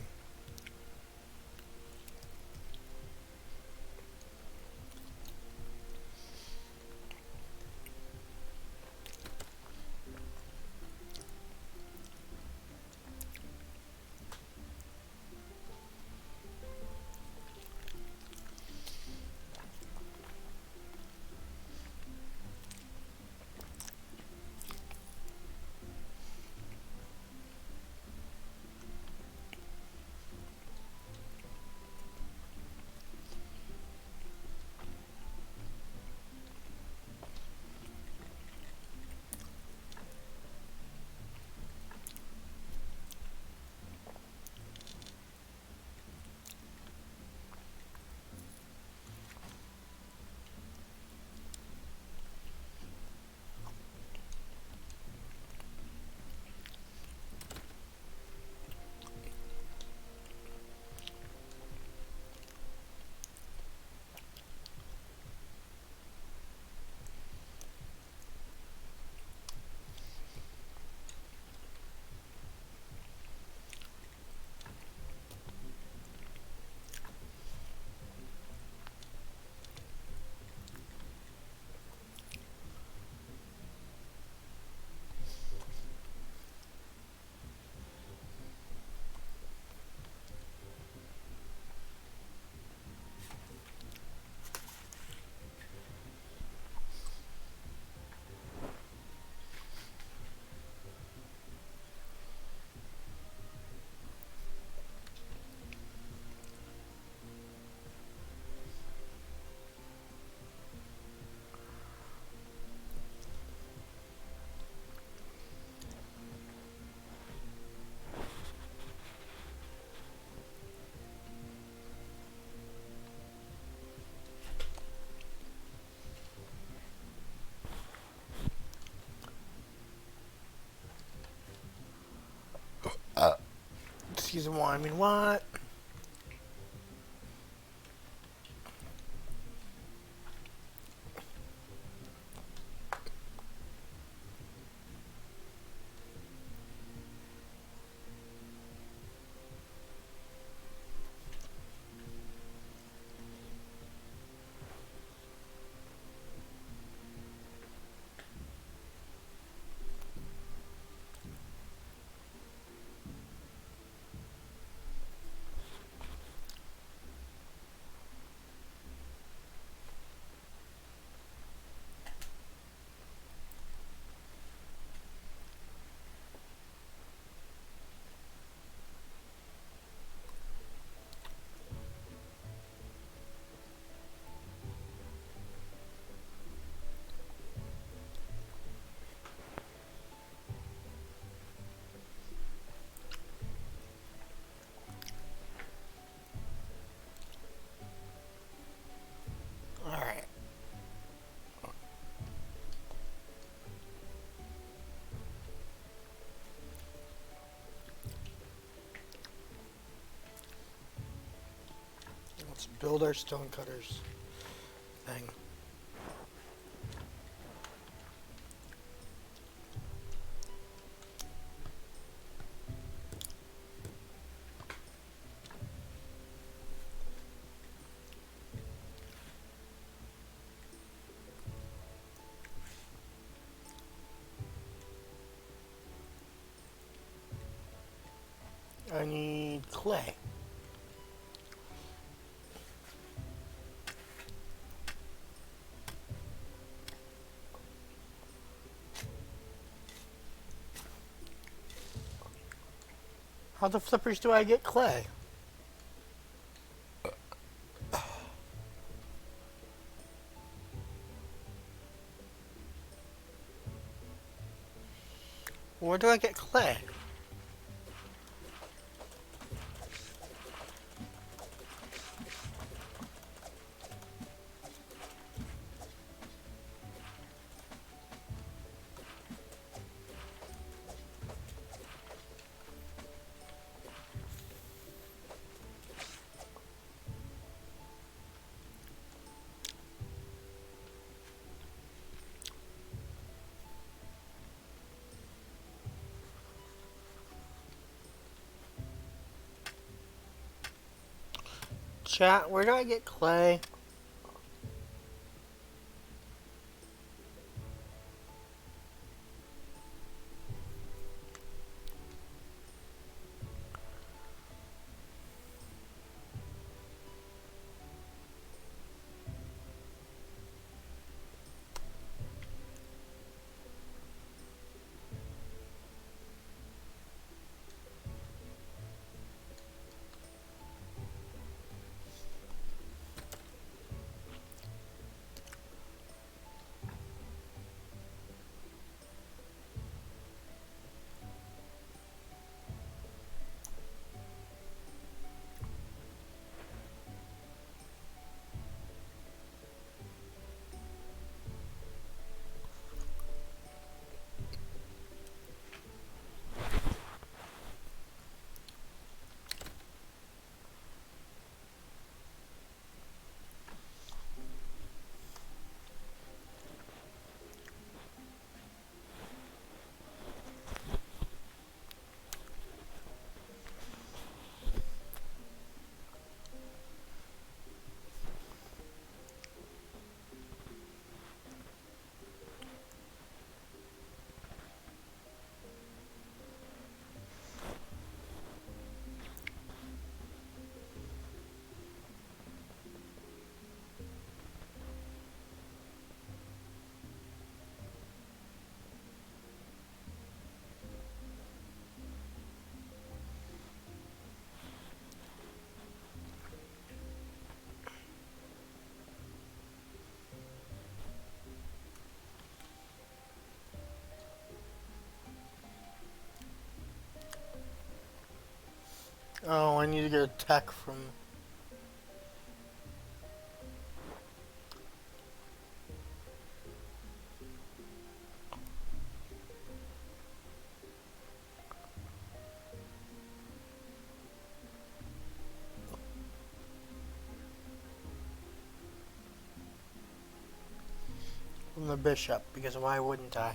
Season 1, I mean, what? Alright. Let's build our stonecutters thing. I need clay. How the flippers do I get clay? Where do I get clay? Chat, where do I get clay? Oh, I need to get a tech from... the bishop, because why wouldn't I?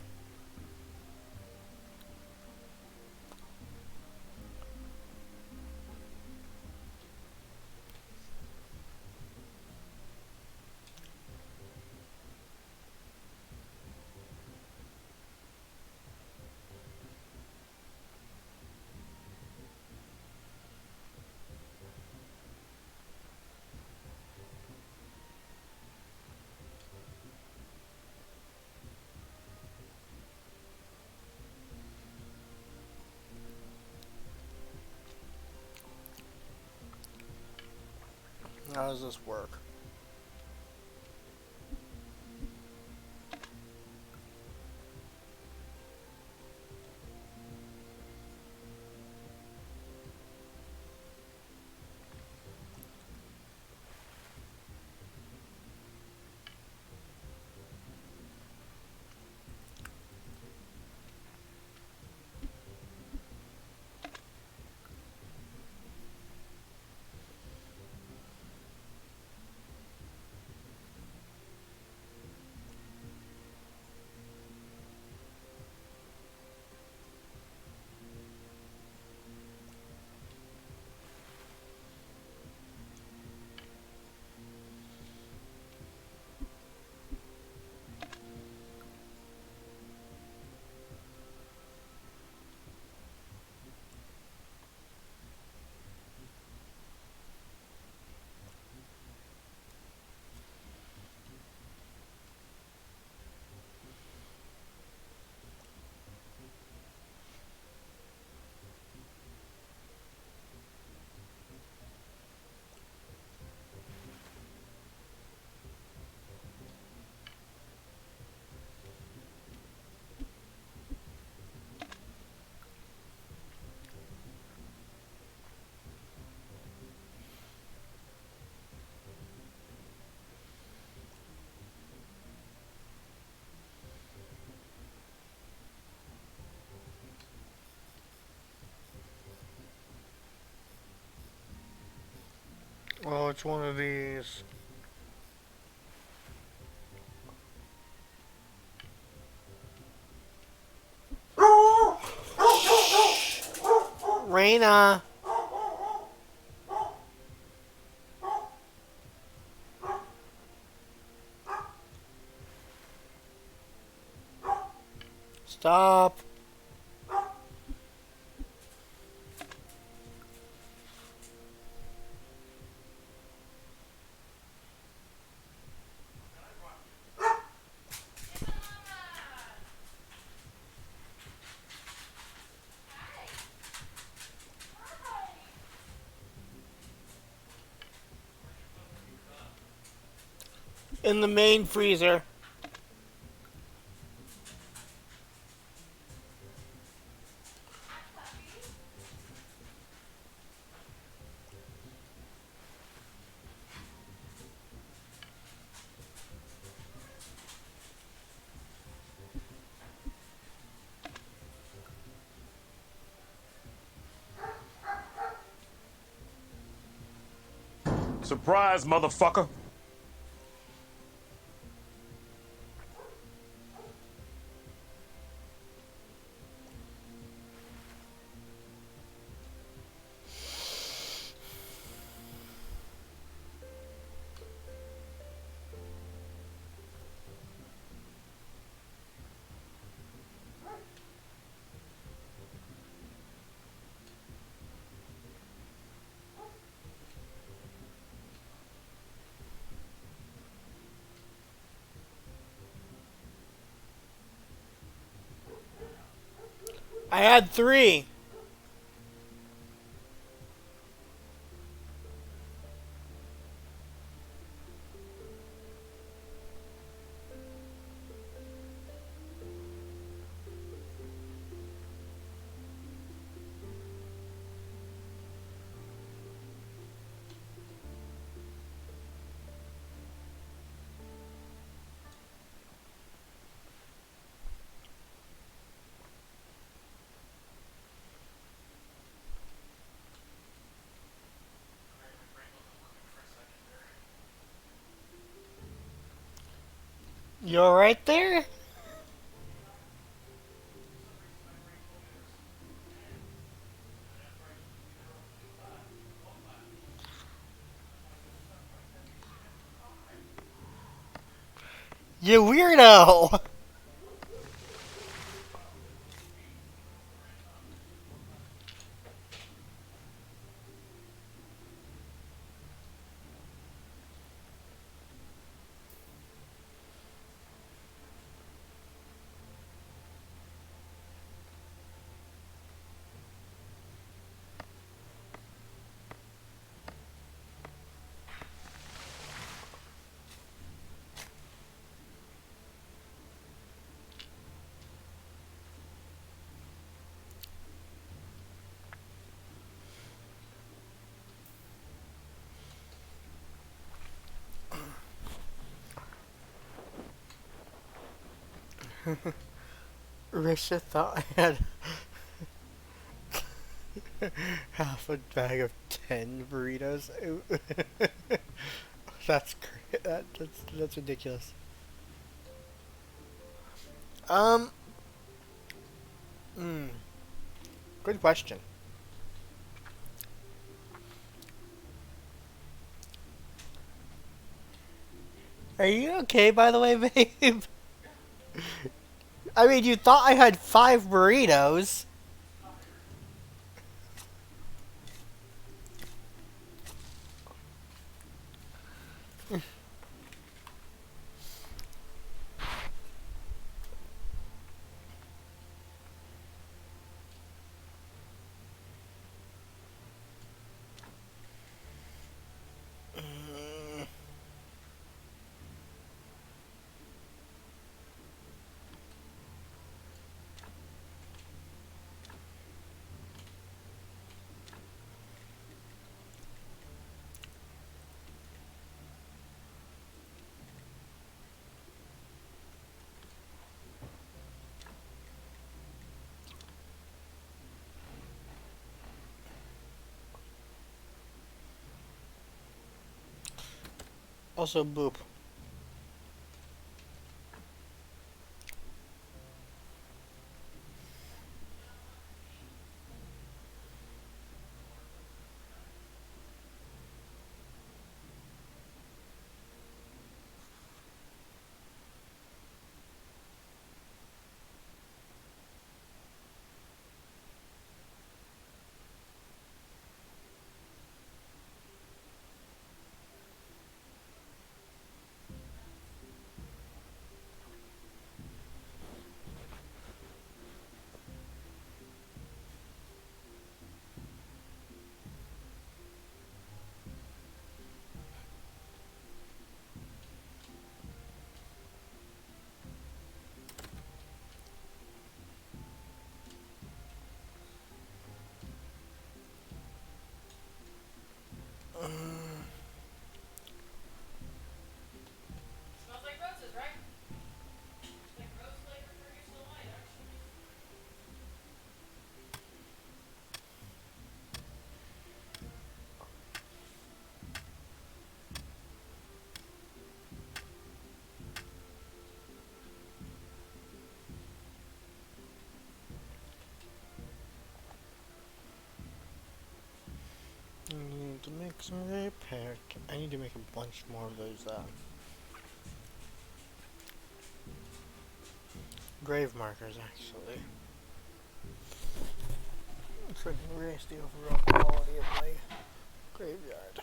How does this work? Oh, it's one of these. Raina! Stop! In the main freezer. Surprise, motherfucker. I had 3. You're right there? You weirdo! Risha thought I had half a bag of 10 burritos. That's ridiculous. Um, mm, Good question. Are you okay, by the way, babe? I mean, you thought I had 5 burritos. Also, boop. I need to make some repair. I need to make a bunch more of those grave markers, actually. So I can raise the overall quality of my graveyard.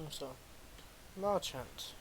Also, merchant.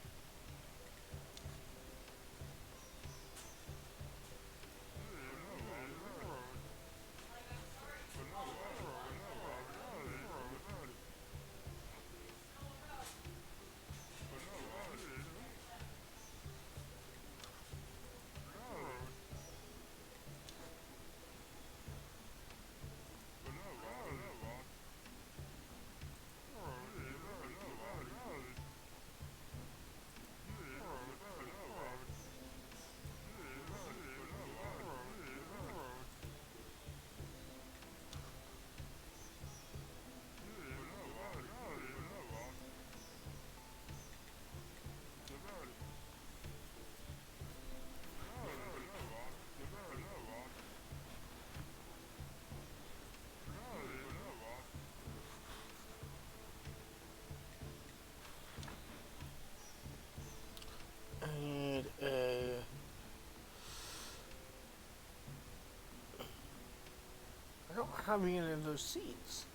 having any of those seeds.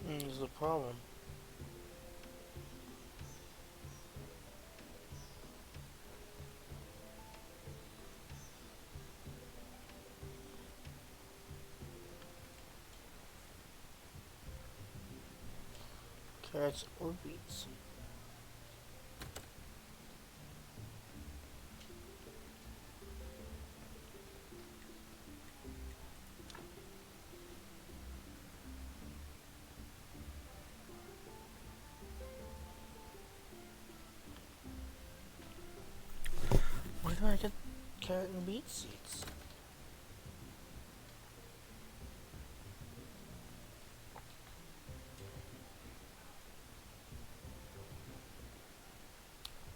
Is the problem. Carrots or beets. Where do I get carrot and beet seeds?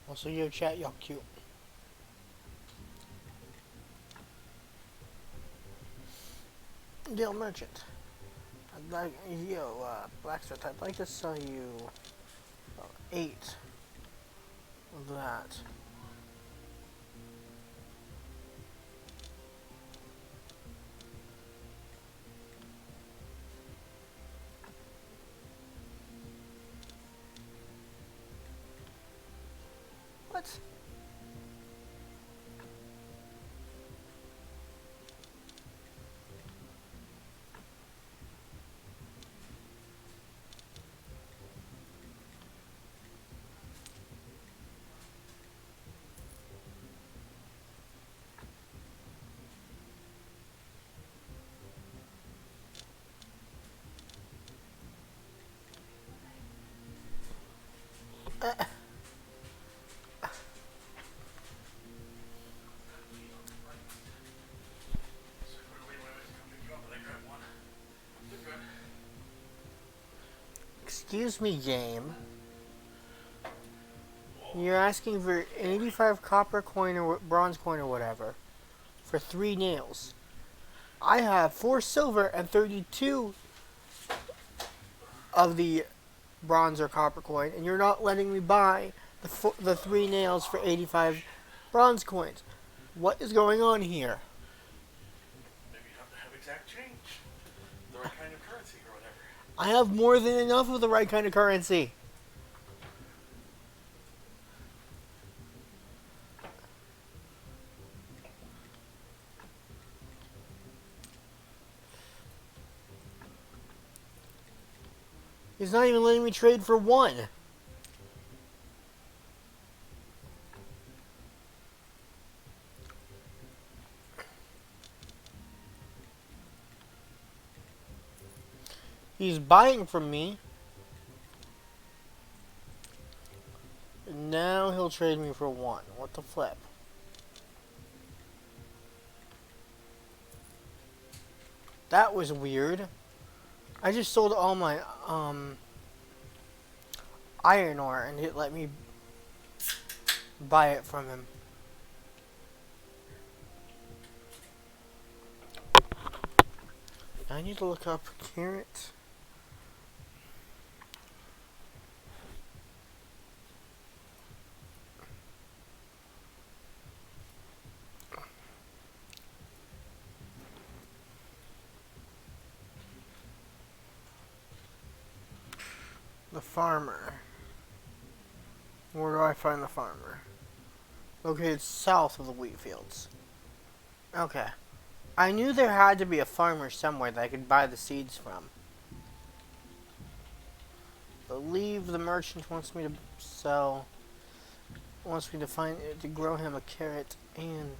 Also, yo, chat, y'all cute. Deal merchant. I'd like, yo, blacksmith, I'd like to sell you 8 of that. What? Excuse me, game. You're asking for 85 copper coin or bronze coin or whatever for 3 nails. I have 4 silver and 32 of the bronze or copper coin, and you're not letting me buy the 3 nails for 85 bronze coins. What is going on here? Maybe you have to have exact change. The right kind of currency or whatever. I have more than enough of the right kind of currency. He's not even letting me trade for 1. He's buying from me. And now he'll trade me for 1. What the flip? That was weird. I just sold all my iron ore and it let me buy it from him. I need to look up carrot. The farmer. Where do I find the farmer? Located south of the wheat fields. Okay. I knew there had to be a farmer somewhere that I could buy the seeds from. Believe the merchant wants me to sell. Wants me to grow him a carrot and.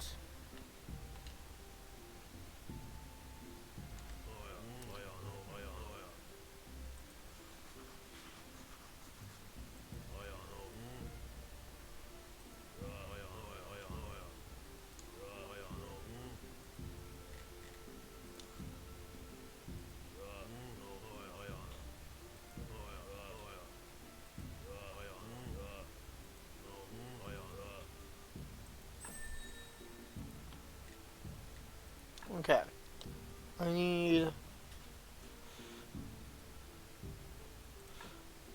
Okay. I need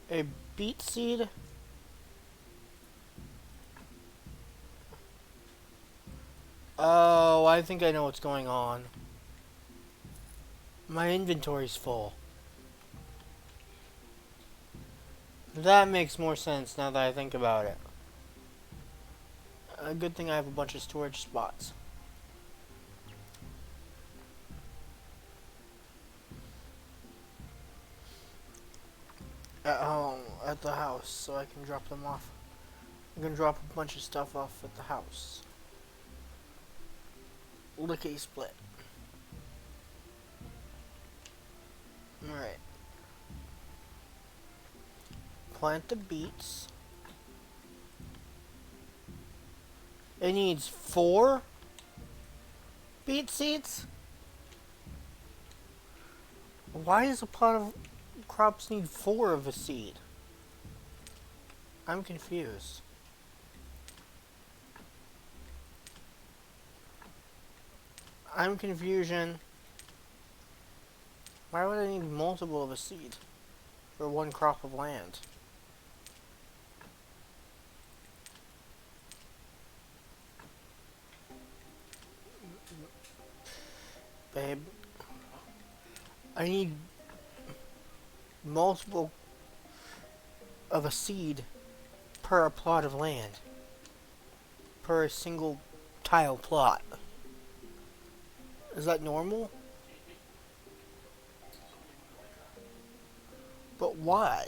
a beet seed. Oh, I think I know what's going on. My inventory's full. That makes more sense now that I think about it. A good thing I have a bunch of storage spots. At home, at the house, so I can drop them off. I'm gonna drop a bunch of stuff off at the house. Lickety split. Alright. Plant the beets. It needs 4 beet seeds? Why does a pot of crops need 4 of a seed? I'm confused. I'm confusion. Why would I need multiple of a seed for 1 crop of land? Babe, I need multiple of a seed per a plot of land. Per a single tile plot. Is that normal? But why?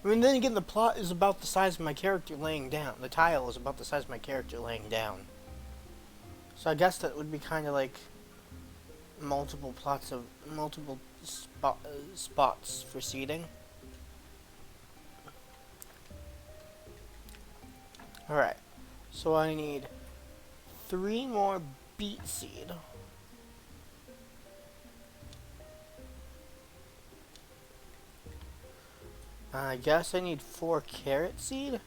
I mean, then again, the plot is about the size of my character laying down. The tile is about the size of my character laying down. So I guess that would be kind of like multiple plots of multiple spots for seeding. Alright, so I need 3 more beet seed. I guess I need 4 carrot seed.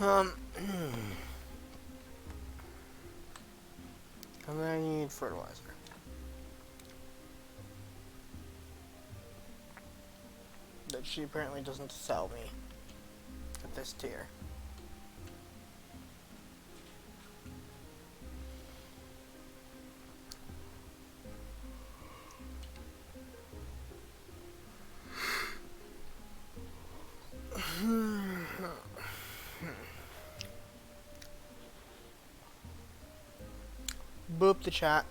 And then I need fertilizer. That she apparently doesn't sell me at this tier. Boop the chat.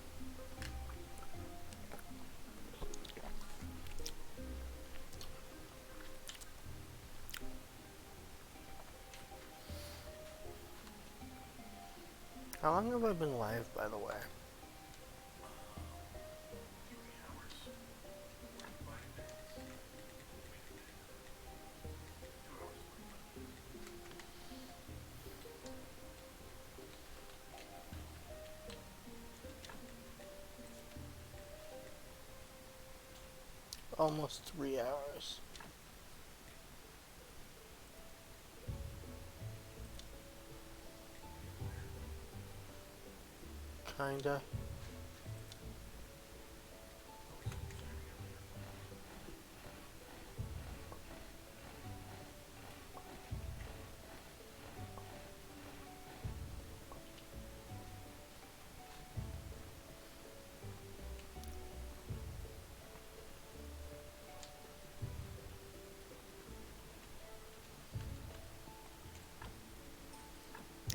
How long have I been live, by the way? 3 hours, 45 minutes, 2 hours, 45 minutes. Almost 3 hours. Kinda.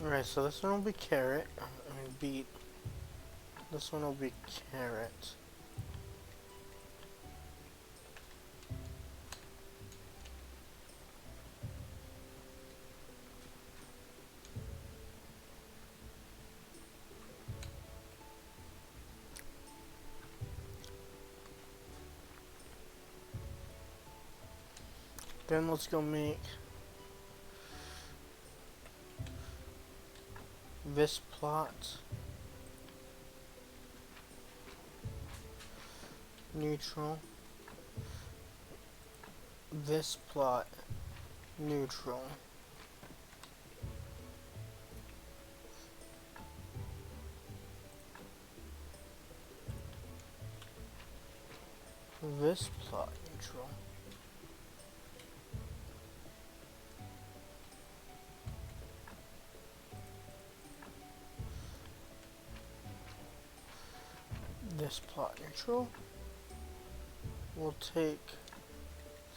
Alright, so this one will be carrot. I mean beet. This one will be carrot. Then let's go make this plot neutral, this plot neutral. This plot neutral. This plot neutral. We'll take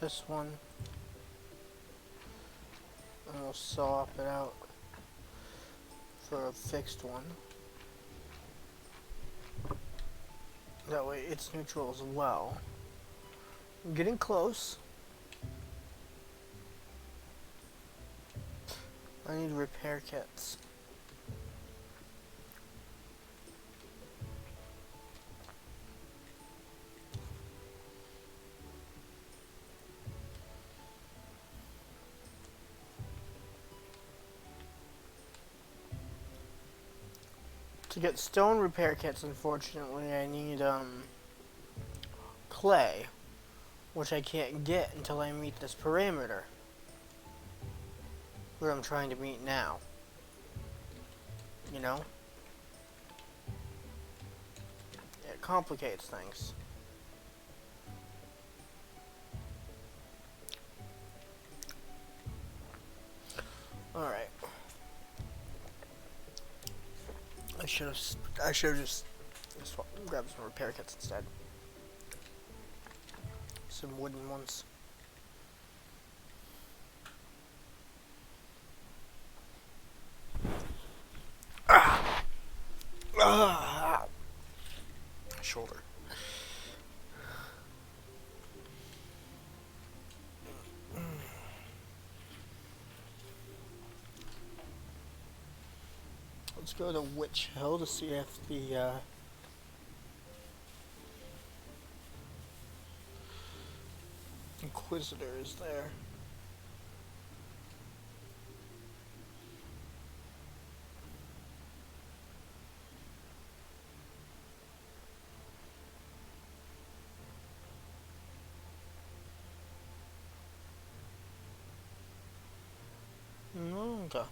this one and we'll swap it out for a fixed one. That way it's neutral as well. I'm getting close. I need repair kits. To get stone repair kits, unfortunately, I need clay, which I can't get until I meet this parameter, where I'm trying to meet now. You know? It complicates things. Alright. I should have just grabbed some repair kits instead. Some wooden ones. Shoulder. Let's go to Witch Hill to see if the Inquisitor is there. No, okay.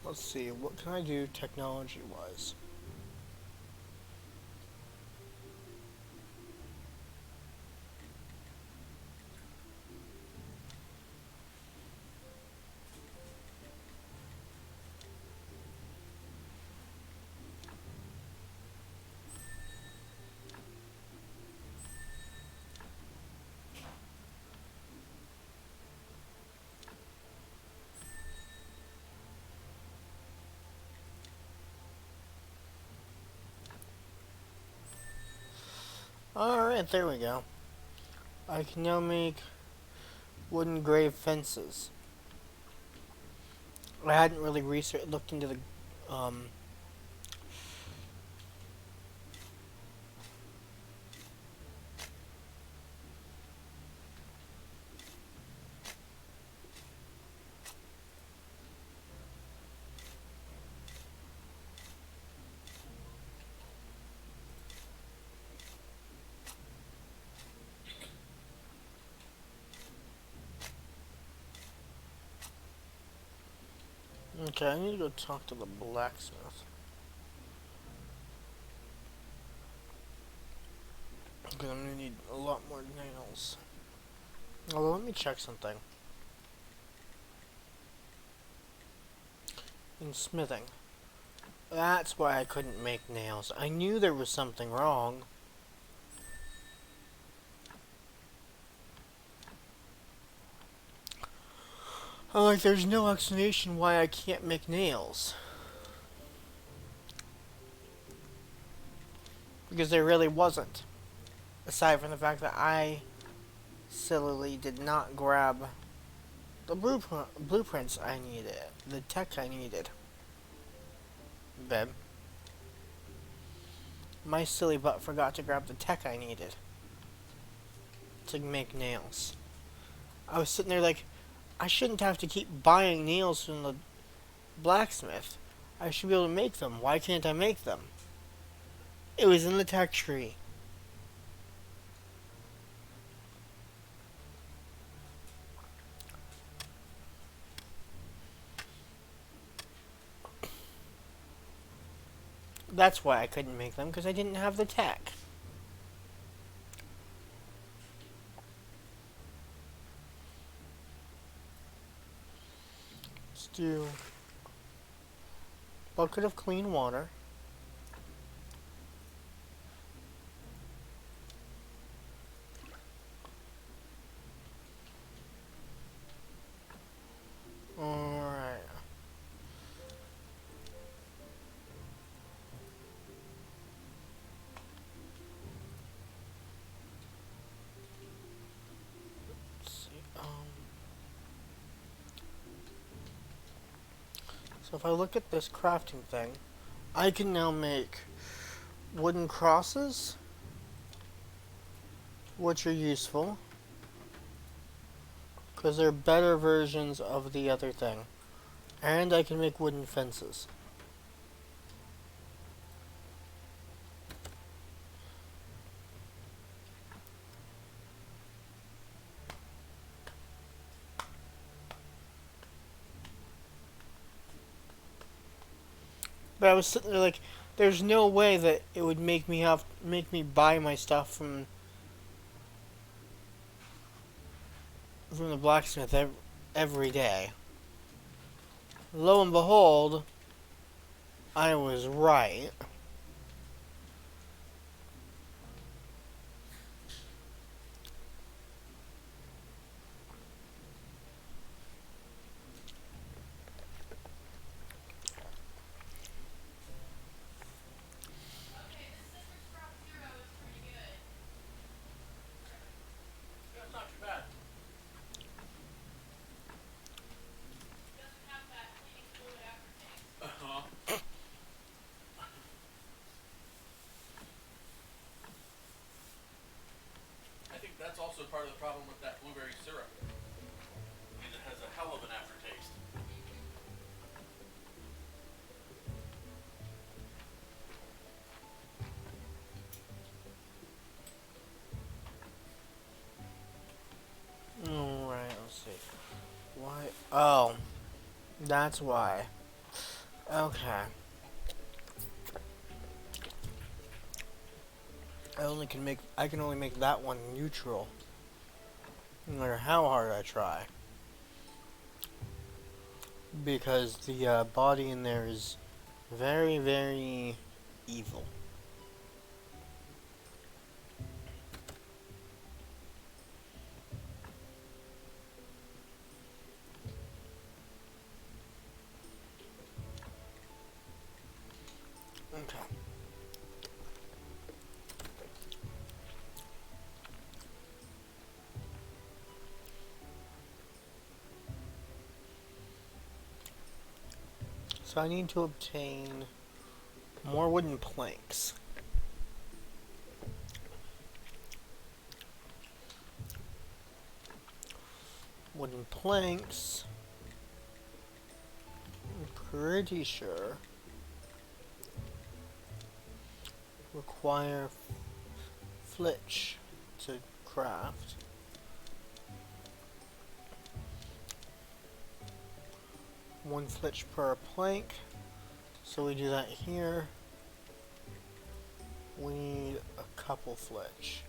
Let's see, what can I do technology-wise? Alright, there we go. I can now make wooden grave fences. I hadn't really looked into the Okay, I need to go talk to the blacksmith. Because I'm gonna need a lot more nails. Although, let me check something. In smithing. That's why I couldn't make nails. I knew there was something wrong. I'm like, there's no explanation why I can't make nails. Because there really wasn't. Aside from the fact that I sillily did not grab The blueprints I needed. The tech I needed. Babe. My silly butt forgot to grab the tech I needed. To make nails. I was sitting there like, I shouldn't have to keep buying nails from the blacksmith. I should be able to make them. Why can't I make them? It was in the tech tree. That's why I couldn't make them, because I didn't have the tech. Let's do bucket of clean water. Alright. Let's see. So if I look at this crafting thing, I can now make wooden crosses, which are useful, because they're better versions of the other thing. And I can make wooden fences. But I was sitting there like, there's no way that it would make me buy my stuff from the blacksmith every day. Lo and behold, I was right. Yeah, it's not too bad. Uh-huh. I think that's also part of the problem with that blueberry syrup. It has a hell of an aftertaste. Alright, let's see. Why? Oh, that's why. Okay. I can only make that one neutral. No matter how hard I try. Because the body in there is very, very evil. Okay. So I need to obtain more wooden planks. Wooden planks. I'm pretty sure require flitch to craft. One flitch per plank. So we do that here. We need a couple flitch.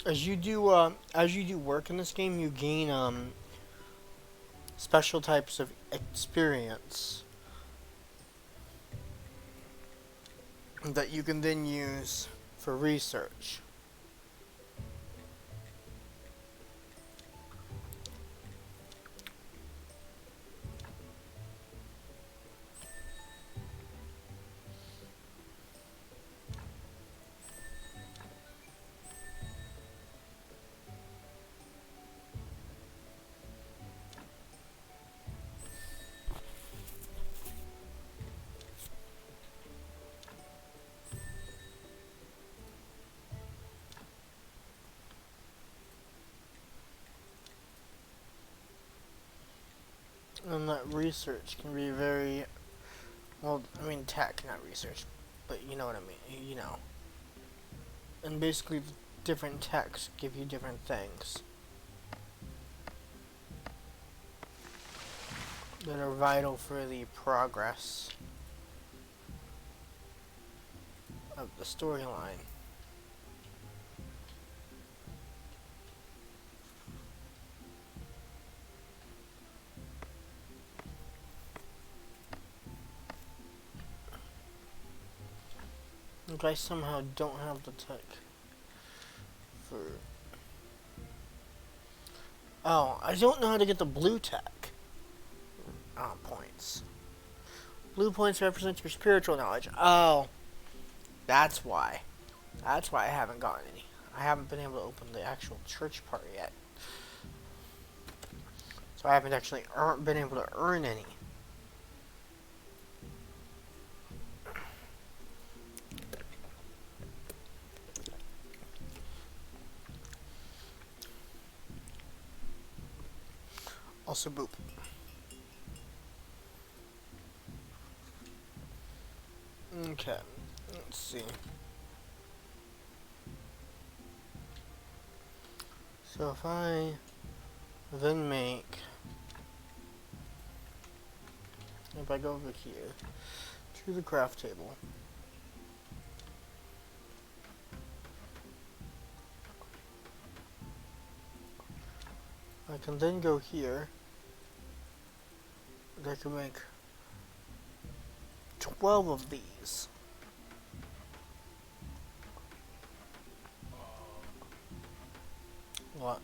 As you do work in this game, you gain special types of experience that you can then use for research. And that research can be very, well, I mean tech, not research, but you know what I mean, you know. And basically the different techs give you different things that are vital for the progress of the storyline. Like I somehow don't have the tech for... Oh, I don't know how to get the blue tech points. Blue points represent your spiritual knowledge. Oh, that's why. That's why I haven't gotten any. I haven't been able to open the actual church part yet. So I haven't actually been able to earn any. Also, boop. Okay, let's see. So if I then make, if I go over here to the craft table, I can then go here. I can make 12 of these. What?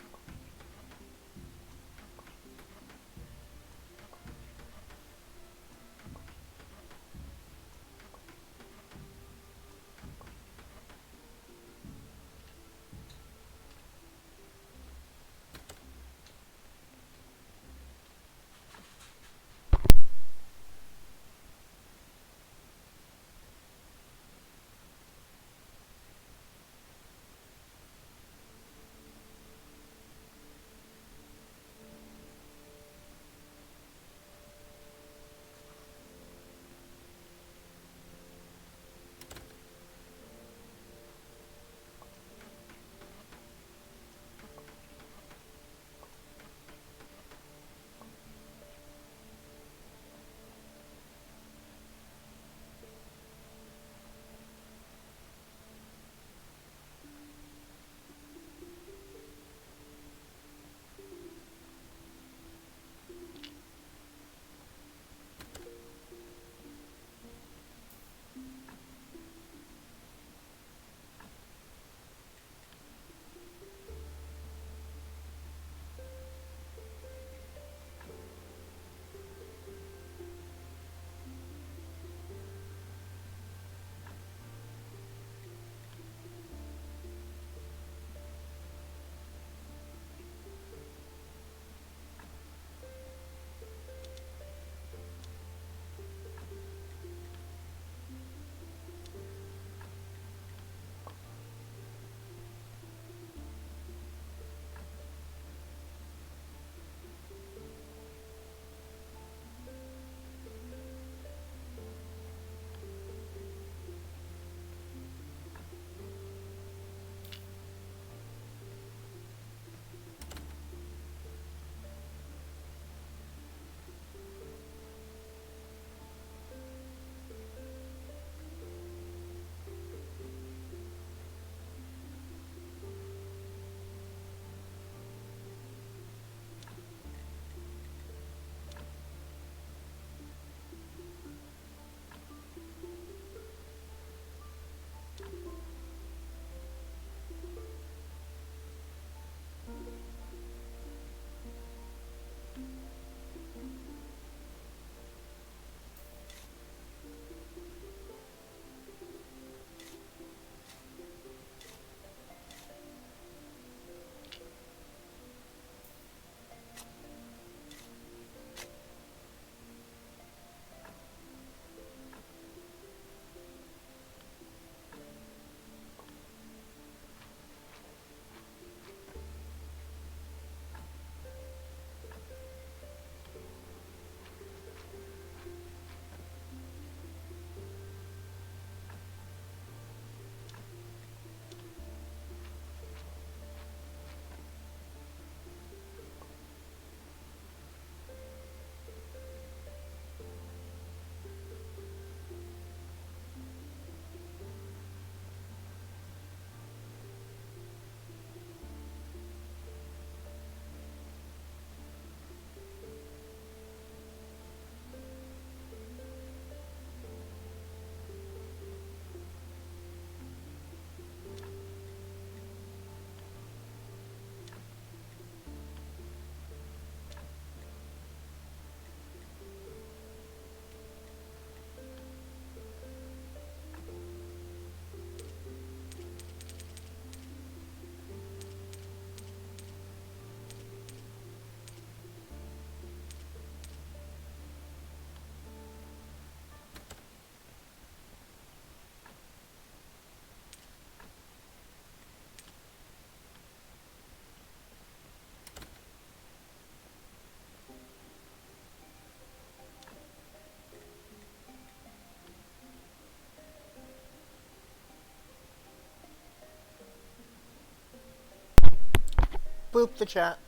Boop the chat.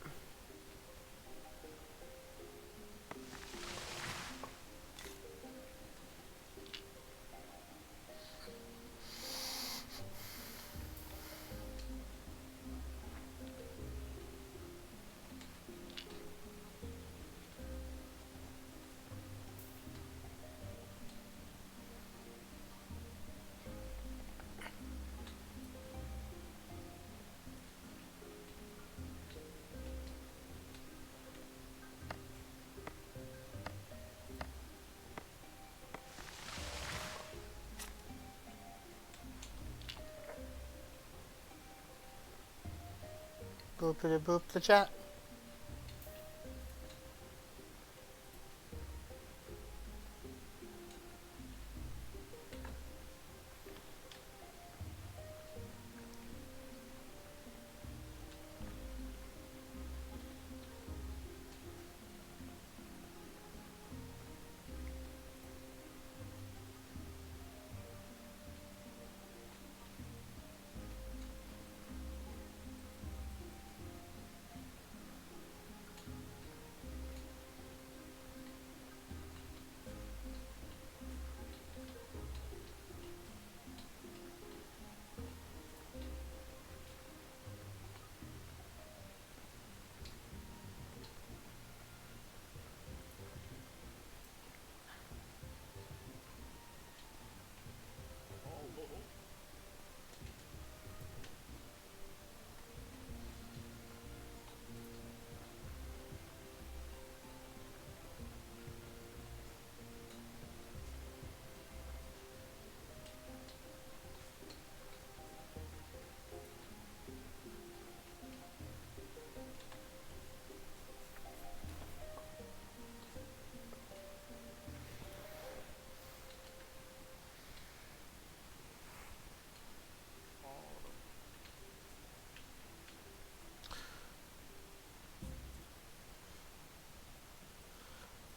Boopity boop the chat.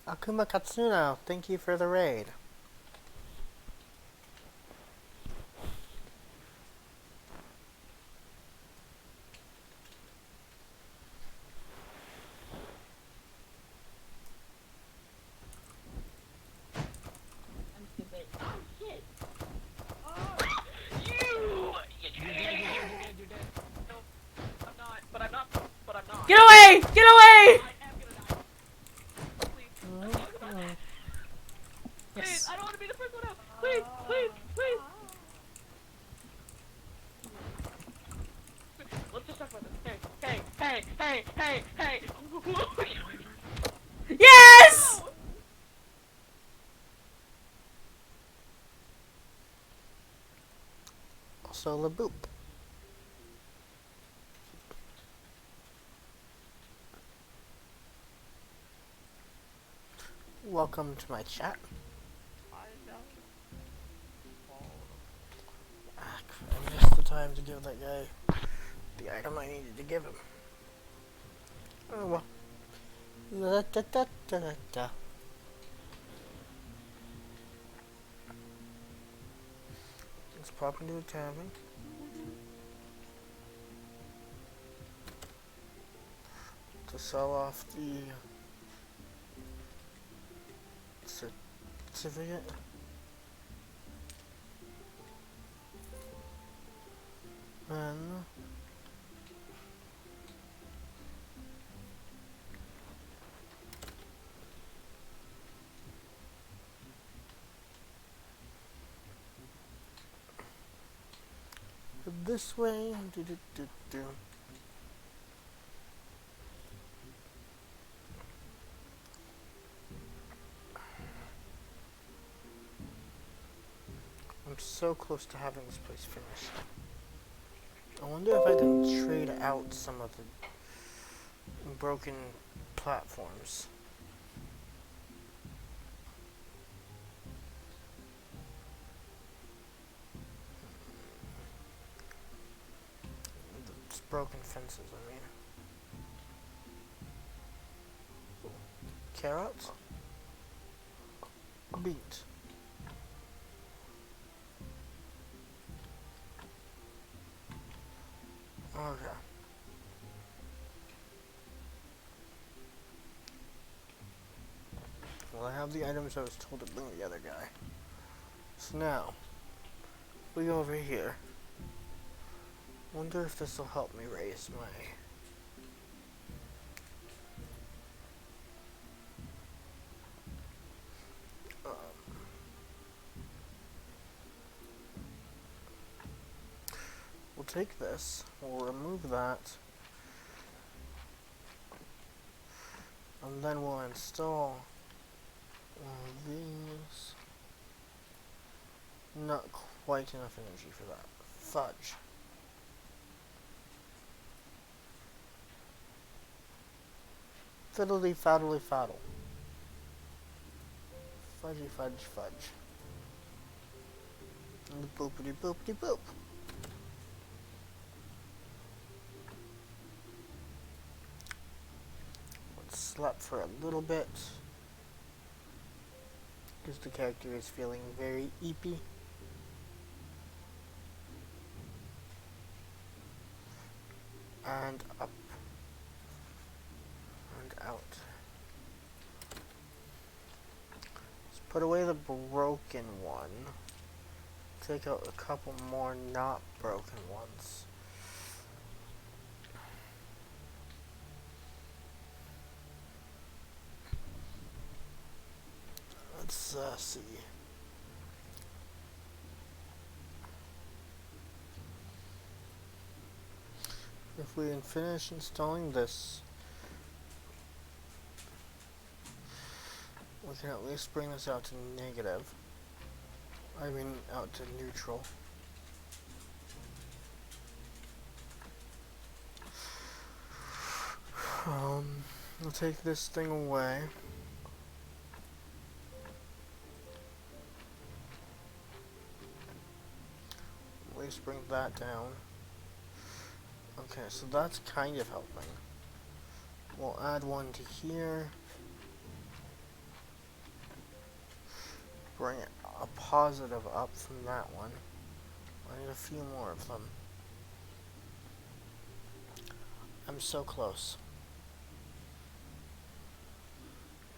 Akuma Katsuno, thank you for the raid. I'm stupid. Oh shit! You! You're dead. No, I'm not. But I'm not. But I'm not. Get away! Get away! I am gonna die. Please. Let's talk about that. Please, Yes. I don't want to be the first one out. Please, please, please. Let's just talk about this. Hey. Yes! No! Also the boop. Welcome to my chat. Ah, crap, I missed the time to give that guy the item I needed to give him. Oh well. Da, da, da, da, da, da. Let's pop into a tavern. To sell off the certificate. And this way. Do, do, do, do. I'm so close to having this place finished. I wonder if I can trade out some of the broken platforms. It's broken fences, I mean. Carrots? Beans. Okay. Well, I have the items I was told to bring the other guy. So now, we go over here. Wonder if this will help me raise my... We'll take this, we'll remove that, and then we'll install one of these. Not quite enough energy for that. Fudge. Fiddly faddly faddle. Fudgy fudge fudge. And boopity boopity boop. Let's slap for a little bit. Because the character is feeling very eepy. And up. And out. Let's put away the broken one. Take out a couple more not broken ones. Let's see. If we can finish installing this, we can at least bring this out to negative. I mean, out to neutral. We'll take this thing away. At least bring that down. Okay, so that's kind of helping. We'll add one to here. Bring a positive up from that one. I need a few more of them. I'm so close.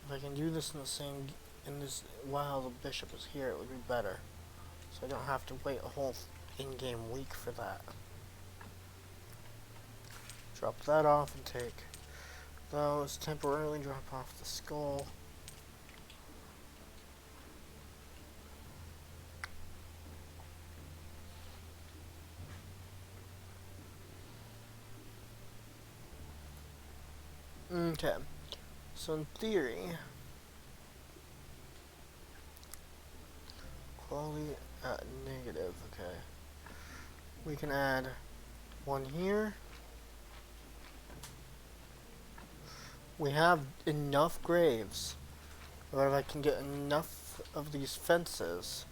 If I can do this in this while the bishop is here, it would be better. So I don't have to wait a whole in-game week for that. Drop that off and take those. Temporarily drop off the skull. Okay, so in theory, quality at negative, okay. We can add one here. We have enough graves, or if I can get enough of these fences,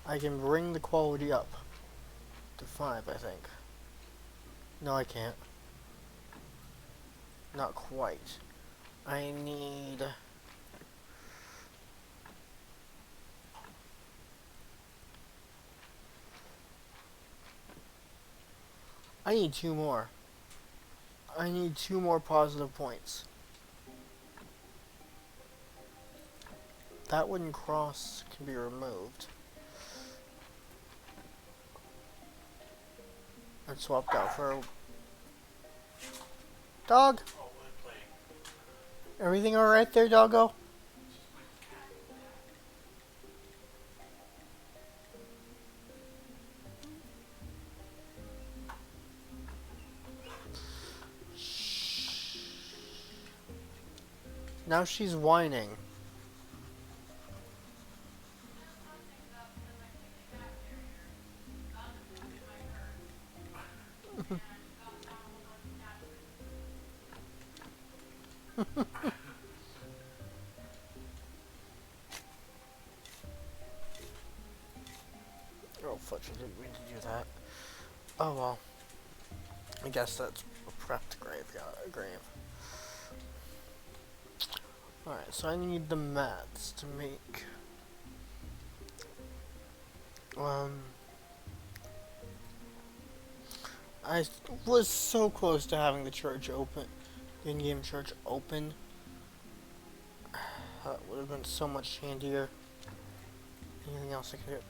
I can bring the quality up to 5, I think. No, I can't. Not quite. I need... I need 2 more. I need 2 more positive points. That wooden cross can be removed. And swapped out for a dog. Oh, we're playing. Everything alright there, doggo? Now she's whining. Oh, fudge, I didn't mean to do that. Oh well. I guess that's a prepped grave. Alright, so I need the mats to make... I was so close to having the church open, the in-game church open, been so much handier. Anything else I can do?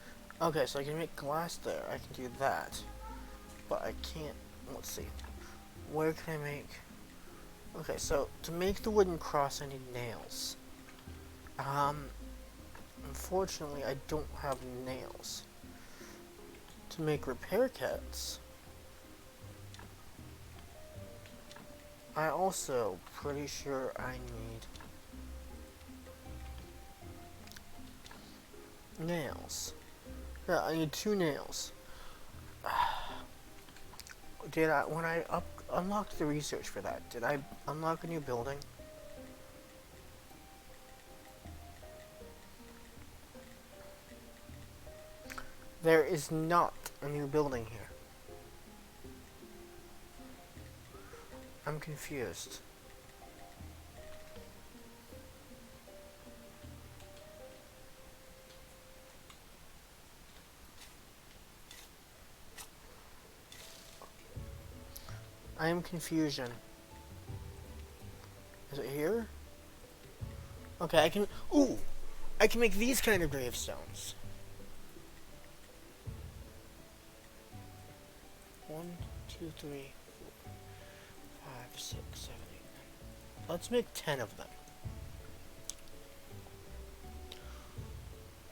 Okay, so I can make glass there. I can do that. But I can't... Let's see. Where can I make... Okay, so to make the wooden cross, I need nails. Unfortunately, I don't have nails. To make repair kits, I also pretty sure I need nails. Yeah, I need 2 nails. When I unlocked the research for that, did I unlock a new building? There is not a new building here. I'm confused. I am confusion. Is it here? Okay, I can... Ooh! I can make these kind of gravestones. 1, 2, 3, 4, 5, 6, 7, 8, 9. Let's make 10 of them.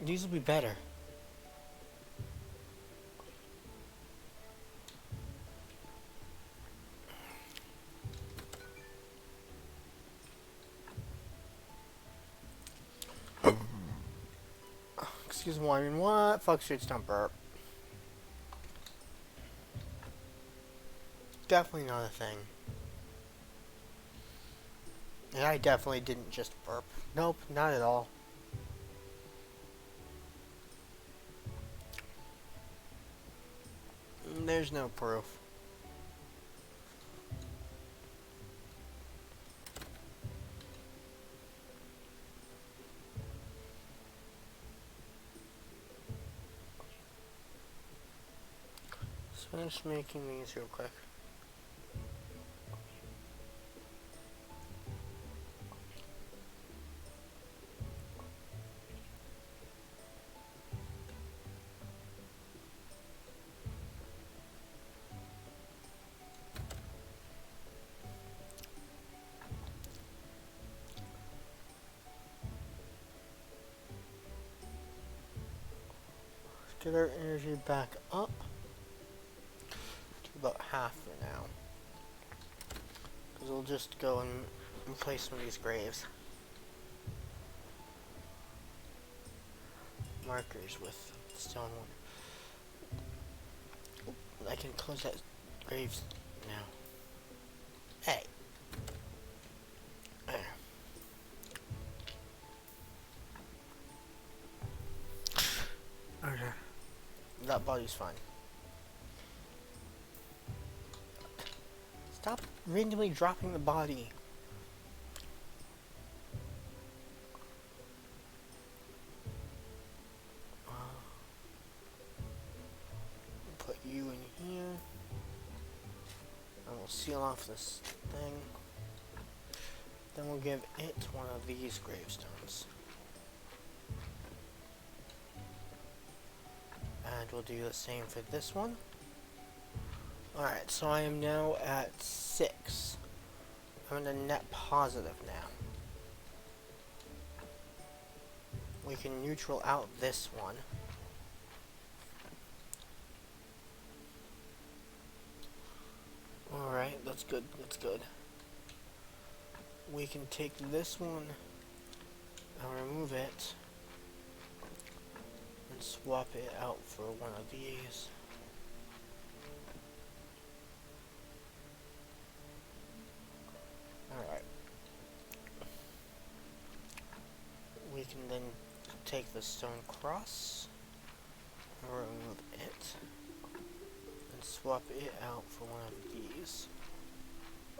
These will be better. Excuse me, I mean, what? Fuck streets don't burp. Definitely not a thing. And I definitely didn't just burp. Nope, not at all. There's no proof. Let's finish making these real quick. Get our energy back up to about half for now. Because we'll just go and replace some of these graves. Markers with stone one. I can close that graves now. Hey. There. Okay. That body's fine. Stop randomly dropping the body. Put you in here. And we'll seal off this thing. Then we'll give it one of these gravestones. And we'll do the same for this one. Alright, so I am now at 6. I'm in a net positive now. We can neutral out this one. Alright, that's good, that's good. We can take this one and remove it and swap it out for one of these. Alright. We can then take the stone cross and remove it and swap it out for one of these.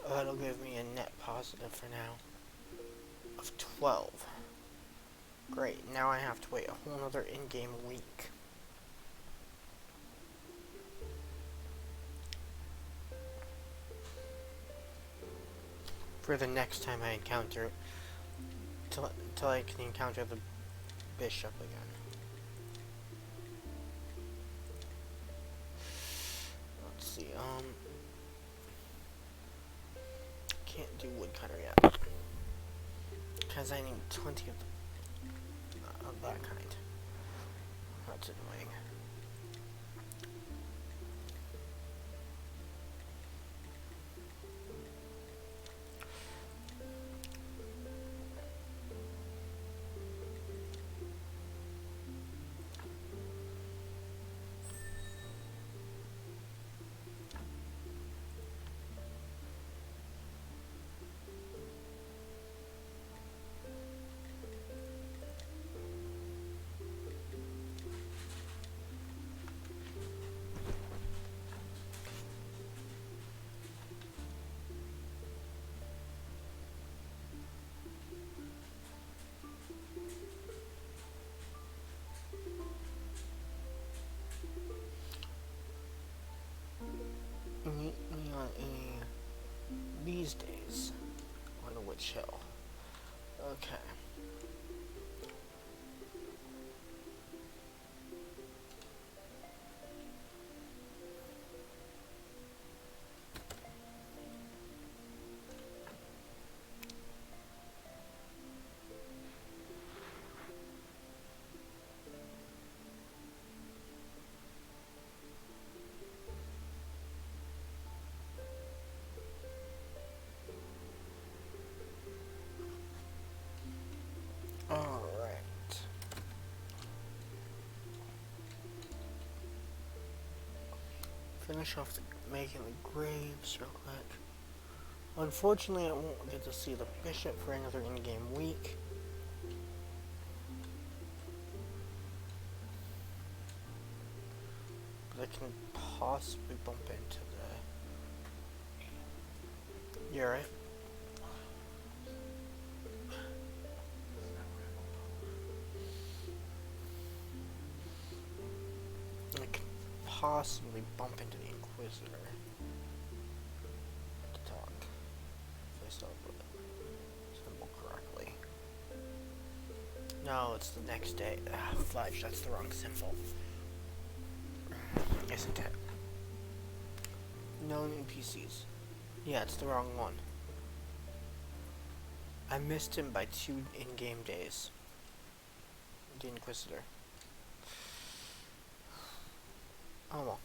That'll give me a net positive for now of 12. Great, now I have to wait a whole other in-game week. For the next time I encounter it. till I can encounter the bishop again. Let's see. Can't do woodcutter yet because I need 20 of that kind. That's annoying. Meet me on these days on the Witch Hill. Okay. Alright. Finish off making the graves real quick. Unfortunately, I won't get to see the bishop for another in-game week. But I can possibly bump into the... You're right. I can possibly bump into the Inquisitor to talk. If I spelled the symbol correctly. No, it's the next day. Ah, fudge, that's the wrong symbol. Isn't it? Known NPCs. Yeah, it's the wrong one. I missed him by 2 in-game days. The Inquisitor. Oh well.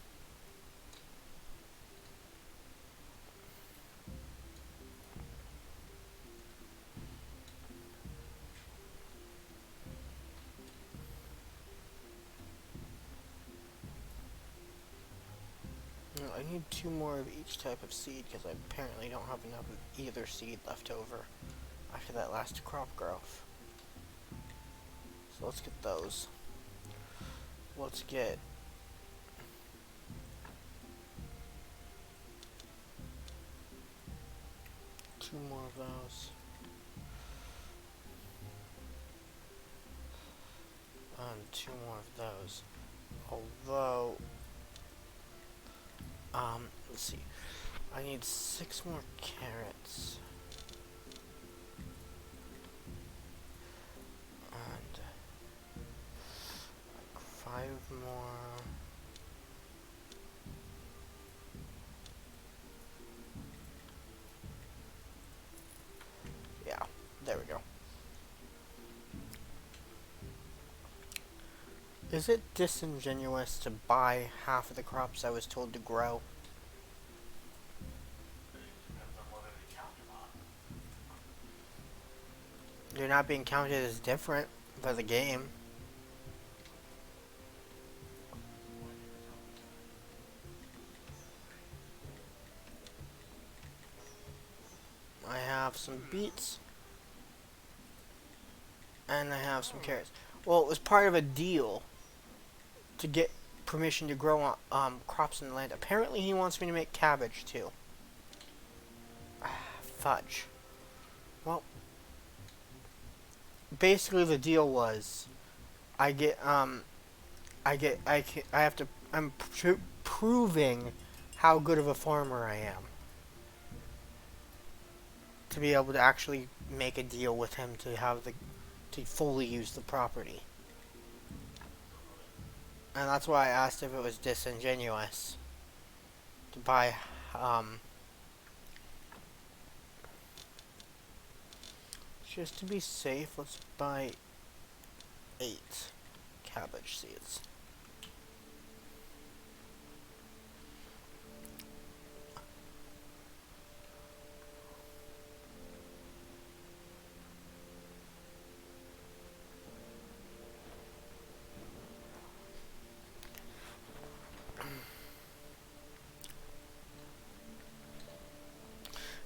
I need 2 more of each type of seed because I apparently don't have enough of either seed left over after that last crop growth. So let's get those. Let's get two more of those. And 2 more of those. Although, let's see. I need 6 more carrots. And like 5 more. Yeah, there we go. Is it disingenuous to buy half of the crops I was told to grow? Depends on whether they count or not. They're not being counted as different for the game. I have some beets. And I have some carrots. Well, it was part of a deal to get permission to grow crops in the land. Apparently he wants me to make cabbage too. Fudge. Well, basically the deal was I'm proving how good of a farmer I am. to be able to actually make a deal with him to fully use the property. And that's why I asked if it was disingenuous to buy, just to be safe, let's buy 8 cabbage seeds.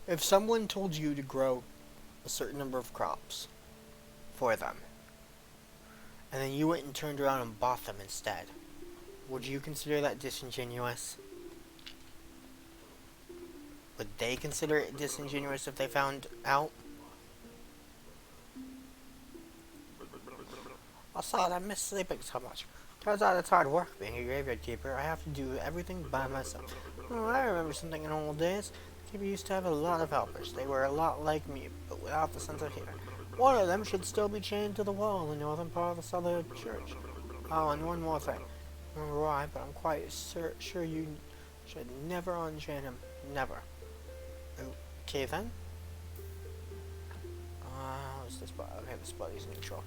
If someone told you to grow a certain number of crops for them, and then you went and turned around and bought them instead, would you consider that disingenuous? Would they consider it disingenuous if they found out? I thought I missed sleeping so much. Turns out it's hard work being a graveyard keeper. I have to do everything by myself. Oh, I remember something in old days. Keeper used to have a lot of helpers. They were a lot like me, but without the sense of humor. One of them should still be chained to the wall in the northern part of the southern church. Oh, and one more thing. I don't remember why, but I'm quite sure you should never unchain him. Never. Okay then. What's this body? Okay, this body's neutral.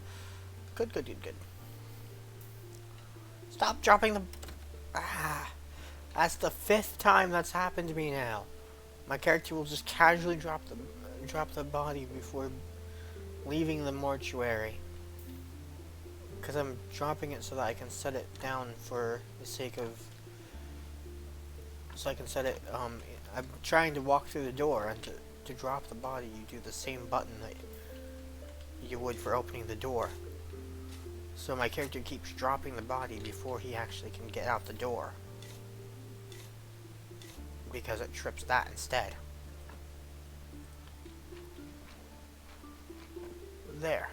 Good. Stop dropping the... That's the 5th time that's happened to me now. My character will just casually drop the body before leaving the mortuary. Because I'm dropping it so that I can set it down for the sake of... So I can set it... I'm trying to walk through the door, and to drop the body, you do the same button that you would for opening the door. So my character keeps dropping the body before he actually can get out the door, because it trips that instead. There.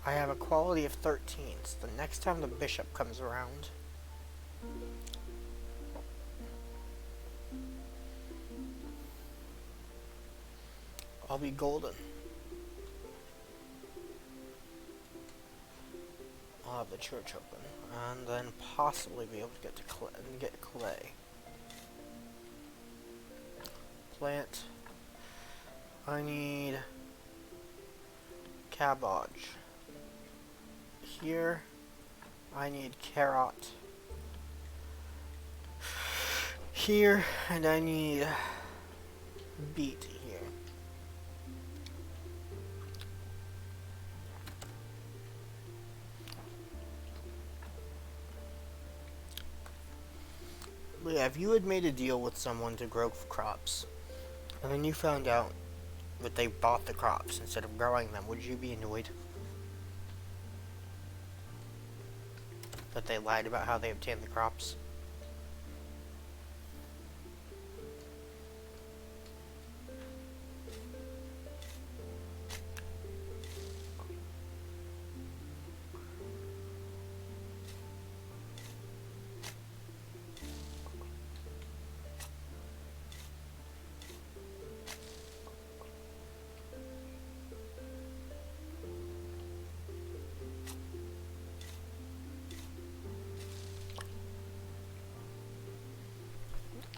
I have a quality of 13, so the next time the bishop comes around, I'll be golden. I'll have the church open, and then possibly be able to get clay. Plant. I need cabbage. Here, I need carrot. Here, and I need beet here. But yeah, if you had made a deal with someone to grow crops, and then you found out that they bought the crops instead of growing them, would you be annoyed that they lied about how they obtained the crops?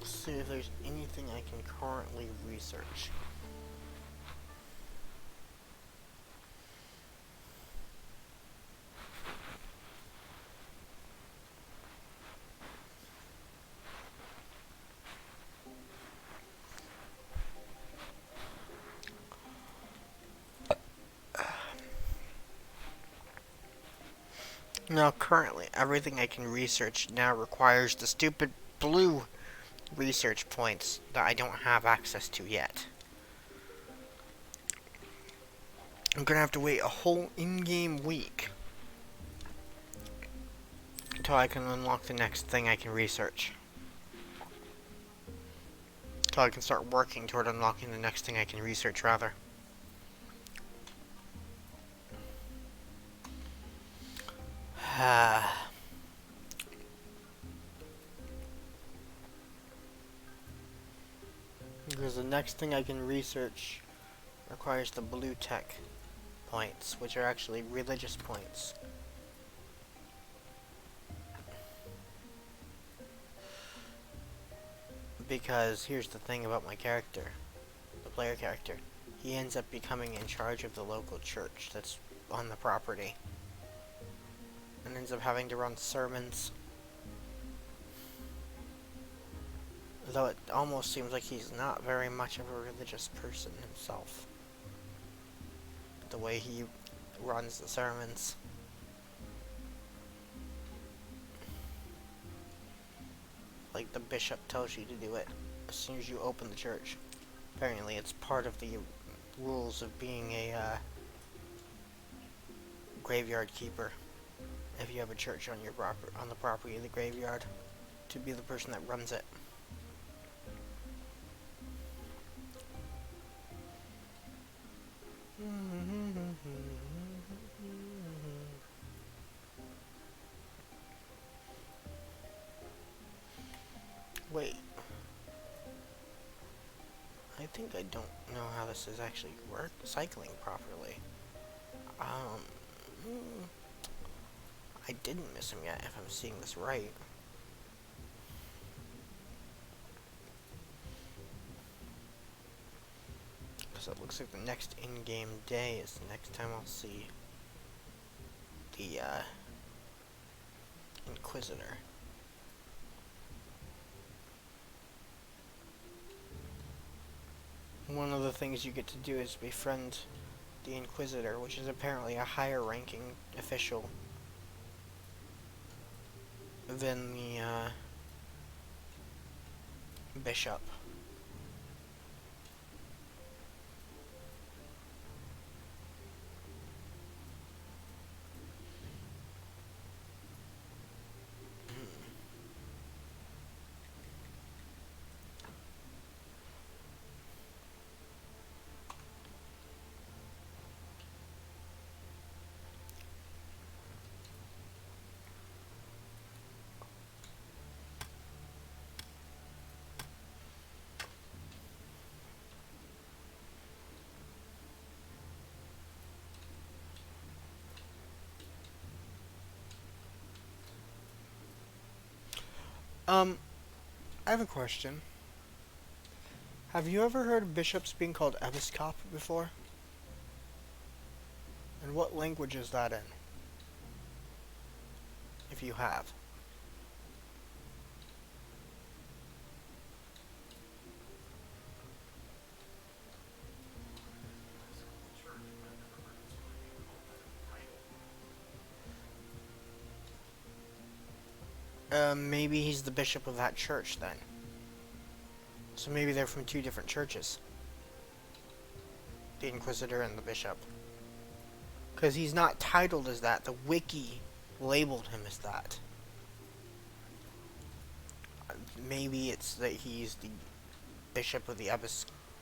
See if there's anything I can currently research. Now currently everything I can research now requires the stupid blue research points that I don't have access to yet. I'm gonna have to wait a whole in-game week until I can unlock the next thing I can research. Until I can start working toward unlocking the next thing I can research, rather. Because the next thing I can research requires the blue tech points, which are actually religious points. Because here's the thing about my character, the player character. He ends up becoming in charge of the local church that's on the property. And ends up having to run sermons. Though it almost seems like he's not very much of a religious person himself. The way he runs the sermons. Like the bishop tells you to do it as soon as you open the church. Apparently it's part of the rules of being a graveyard keeper. If you have a church on your on the property of the graveyard, to be the person that runs it. Wait. I think I don't know how this is actually cycling properly. I didn't miss him yet, if I'm seeing this right. Because it looks like the next in-game day is the next time I'll see the Inquisitor. One of the things you get to do is befriend the Inquisitor, which is apparently a higher ranking official than the bishop. I have a question. Have you ever heard of bishops being called episcop before? And what language is that in? If you have. Maybe he's the bishop of that church then. So maybe they're from two different churches. The Inquisitor and the bishop. Because he's not titled as that. The wiki labeled him as that. Maybe it's that he's the bishop of the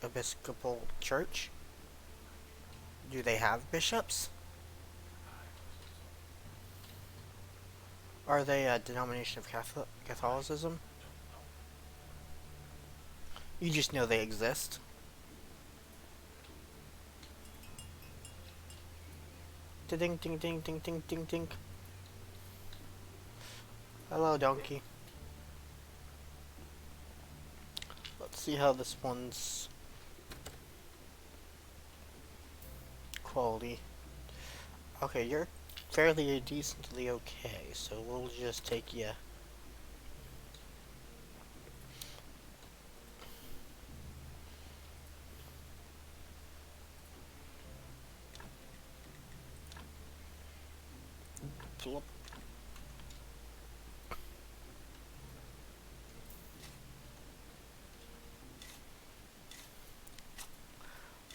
Episcopal Church? Do they have bishops? Are they a denomination of Catholicism? You just know they exist. Ding ding ding ding ding ding ding. Hello, donkey. Let's see how this one's quality. Okay, you're fairly decently okay, so we'll just take you. Flip.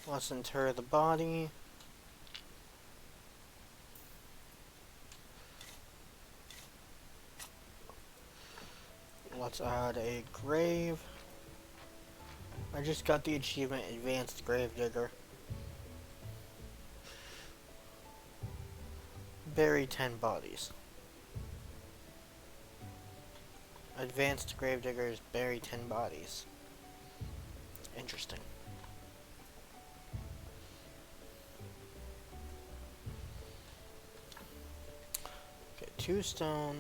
Let's inter the body. Let's add a grave. I just got the achievement Advanced Gravedigger. Bury 10 bodies. Advanced Gravediggers bury 10 bodies. Interesting. 2 stone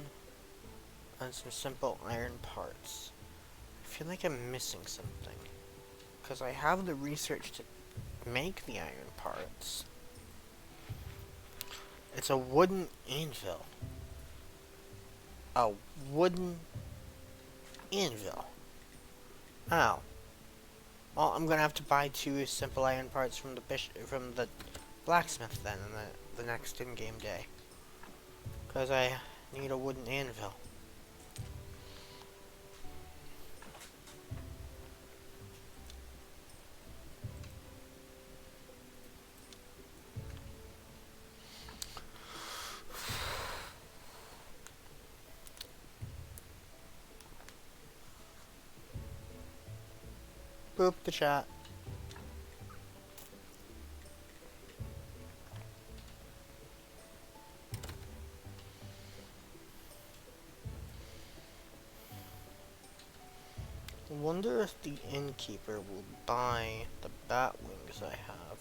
and some simple iron parts. I feel like I'm missing something. Because I have the research to make the iron parts. It's a wooden anvil. A wooden anvil. Oh. Well, I'm gonna have to buy 2 simple iron parts from the blacksmith then on the next in-game day. Because I need a wooden anvil. Boop the chat. I wonder if the innkeeper will buy the bat wings I have.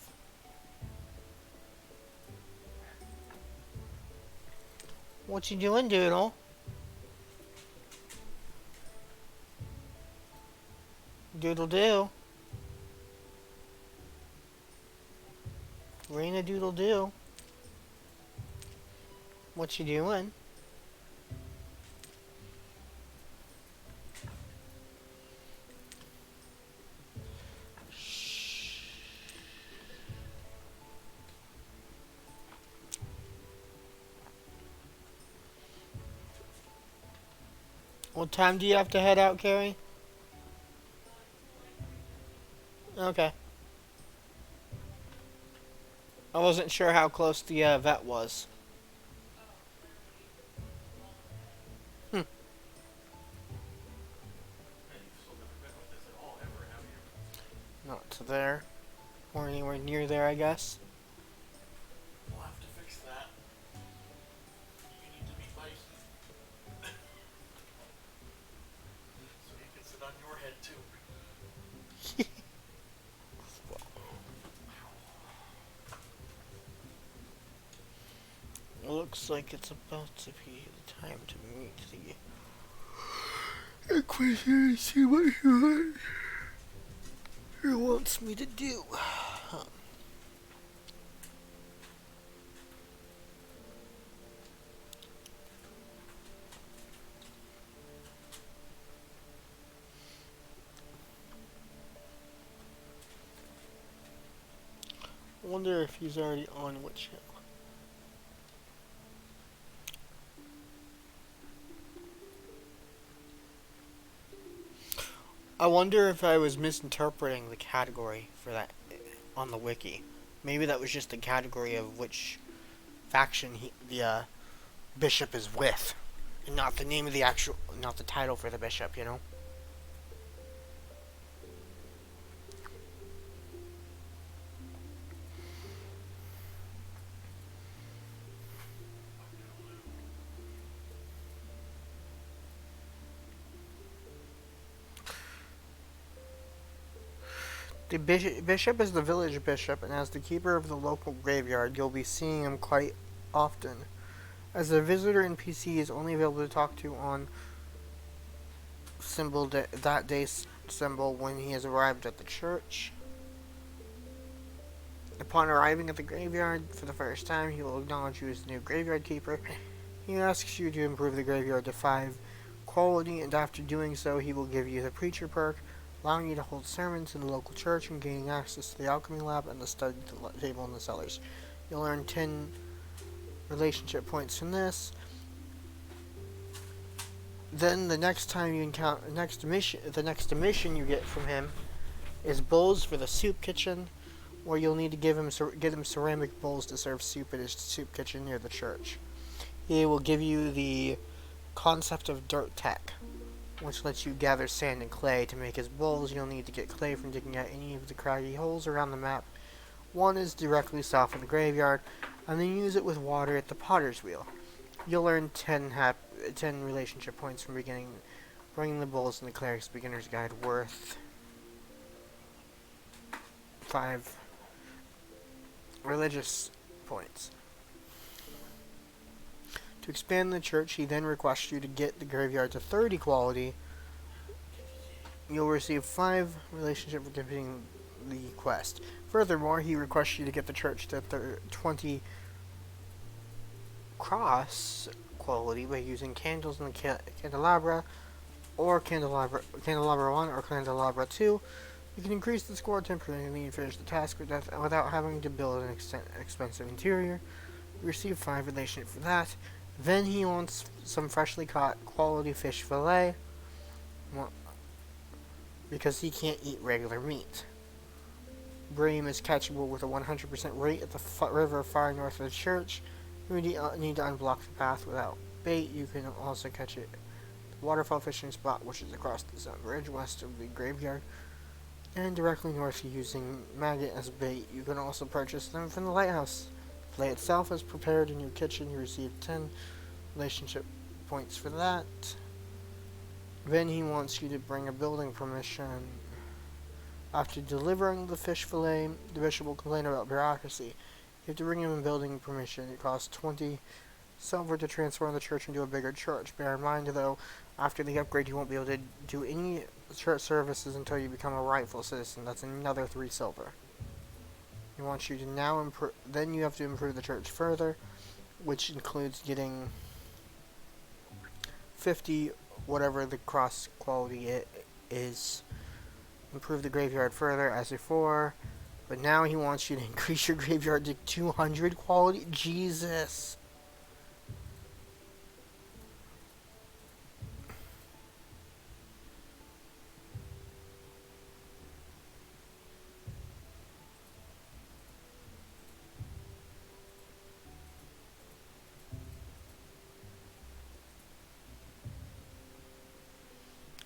What you doing, Doodle? Doodle do. Rena Doodle do. What you doing? What time do you have to head out, Carrie? Okay. I wasn't sure how close the vet was. Man, you've still never been with this at all, ever, have you? Not to there. Or anywhere near there, I guess. We'll have to fix that. You need to be Bison. So you can sit on your head, too. Looks like it's about to be the time to meet the Inquisitor and see what he wants me to do. I wonder if he's already on Witch Hill. I wonder if I was misinterpreting the category for that on the wiki. Maybe that was just the category of which faction the bishop is with, and not the name of the not the title for the bishop, you know? The bishop is the village bishop, and as the keeper of the local graveyard, you'll be seeing him quite often. As a visitor NPC is only available to talk to on that day's symbol when he has arrived at the church. Upon arriving at the graveyard for the first time, he will acknowledge you as the new graveyard keeper. He asks you to improve the graveyard to 5 quality, and after doing so, he will give you the preacher perk, allowing you to hold sermons in the local church and gaining access to the alchemy lab and the study table in the cellars. You'll earn 10 relationship points from this. Then the next time you encounter the next mission you get from him is bowls for the soup kitchen, where you'll need to get him ceramic bowls to serve soup at his soup kitchen near the church. He will give you the concept of dirt tech, which lets you gather sand and clay to make his bowls. You'll need to get clay from digging out any of the craggy holes around the map. One is directly south of the graveyard, and then use it with water at the potter's wheel. You'll earn 10 relationship points from bringing the bowls in the cleric's beginner's guide, worth 5 religious points. To expand the church, he then requests you to get the graveyard to 30 quality. You'll receive 5 relationship for completing the quest. Furthermore, he requests you to get the church to 20 cross quality by using candles in the candelabra, or candelabra 1 or candelabra 2. You can increase the score temporarily and finish the task without having to build an expensive interior. You receive 5 relation for that. Then he wants some freshly caught quality fish fillet, because he can't eat regular meat. Bream is catchable with a 100% rate at the river far north of the church. You need to unblock the path without bait. You can also catch it at the waterfall fishing spot, which is across the Sun Bridge west of the graveyard, and directly north using maggot as bait. You can also purchase them from the lighthouse. The fillet itself is prepared in your kitchen. You receive 10 relationship points for that. Then he wants you to bring a building permission. After delivering the fish fillet, the bishop will complain about bureaucracy. You have to bring him a building permission. It costs 20 silver to transform the church into a bigger church. Bear in mind, though, after the upgrade, you won't be able to do any church services until you become a rightful citizen. That's another 3 silver. He wants you to now improve. Then you have to improve the church further, which includes getting 50, whatever the cross quality is. Improve the graveyard further as before, but now he wants you to increase your graveyard to 200 quality. Jesus.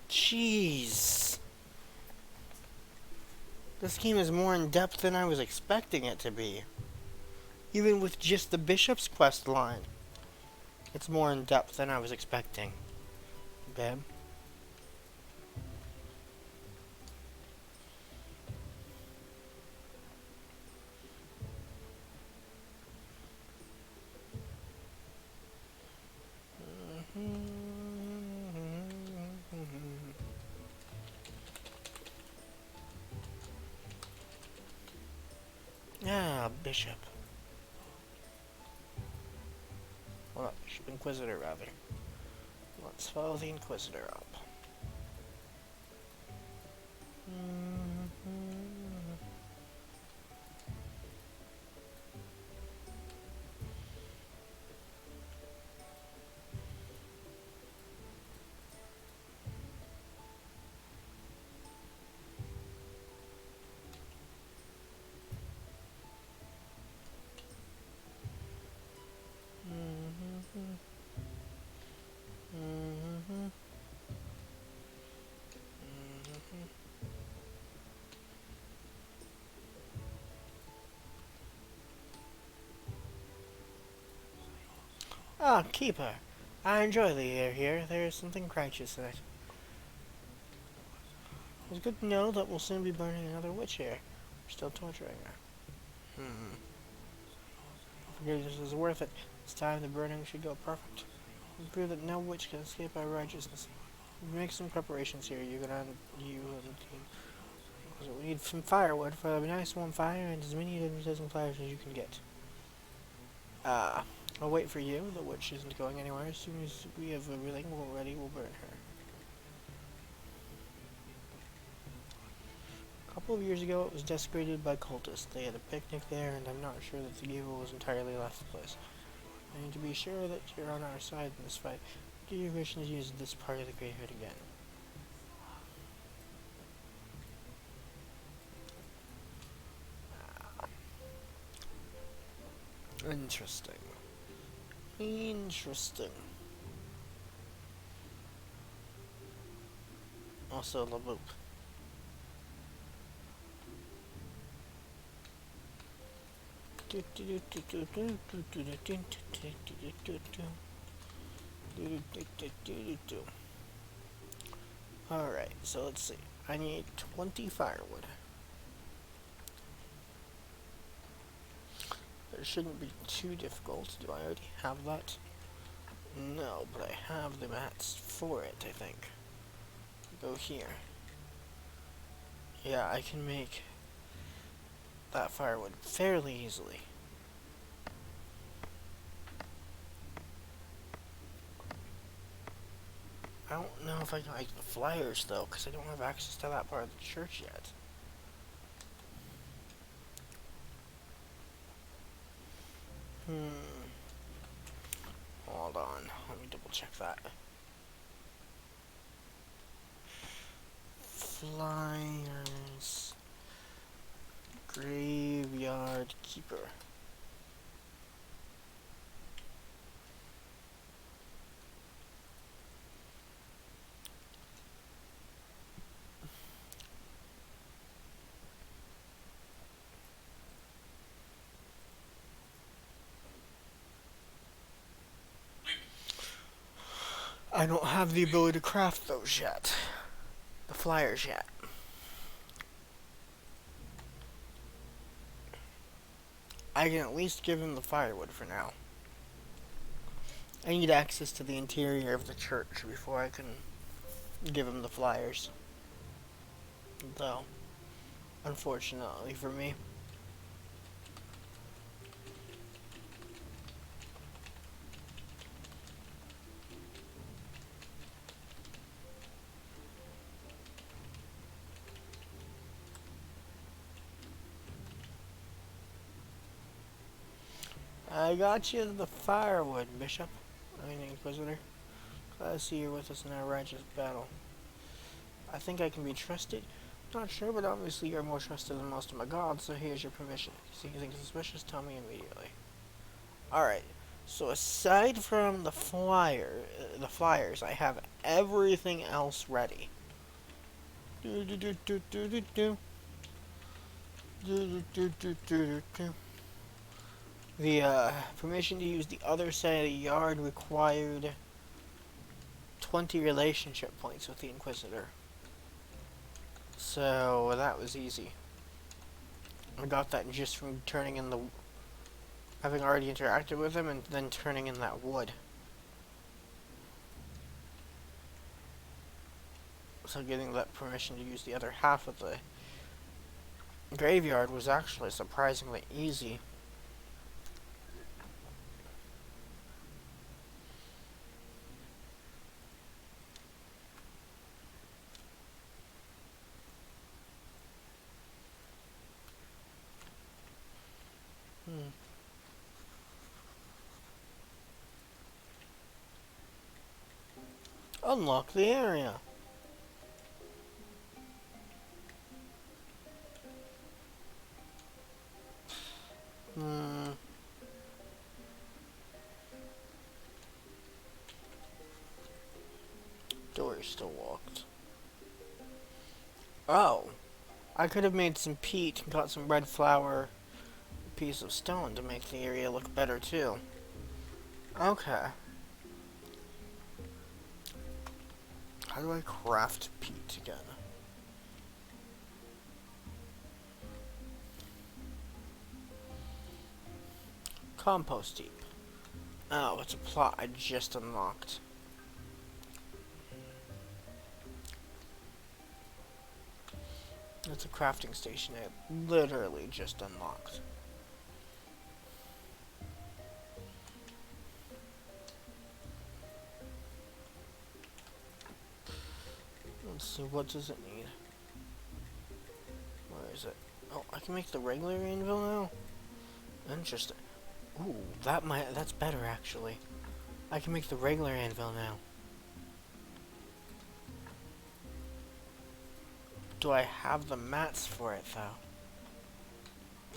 Jeez. This game is more in depth than I was expecting it to be. Even with just the bishop's quest line, it's more in depth than I was expecting. Babe. Ah, bishop. Well, not bishop, inquisitor rather. Let's follow the inquisitor up. Ah, keeper. I enjoy the air here. There is something righteous in it. It's good to know that we'll soon be burning another witch here. We're still torturing her. Forgiveness is worth it. It's time the burning should go perfect. We prove that no witch can escape our righteousness. We make some preparations here. You and the team. We need some firewood for a nice warm fire and as many dozen fires as you can get. I'll wait for you. The witch isn't going anywhere. As soon as we have everything ready, we'll burn her. A couple of years ago, it was desecrated by cultists. They had a picnic there, and I'm not sure that the evil was entirely left the place. I need to be sure that you're on our side in this fight. Give your permission to use this part of the graveyard again. Interesting. Interesting. Also, the loop. Alright, so let's see. I need 20 firewood. It shouldn't be too difficult. Do I already have that? No, but I have the mats for it, I think. Go here. Yeah, I can make that firewood fairly easily. I don't know if I can make the flyers, though, because I don't have access to that part of the church yet. Hold on. Let me double check that. Flyers. Graveyard Keeper. I don't have the ability to craft those yet. The flyers yet. I can at least give him the firewood for now. I need access to the interior of the church before I can give him the flyers. Though, unfortunately for me. I got you the firewood, Bishop. I mean, Inquisitor. Glad to see you're with us in our righteous battle. I think I can be trusted. Not sure, but obviously you're more trusted than most of my gods, so here's your permission. If you see anything suspicious, tell me immediately. Alright, so aside from the flyers, I have everything else ready. The permission to use the other side of the yard required 20 relationship points with the Inquisitor. So that was easy. I got that just from turning in the... having already interacted with him and then turning in that wood. So getting that permission to use the other half of the graveyard was actually surprisingly easy. Unlock the area. Door is still locked. Oh. I could have made some peat and got some red flour, a piece of stone to make the area look better too. Okay. How do I craft peat again? Compost heap. Oh, it's a plot I just unlocked. It's a crafting station I literally just unlocked. Let's see, what does it need? Where is it? Oh, I can make the regular anvil now? Interesting. Ooh, that's better actually. I can make the regular anvil now. Do I have the mats for it though?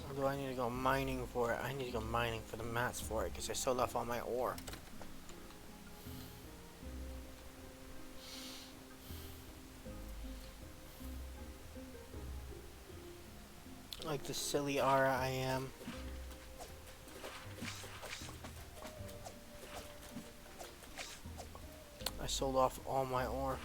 Or do I need to go mining for it? I need to go mining for the mats for it because I sold off all my ore. Like the silly Ara I am. I sold off all my ore.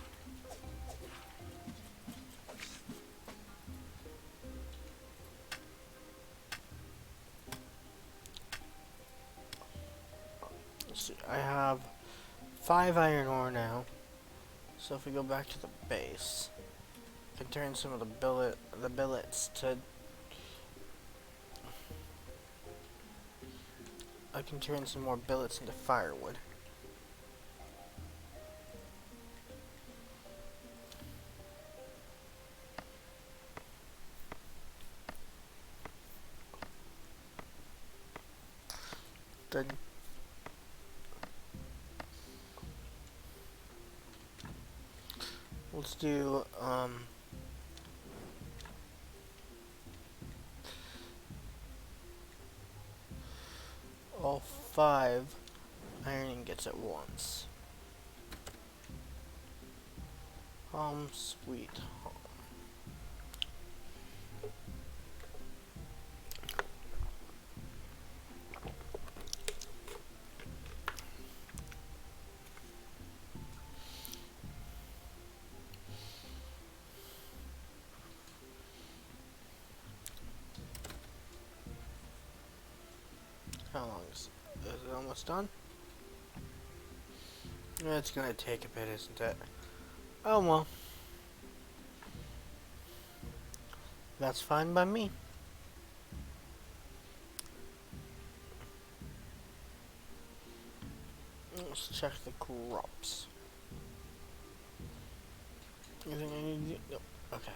Let's see, I have 5 iron ore now. So if we go back to the base, I can turn some of the billets to. I can turn some more billets into firewood. Then let's do all 5 iron ingots at once. Sweet home. How long is it almost done? It's gonna take a bit, isn't it? Oh well. That's fine by me. Let's check the crops. Anything I need to do? Nope. Okay.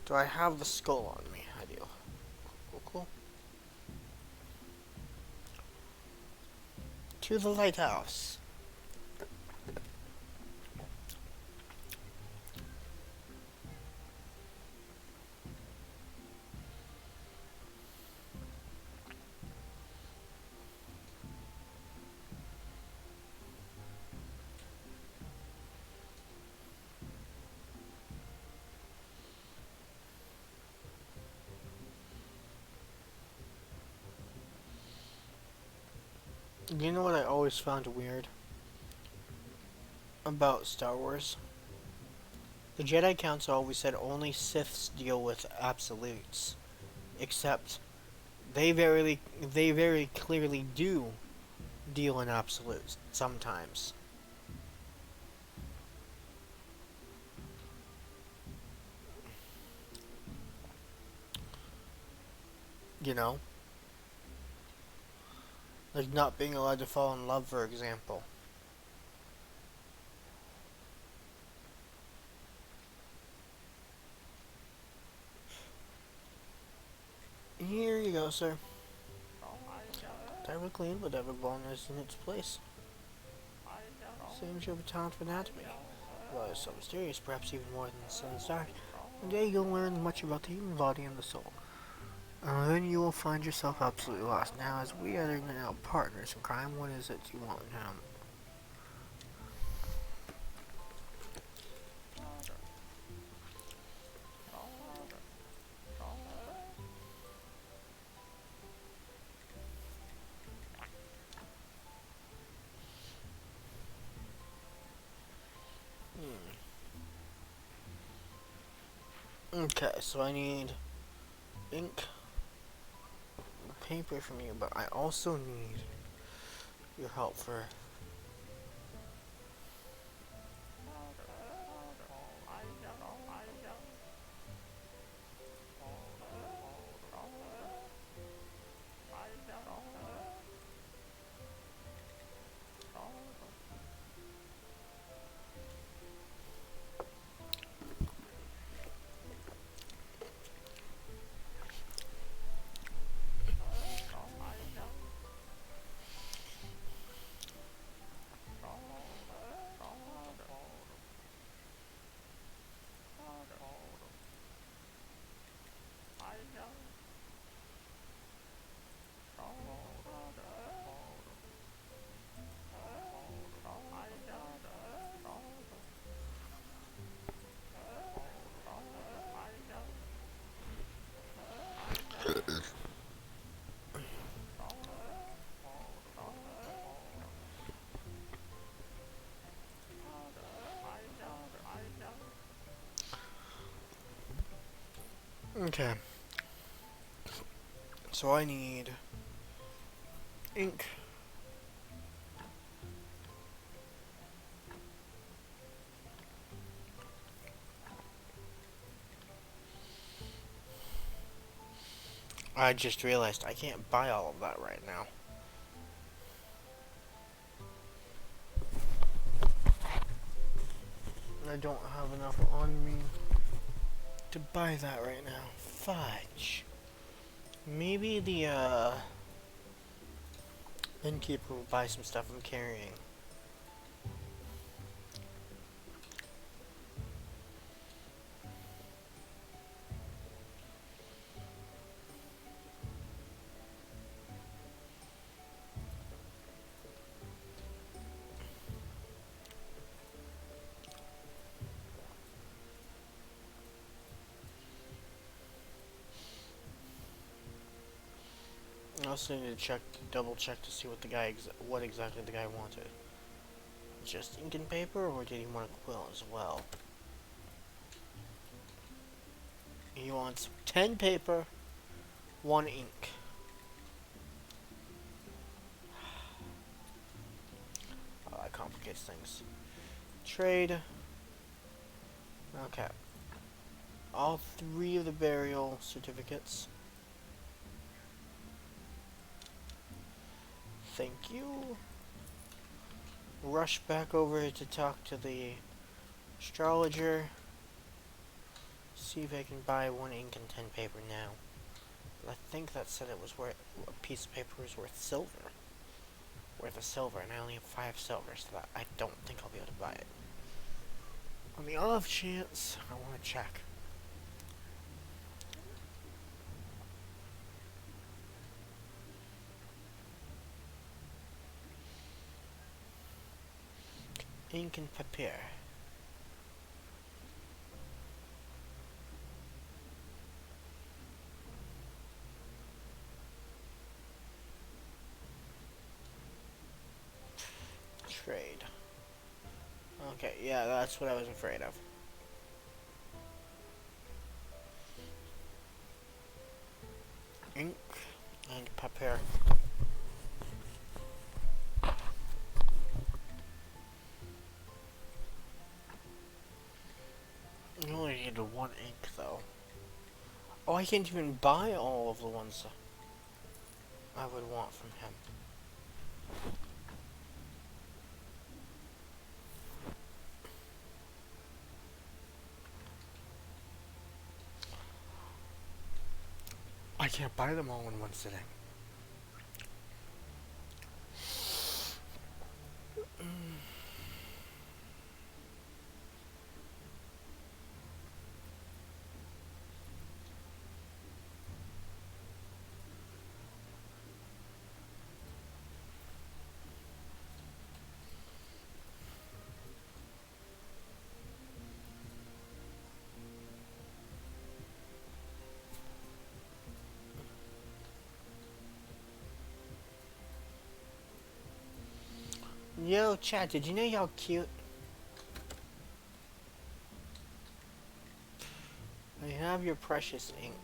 Do I have the skull on me? I do. Cool. To the lighthouse. You know what I always found weird about Star Wars? The Jedi Council always said only Siths deal with absolutes, except they very clearly do deal in absolutes sometimes. You know? Like not being allowed to fall in love, for example. Here you go, sir. Entirely clean, whatever bone is in its place. Seems you have a talent for anatomy. Well, it's so mysterious, perhaps even more than the sun's dark. One day you'll learn much about the human body and the soul. Then you will find yourself absolutely lost. Now, as we are now partners in crime, what is it you want now? Okay, so I need ink, paper from you, but I also need your help for Okay. So I need ink, I just realized I can't buy all of that right now. I don't have enough on me to buy that right now. Fudge. Maybe the innkeeper will buy some stuff I'm carrying. I also need to double check to see what what exactly the guy wanted. Just ink and paper, or did he want a quill as well? He wants 10 paper, 1 ink. Oh, that complicates things. Trade. Okay. All 3 of the burial certificates. Thank you. Rush back over to talk to the astrologer. See if I can buy 1 ink and 10 paper now. I think that said it was worth, a piece of paper was worth silver. Worth a silver, and I only have 5 silver, so that I don't think I'll be able to buy it. On the off chance, I want to check. Ink and papier. Trade. Okay, yeah, that's what I was afraid of. Ink and papier. You only need 1 ink, though. Oh, I can't even buy all of the ones I would want from him. I can't buy them all in one sitting. Yo, Chad, did you know how cute? I have your precious ink.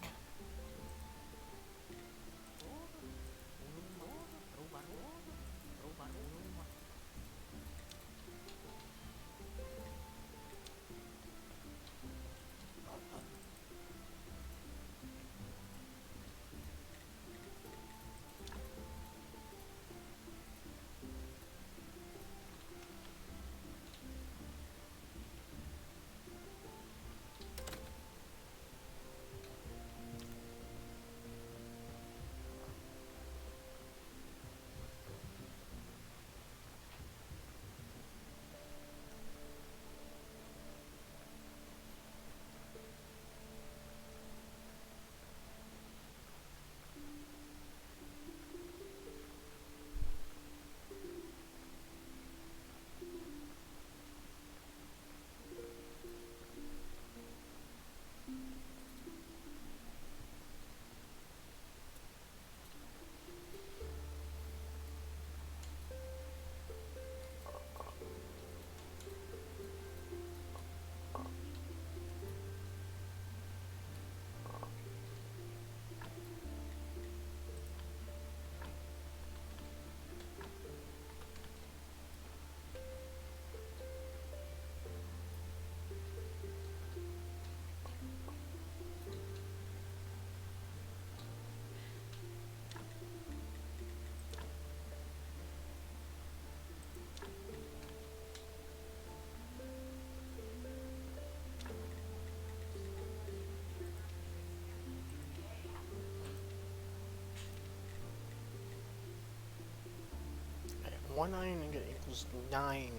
1 iron ingot equals 9.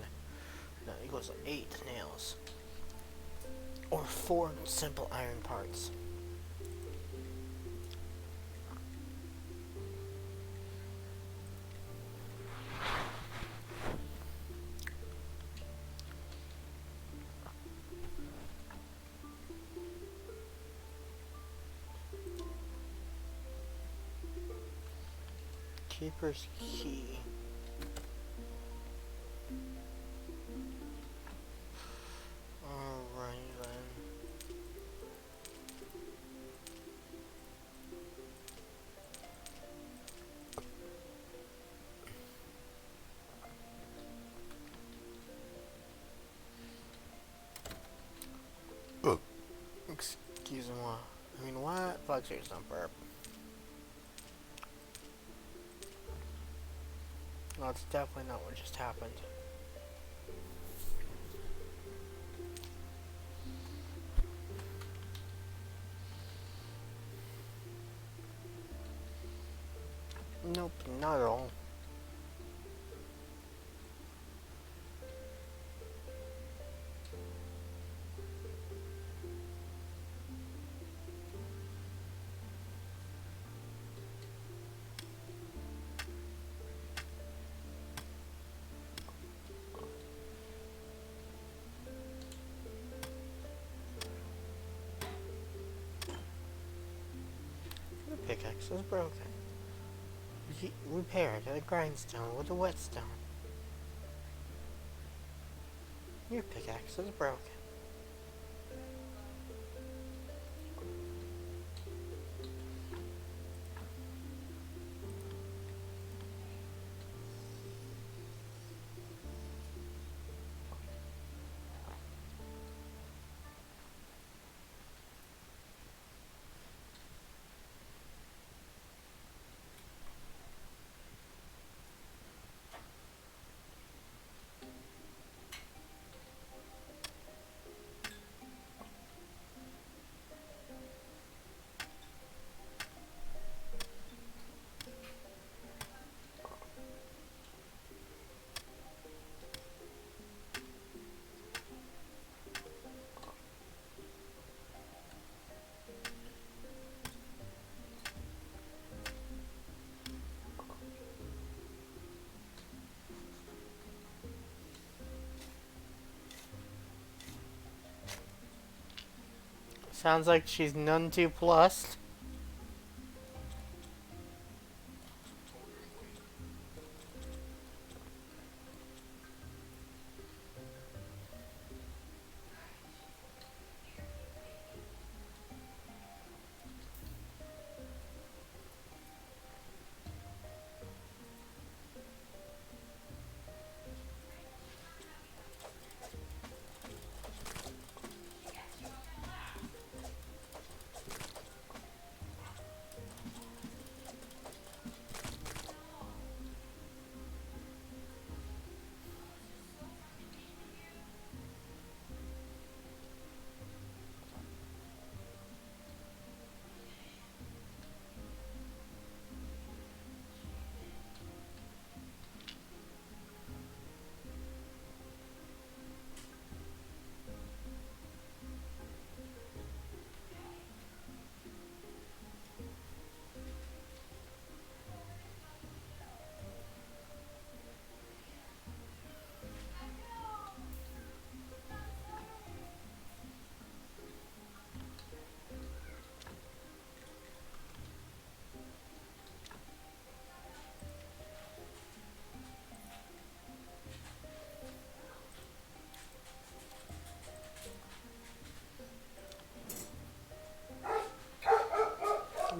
That equals 8 nails. Or 4 simple iron parts. Keeper's key. Alright then. Excuse me. I mean, what? Fuck, serious, don't burp. No, it's definitely not what just happened. Nope, not at all. The pickaxe is broken. Repair it at a grindstone with a whetstone. Your pickaxe is broken. Sounds like she's none too plussed.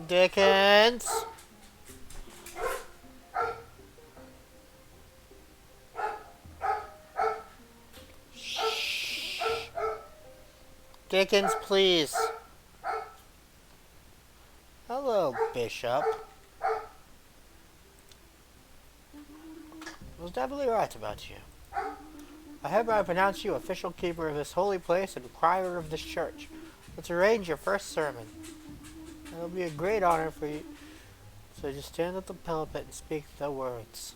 Dickens. Shh. Dickens, please. Hello, Bishop. I was definitely right about you. I hereby pronounce you official keeper of this holy place and crier of this church. Let's arrange your first sermon. It'll be a great honor for you. So just stand at the pulpit and speak the words.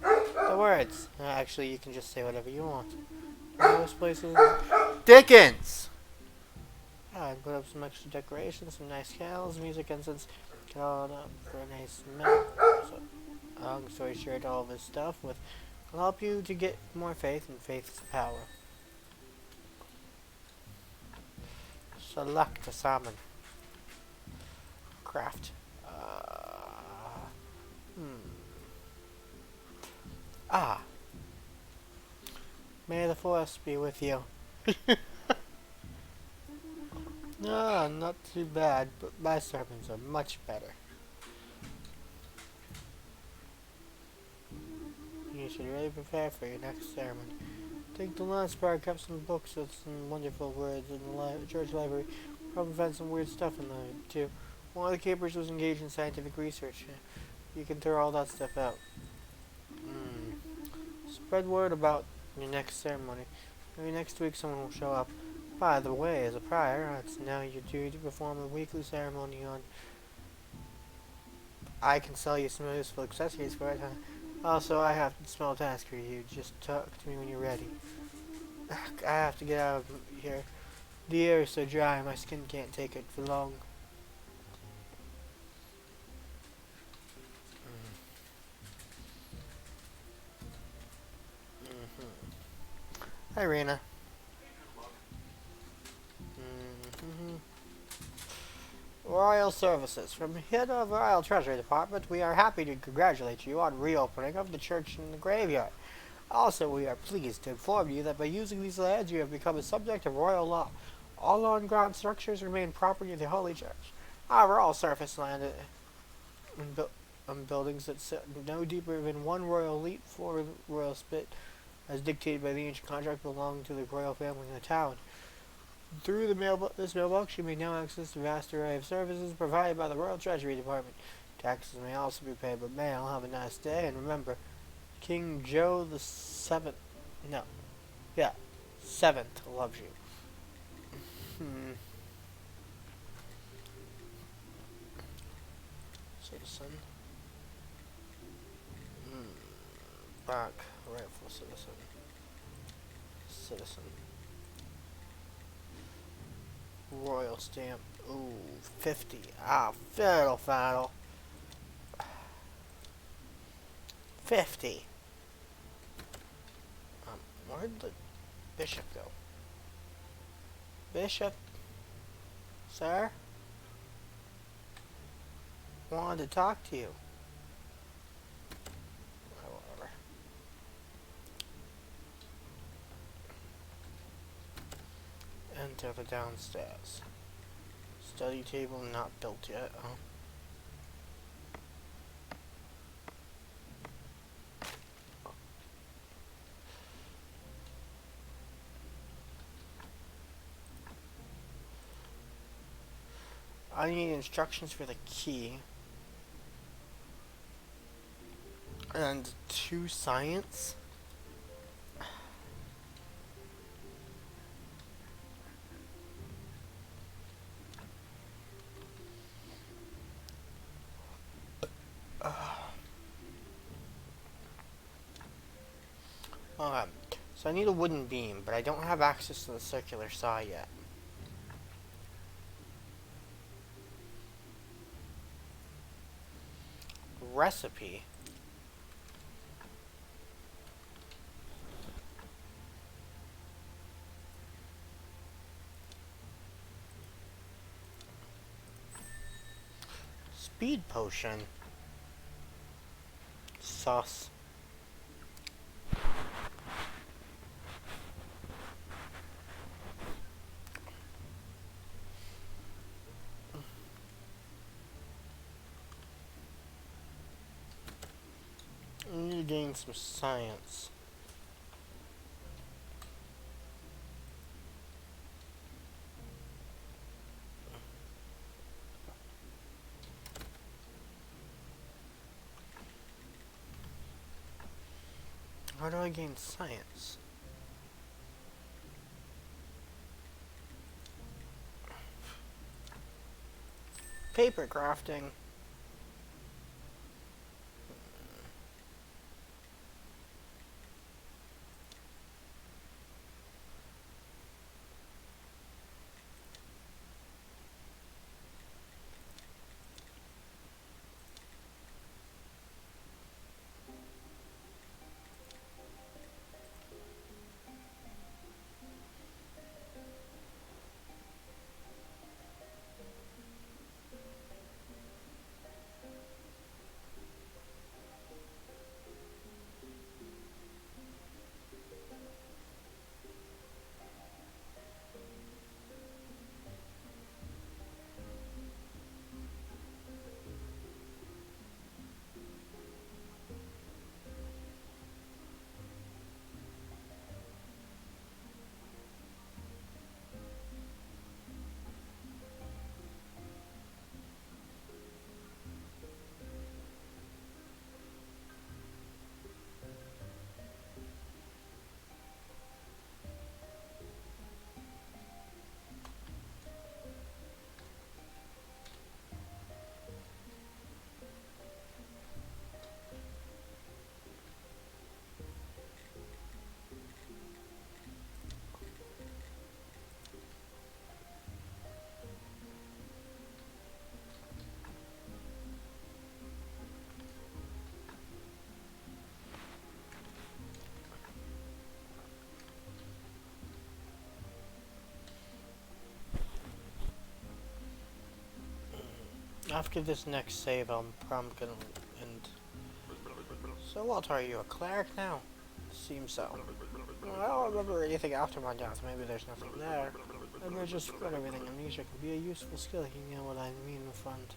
words. The words. Actually, you can just say whatever you want. Most places. Dickens! I'd put up some extra decorations, some nice candles, music, incense, called up for a nice meal. So, long story short, all this stuff will help you to get more faith, and faith is power. Select a salmon. Craft. Ah. May the force be with you. No, not too bad, but my sermons are much better. You should really prepare for your next ceremony. Take the lunch bar, kept some books with some wonderful words in the church library. Probably found some weird stuff in there, too. One of the keepers was engaged in scientific research. You can throw all that stuff out. Spread word about your next ceremony. Maybe next week someone will show up. By the way, as a prior, it's now your duty to perform a weekly ceremony on... I can sell you some useful accessories for it, huh? Also, I have a small task for you. Just talk to me when you're ready. I have to get out of here. The air is so dry, my skin can't take it for long. Hi, Rena. Royal Services. From head of the Royal Treasury Department, we are happy to congratulate you on reopening of the church in the graveyard. Also, we are pleased to inform you that by using these lands, you have become a subject of royal law. All on-ground structures remain property of the Holy Church. However, all surface land and buildings that sit no deeper than one royal leap, 4 royal spit, as dictated by the ancient contract, belong to the royal family in the town. Through this mailbox, you may now access the vast array of services provided by the Royal Treasury Department. Taxes may also be paid by mail. Have a nice day, and remember, King Joe the Seventh. No, yeah, 7th loves you. Citizen. Back. Rightful citizen. Citizen. Royal stamp. Ooh, 50. Ah, fiddle faddle. 50. Where'd the bishop go? Bishop? Sir? Wanted to talk to you. Whatever. Enter the downstairs. Study table not built yet. Oh. I need instructions for the key. And 2 science. Okay, so I need a wooden beam, but I don't have access to the circular saw yet. Recipe. Speed potion. Sauce. I need to gain some science. How do I gain science? Paper crafting. After this next save, I'm probably gonna end. So, Walter, are you a cleric now? Seems so. Well, I don't remember anything after my death. Maybe there's nothing there. Maybe I just forgot everything. Amnesia can be a useful skill. You know what I mean, friend.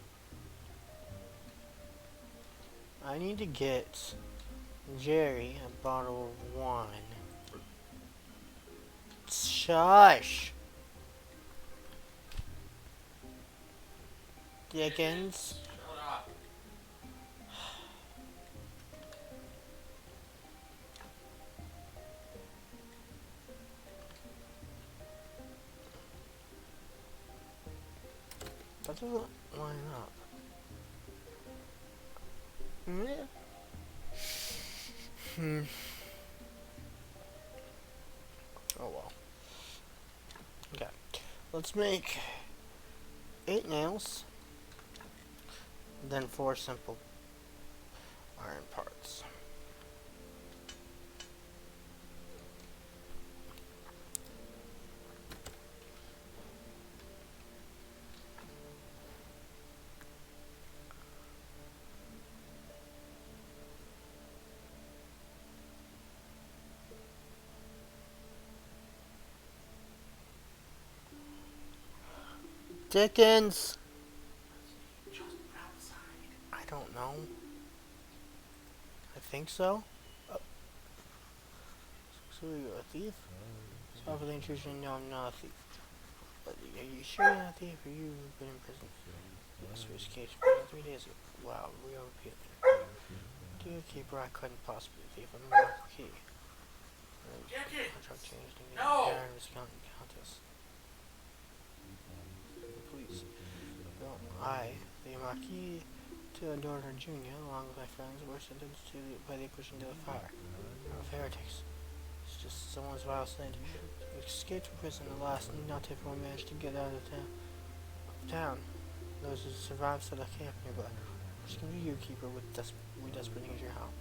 I need to get Jerry a bottle of wine. Shush! Dickens. That doesn't line up. Oh well. Okay. Let's make 8 nails. Then 4 simple iron parts. Dickens! I don't know. I think so. So you're a thief? Sorry for the intrusion. No, I'm not a thief. But are you sure you're not a thief? Or you've been in prison? Yes, we escaped from prison 3 days ago. Wow, we are repeating. Dear keeper, I couldn't possibly be a thief. I'm not the key. Contract changed and getting discount countess. Police. Well, I, the Marquis Theodore Jr., along with my friends, were sentenced by the Inquisition to the fire. Of heretics. It's just someone's vile sin. We escaped from prison at last, and not everyone managed to get out of town. Those who survived said I can't nearby. Which can be you, keeper, we desperately need your help.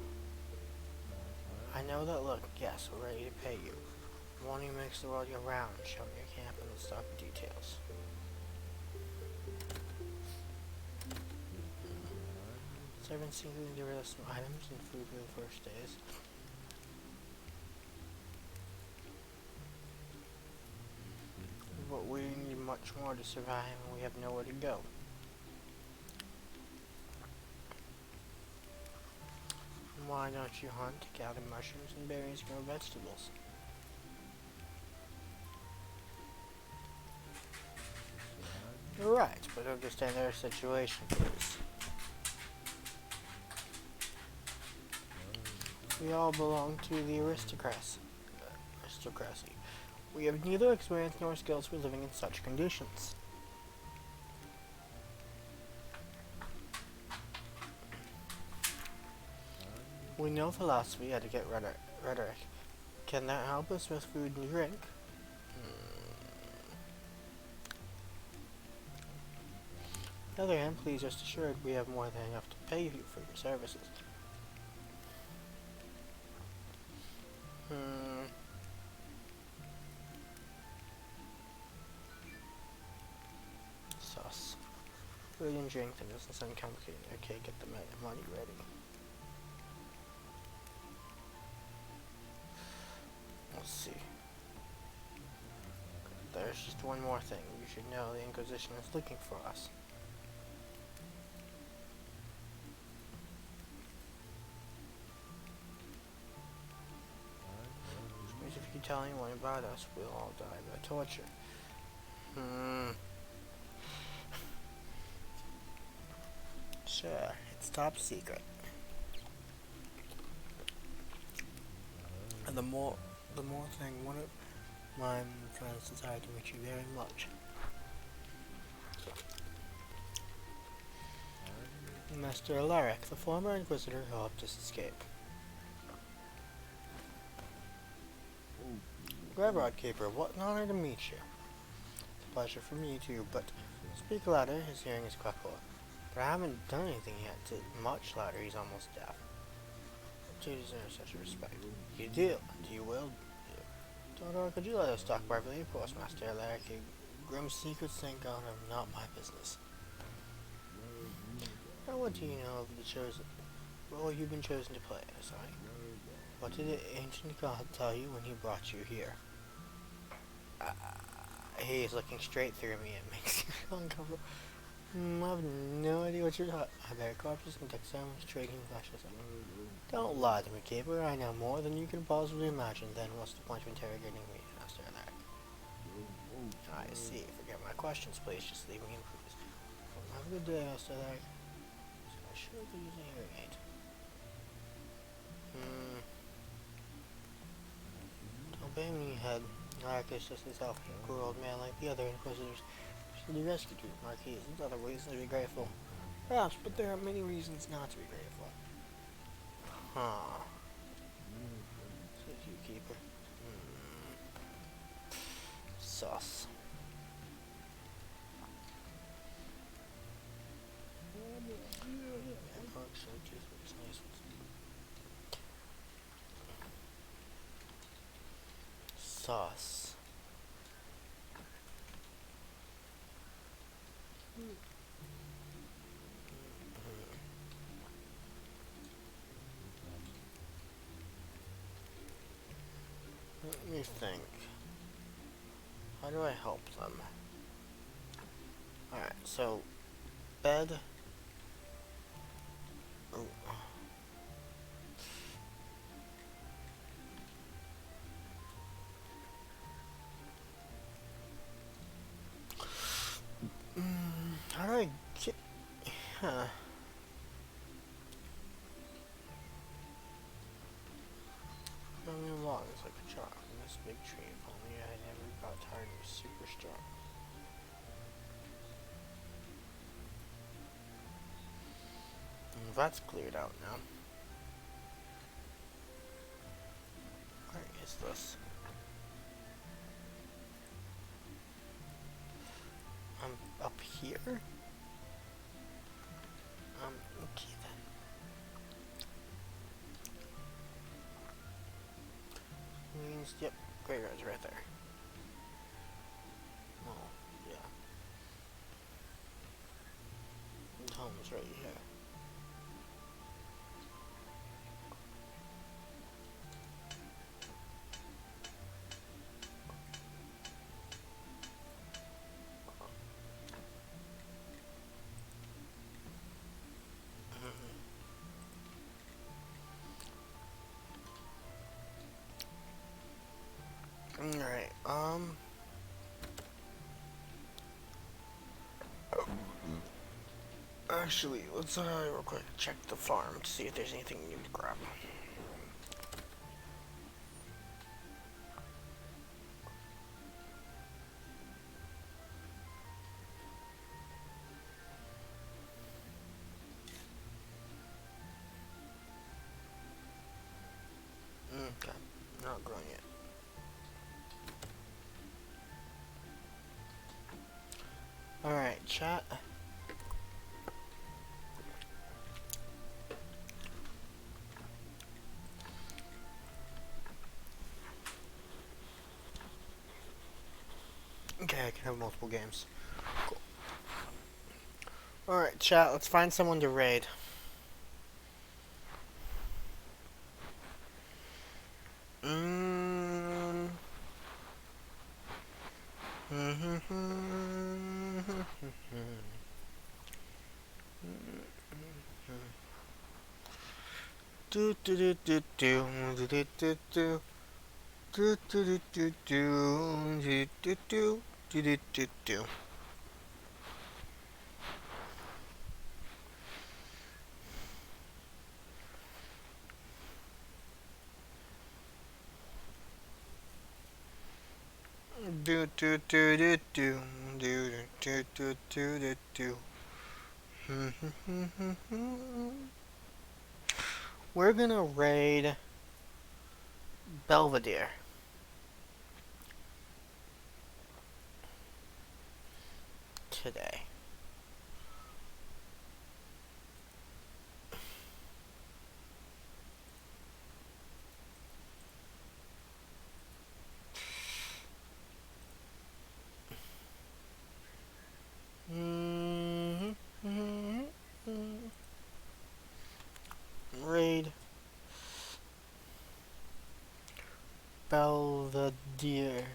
I know that look. Yes, we're ready to pay you. Warning makes the world go round. Show me your camp and let's talk details. Servants including to rid some items and food for the first days. But we need much more to survive and we have nowhere to go. Why don't you hunt, gather mushrooms and berries, grow vegetables? You're right, but understand their situation, please. We all belong to the aristocracy. We have neither experience nor skills for living in such conditions. We know philosophy, how to get rhetoric. Can that help us with food and drink? On the other hand, please rest assured we have more than enough to pay you for your services. Sus. Food and drink, that doesn't sound complicated. Okay, get the money ready. Let's see. There's just one more thing. You should know the Inquisition is looking for us. Which means if you tell anyone about us, we'll all die by torture. Sure, it's top secret. And the more thing, one of my friends decided to meet you very much. Master Alaric, the former Inquisitor who helped us escape. Gravrod Keeper, what an honor to meet you. It's a pleasure for me too, but speak louder, his hearing is quite poor. But I haven't done anything yet to much louder, he's almost deaf. Do you deserve such respect? You do, and you will do. Todor, could you let us talk privately? Postmaster Alaric, grim secrets, thank God, are not my business. Now what do you know of the chosen role you've been chosen to play, Asai? What did the ancient god tell you when he brought you here? He is looking straight through me. It makes me feel uncomfortable. I have no idea what you're talking about. I bear corpses and deck ceremonies, trading flashes. Don't lie to me, Keeper. I know more than you can possibly imagine. Then what's the point of interrogating me? Asked Ernak. I see. Forget my questions, please. Just leave me in peace. Have a good day, Aster. I should have used a hearing aid. Don't blame me, head. Lark is just a self-poor old man like the other Inquisitors. Should be rescued, Marquis. There's other reasons to be grateful. Perhaps, but there are many reasons not to be grateful. Huh. Says you, Keeper. Sus. Sauce. Let me think. How do I help them? Alright, so bed. Ooh. How do I get... Huh. Long is like a chalk in this big tree. If only I never got tired and was super strong. That's cleared out now. Where is this? Up here? Okay then. Means, yep, graveyard's right there. Oh, yeah. Home's right here. Alright, actually, let's, real quick check the farm to see if there's anything we need to grab. Okay, not growing yet. Alright, chat. Okay, I can have multiple games. Cool. Alright, chat, let's find someone to raid. Do do do do do do do do do do do do do do do do do do do. Do do do do do do do do do do do. We're gonna raid Belvedere. Today. Raid. Belvedere.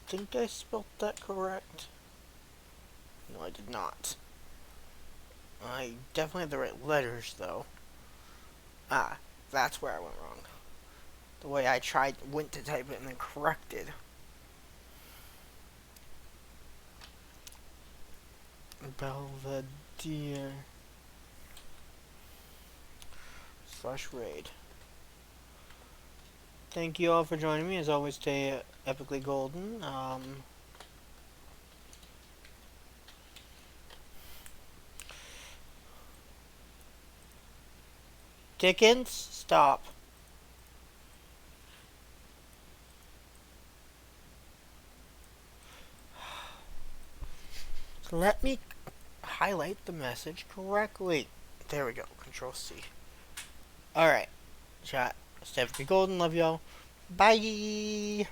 Think I spelled that correct? No, I did not. I definitely had the right letters, though. Ah, that's where I went wrong. The way I went to type it and then corrected. Belvedere / raid. Thank you all for joining me. As always, stay epically golden. Dickens, stop. Let me highlight the message correctly. There we go. Control C. Alright. Chat. Stay epically golden. Love y'all. Bye.